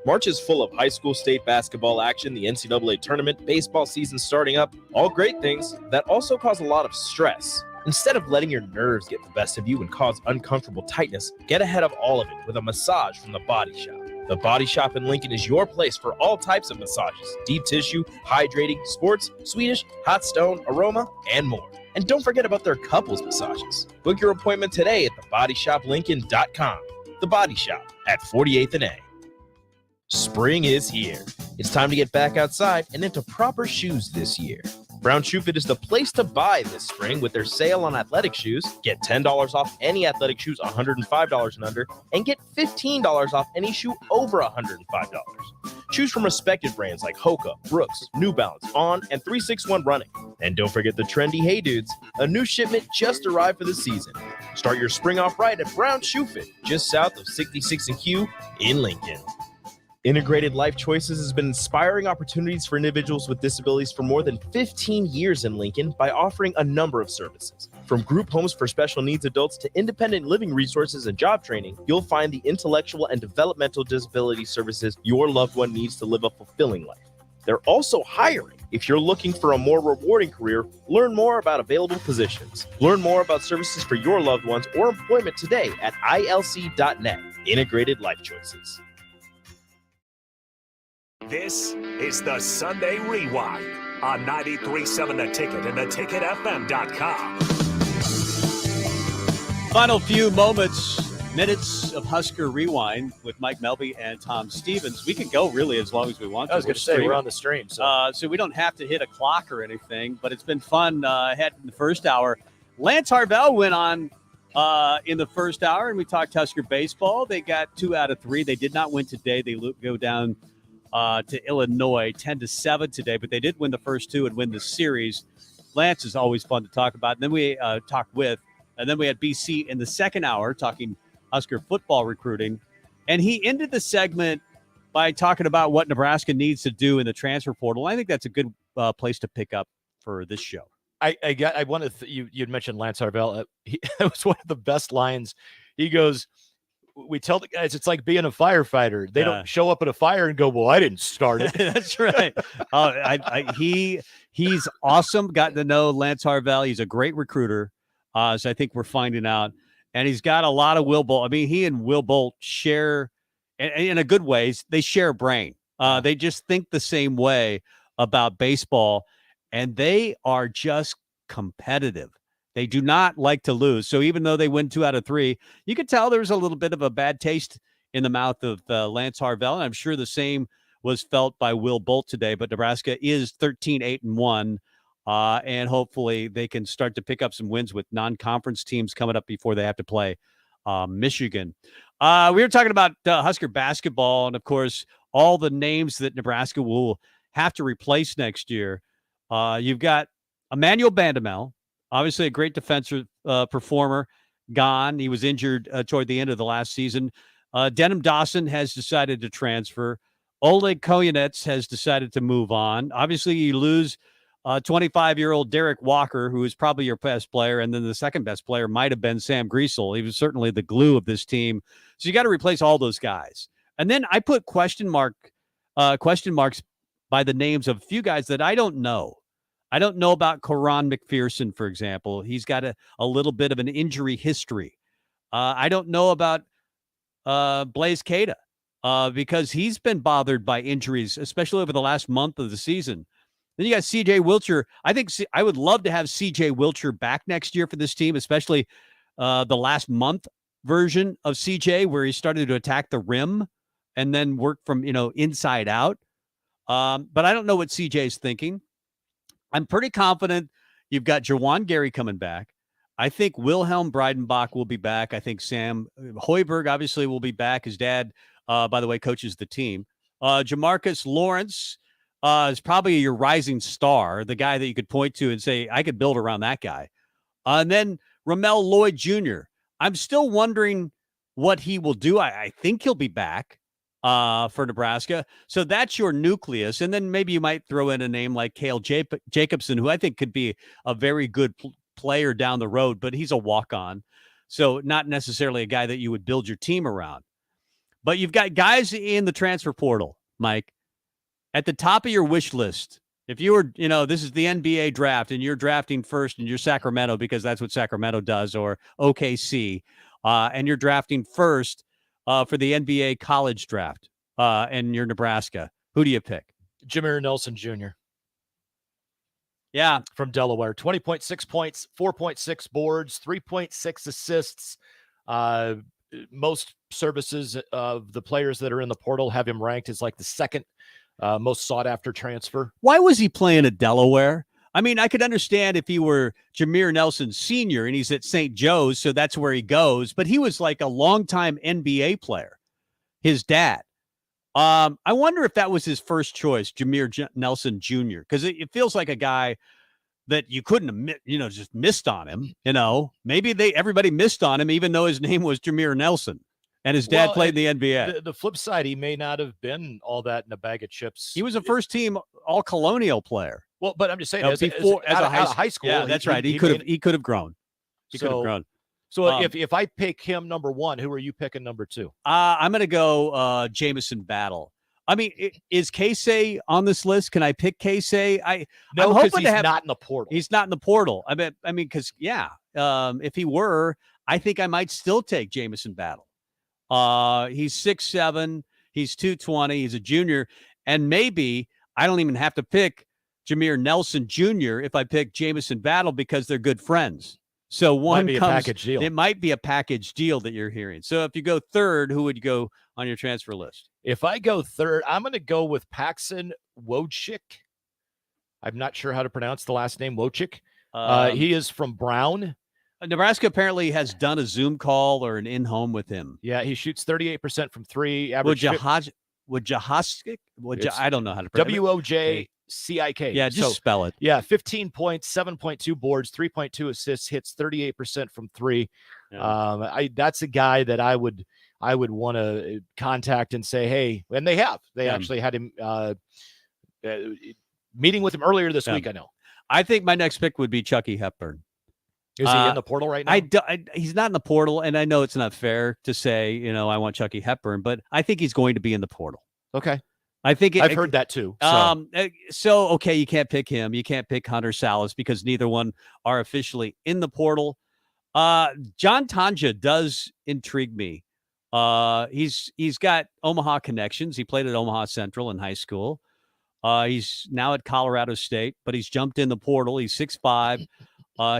Speaker 4: March is full of high school state basketball action, the NCAA tournament, baseball season starting up, all great things that also cause a lot of stress. Instead of letting your nerves get the best of you and cause uncomfortable tightness, get ahead of all of it with a massage from The Body Shop. The Body Shop in Lincoln is your place for all types of massages, deep tissue, hydrating, sports, Swedish, hot stone, aroma, and more. And don't forget about their couples massages. Book your appointment today at thebodyshoplincoln.com. The Body Shop at 48th and A. Spring is here. It's time to get back outside and into proper shoes this year. Brown Shoe Fit is the place to buy this spring with their sale on athletic shoes. Get $10 off any athletic shoes $105 and under, and get $15 off any shoe over $105. Choose from respected brands like Hoka, Brooks, New Balance, On, and 361 Running. And don't forget the trendy Hey Dudes. A new shipment just arrived for the season. Start your spring off right at Brown Shoe Fit, just south of 66 and Q in Lincoln. Integrated Life Choices has been inspiring opportunities for individuals with disabilities for more than 15 years in Lincoln by offering a number of services. From group homes for special needs adults to independent living resources and job training, you'll find the intellectual and developmental disability services your loved one needs to live a fulfilling life. They're also hiring. If you're looking for a more rewarding career, learn more about available positions. Learn more about services for your loved ones or employment today at ilc.net. Integrated Life Choices.
Speaker 1: This is the Sunday Rewind on 93.7 The Ticket and theticketfm.com.
Speaker 2: Final few minutes of Husker Rewind with Mike Melby and Tom Stevens. We could go really as long as we want to.
Speaker 3: I was going to say, we're on the stream.
Speaker 2: So we don't have to hit a clock or anything, but it's been fun ahead in the first hour. Lance Harvell went on in the first hour, and we talked Husker baseball. They got 2 out of 3. They did not win today. They go down to Illinois 10-7 today, but they did win the first 2 and win the series. Lance is always fun to talk about. And then we talked with, and then we had BC in the second hour talking Husker football recruiting. And he ended the segment by talking about what Nebraska needs to do in the transfer portal. I think that's a good place to pick up for this show.
Speaker 3: I wanted you'd mentioned Lance Harvell. It was one of the best lines. He goes, we tell the guys it's like being a firefighter. They don't show up at a fire and go, well, I didn't start it.
Speaker 2: That's right. He's awesome. Gotten to know Lance Harvell. He's a great recruiter. So I think we're finding out. And he's got a lot of Will Bolt. I mean, he and Will Bolt share, in a good way, they share a brain. They just think the same way about baseball, and they are just competitive. They do not like to lose. So even though they win 2 out of 3, you could tell there was a little bit of a bad taste in the mouth of Lance Harvell. And I'm sure the same was felt by Will Bolt today. But Nebraska is 13-8-1. And hopefully they can start to pick up some wins with non-conference teams coming up before they have to play Michigan. We were talking about Husker basketball. And, of course, all the names that Nebraska will have to replace next year. You've got Emmanuel Bandamel. Obviously, a great defensive performer, gone. He was injured toward the end of the last season. Denham Dawson has decided to transfer. Oleg Koyanets has decided to move on. Obviously, you lose 25-year-old Derek Walker, who is probably your best player, and then the second best player might have been Sam Griesel. He was certainly the glue of this team. So you got to replace all those guys. And then I put question marks by the names of a few guys that I don't know. I don't know about Koron McPherson, for example. He's got a little bit of an injury history. I don't know about Blaise Keita because he's been bothered by injuries, especially over the last month of the season. Then you got C.J. Wilcher. I would love to have C.J. Wilcher back next year for this team, especially the last month version of C.J. where he started to attack the rim and then work from inside out. But I don't know what C.J. is thinking. I'm pretty confident you've got Jawan Gary coming back. I think Wilhelm Breidenbach will be back. I think Sam Hoiberg obviously will be back. His dad, by the way, coaches the team. Jamarcus Lawrence is probably your rising star, the guy that you could point to and say, I could build around that guy. And then Ramel Lloyd Jr. I'm still wondering what he will do. I think he'll be back. for Nebraska. So that's your nucleus. And then maybe you might throw in a name like Cale Jacobson, who I think could be a very good player down the road, but he's a walk-on. So not necessarily a guy that you would build your team around. But you've got guys in the transfer portal, Mike, at the top of your wish list. If you were, this is the NBA draft and you're drafting first and you're Sacramento because that's what Sacramento does, or OKC, and you're drafting first for the NBA college draft and you're Nebraska, who do you pick?
Speaker 3: Jameer Nelson Jr.
Speaker 2: Yeah.
Speaker 3: From Delaware. 20.6 points, 4.6 boards, 3.6 assists. Most services of the players that are in the portal have him ranked as like the second most sought after transfer.
Speaker 2: Why was he playing at Delaware? I mean, I could understand if he were Jameer Nelson Sr. and he's at St. Joe's, so that's where he goes. But he was like a longtime NBA player, his dad. I wonder if that was his first choice, Jameer Nelson Jr., because it feels like a guy that you couldn't have, just missed on him. Maybe everybody missed on him, even though his name was Jameer Nelson. And his dad played in the NBA.
Speaker 3: The flip side, he may not have been all that in a bag of chips.
Speaker 2: He was a first-team All-Colonial player.
Speaker 3: Well, but I'm just saying,
Speaker 2: as a high school. Yeah, that's right. He could have grown. He could have grown.
Speaker 3: So if I pick him number one, who are you picking number two?
Speaker 2: I'm going to go Jamison Battle. I mean, is Casey on this list? Can I pick Casey?
Speaker 3: No, because he's not in the portal.
Speaker 2: He's not in the portal. I mean, because if he were, I think I might still take Jamison Battle. He's 6'7", he's 220, he's a junior, and maybe I don't even have to pick Jameer Nelson Jr. if I pick Jamison Battle because they're good friends. So one
Speaker 3: a package deal.
Speaker 2: It might be a package deal that you're hearing. So if you go third, who would you go on your transfer list?
Speaker 3: If I go third, I'm going to go with Paxson Wojcik. I'm not sure how to pronounce the last name, Wojcik. He is from Brown.
Speaker 2: Nebraska apparently has done a Zoom call or an in-home with him.
Speaker 3: Yeah, he shoots 38% from three.
Speaker 2: I don't know how to pronounce it.
Speaker 3: Wojcik.
Speaker 2: Yeah, just spell it.
Speaker 3: Yeah, 15 points, 7.2 boards, 3.2 assists, hits 38% from three. Yeah. That's a guy that I would want to contact and say, hey, and they have. They actually had him meeting with him earlier this week, I know.
Speaker 2: I think my next pick would be Chucky Hepburn.
Speaker 3: Is he in the portal right now?
Speaker 2: He's not in the portal, and I know it's not fair to say, I want Chucky Hepburn, but I think he's going to be in the portal.
Speaker 3: Okay.
Speaker 2: I've
Speaker 3: heard that too.
Speaker 2: So okay, you can't pick him. You can't pick Hunter Salas because neither one are officially in the portal. John Tanja does intrigue me. He's got Omaha connections. He played at Omaha Central in high school. He's now at Colorado State, but he's jumped in the portal. He's 6'5".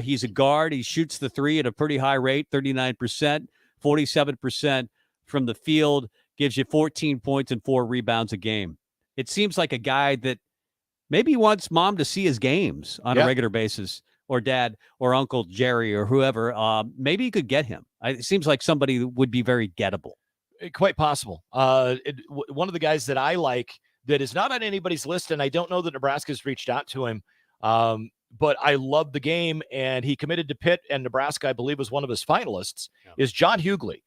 Speaker 2: He's a guard. He shoots the three at a pretty high rate, 39%, 47% from the field, gives you 14 points and 4 rebounds a game. It seems like a guy that maybe wants mom to see his games on a regular basis, or dad or Uncle Jerry or whoever. Maybe you could get him. It seems like somebody would be very gettable.
Speaker 3: Quite possible. One of the guys that I like that is not on anybody's list, and I don't know that Nebraska's reached out to him, but I love the game, and he committed to Pitt, and Nebraska, I believe, was one of his finalists, is John Hughley.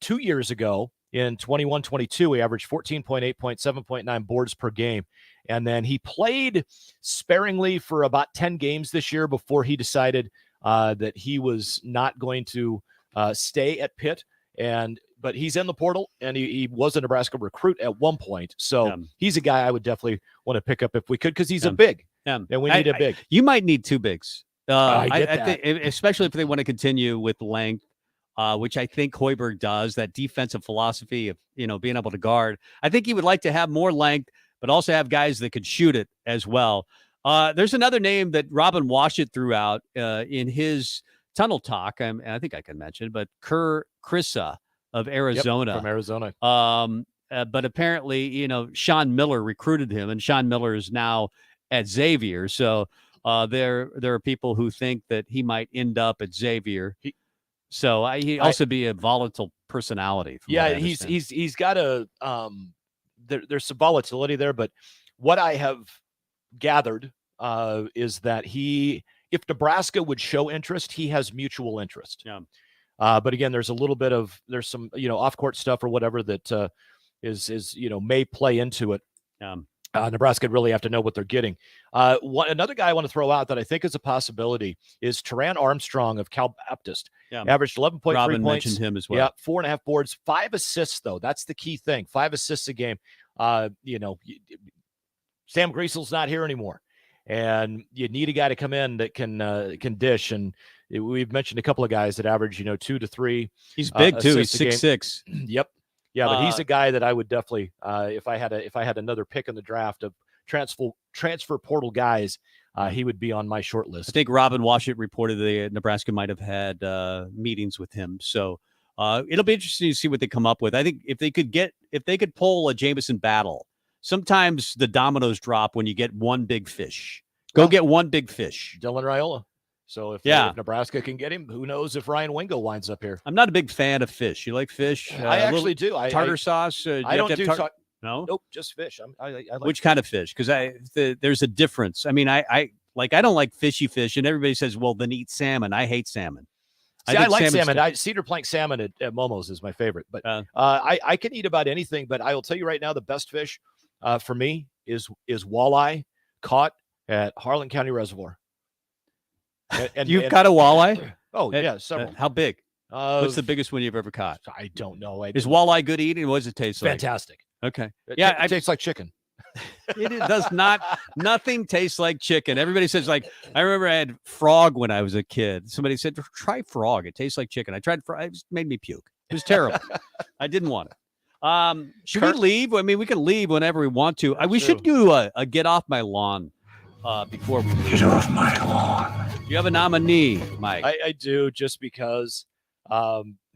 Speaker 3: 2 years ago, in 21-22, he averaged 14.8 points, 7.9 boards per game. And then he played sparingly for about 10 games this year before he decided that he was not going to stay at Pitt. But he's in the portal, and he was a Nebraska recruit at one point. So he's a guy I would definitely want to pick up if we could, because he's a big. And we need a big.
Speaker 2: You might need two bigs.
Speaker 3: I
Speaker 2: think, especially if they want to continue with length, which I think Hoiberg does, that defensive philosophy of, being able to guard. I think he would like to have more length, but also have guys that could shoot it as well. There's another name that Robin Washut threw out in his tunnel talk. I think I can mention, but Kerr Krissa of Arizona.
Speaker 3: Yep, from Arizona.
Speaker 2: But apparently, Sean Miller recruited him, and Sean Miller is now at Xavier. So there are people who think that he might end up at Xavier. He also be a volatile personality.
Speaker 3: Yeah, he's got a there's some volatility there, but what I have gathered is that if Nebraska would show interest, he has mutual interest.
Speaker 2: Yeah.
Speaker 3: But again, there's some off-court stuff or whatever that is may play into it. Nebraska really have to know what they're getting. Another guy I want to throw out that I think is a possibility is Teran Armstrong of Cal Baptist.
Speaker 2: Yeah.
Speaker 3: Averaged 11.3
Speaker 2: Robin
Speaker 3: points.
Speaker 2: mentioned him as well.
Speaker 3: Yeah, 4.5 boards, 5 assists, though. That's the key thing. 5 assists a game. Sam Griesel's not here anymore. And you need a guy to come in that can dish. And we've mentioned a couple of guys that average, 2 to 3.
Speaker 2: He's big, too. He's 6'6".
Speaker 3: Yep. Yeah, but he's a guy that I would definitely, if I had another pick in the draft of transfer portal guys, he would be on my short list.
Speaker 2: I think Robin Washut reported that Nebraska might have had meetings with him. So it'll be interesting to see what they come up with. I think if they could pull a Jameson Battle, sometimes the dominoes drop when you get one big fish. Get one big fish.
Speaker 3: Dylan Raiola. So if Nebraska can get him, who knows if Ryan Wingo winds up here.
Speaker 2: I'm not a big fan of fish. You like fish?
Speaker 3: I actually do.
Speaker 2: Tartar sauce?
Speaker 3: I don't do
Speaker 2: No?
Speaker 3: Nope, just fish. I like
Speaker 2: Which kind of fish? Because there's a difference. I mean, I don't like fishy fish, and everybody says, well, then eat salmon. I hate salmon.
Speaker 3: See, I like salmon. Cedar plank salmon at Momo's is my favorite. But I can eat about anything. But I will tell you right now, the best fish for me is walleye caught at Harlan County Reservoir. And
Speaker 2: You've caught a walleye?
Speaker 3: Oh, yeah, several.
Speaker 2: How big? What's the biggest one you've ever caught?
Speaker 3: I don't know.
Speaker 2: Is walleye good eating? What does it taste like?
Speaker 3: Fantastic.
Speaker 2: Okay.
Speaker 3: It tastes like chicken.
Speaker 2: It does not. Nothing tastes like chicken. Everybody says, like, I remember I had frog when I was a kid. Somebody said, try frog. It tastes like chicken. I tried frog. It made me puke. It was terrible. I didn't want it. Should we leave? I mean, we can leave whenever we want to. We should do a get off my lawn before we leave.
Speaker 1: Get off my lawn.
Speaker 2: You have a nominee, Mike.
Speaker 3: I do, just because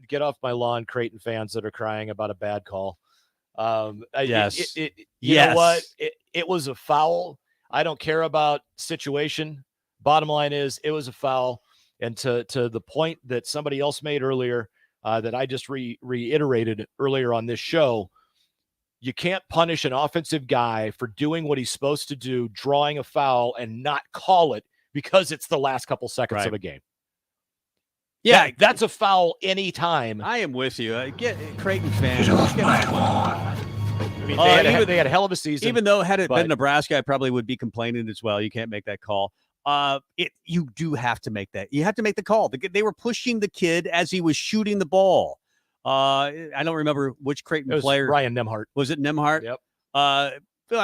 Speaker 3: get off my lawn, Creighton fans that are crying about a bad call.
Speaker 2: Yes.
Speaker 3: You know what? It was a foul. I don't care about situation. Bottom line is it was a foul. And to the point that somebody else made earlier, that I just reiterated earlier on this show, you can't punish an offensive guy for doing what he's supposed to do, drawing a foul, and not call it because it's the last couple seconds of a game. Yeah, that's a foul anytime.
Speaker 2: I am with you. Get Creighton fans.
Speaker 1: Get off my lawn.
Speaker 3: I mean, they had a hell of a season.
Speaker 2: Even though had it been Nebraska, I probably would be complaining as well. You can't make that call. You do have to make that. You have to make the call. They were pushing the kid as he was shooting the ball. I don't remember which Creighton player.
Speaker 3: Ryan Nemhart.
Speaker 2: Was it Nemhart?
Speaker 3: Yep.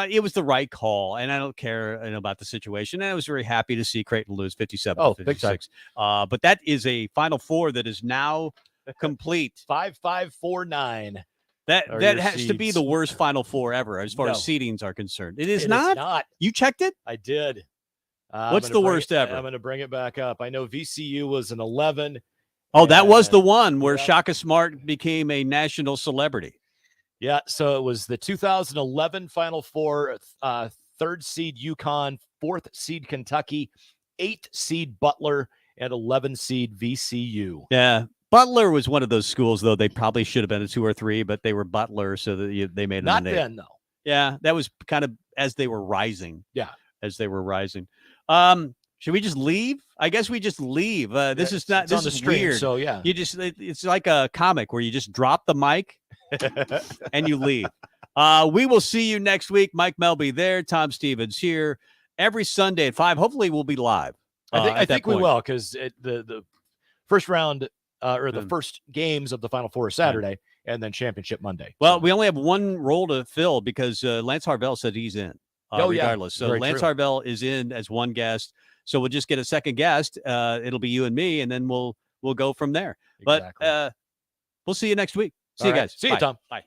Speaker 2: It was the right call, and I don't care about the situation. And I was very happy to see Creighton lose 57-56. But that is a Final Four that is now complete.
Speaker 3: 5-5-4-9.
Speaker 2: That has to be the worst Final Four ever as far as seedings are concerned. It is not. You checked it?
Speaker 3: I did.
Speaker 2: What's the worst ever?
Speaker 3: I'm going to bring it back up. I know VCU was an 11.
Speaker 2: Oh, that was the one where Shaka Smart became a national celebrity.
Speaker 3: Yeah, so it was the 2011 Final Four, 3rd seed UConn, 4th seed Kentucky, 8th seed Butler, and 11 seed VCU.
Speaker 2: Yeah, Butler was one of those schools, though. They probably should have been a 2 or 3, but they were Butler, so that they made it.
Speaker 3: Not then, though.
Speaker 2: Yeah, that was kind of as they were rising.
Speaker 3: Yeah.
Speaker 2: As they were rising. Should we just leave? I guess we just leave. This is not. This is weird.
Speaker 3: So yeah,
Speaker 2: it's like a comic where you just drop the mic and you leave. We will see you next week. Mike Melby there, Tom Stevens here every Sunday at 5. Hopefully, we'll be live.
Speaker 3: I think we will, because the first round or the first games of the Final Four are Saturday, and then championship Monday.
Speaker 2: Well, we only have one role to fill because Lance Harvell said he's in. Regardless. So Lance Harvell is in as one guest. So we'll just get a second guest. It'll be you and me, and then we'll go from there. Exactly. But we'll see you next week. See you guys.
Speaker 3: See you, Tom.
Speaker 2: Bye.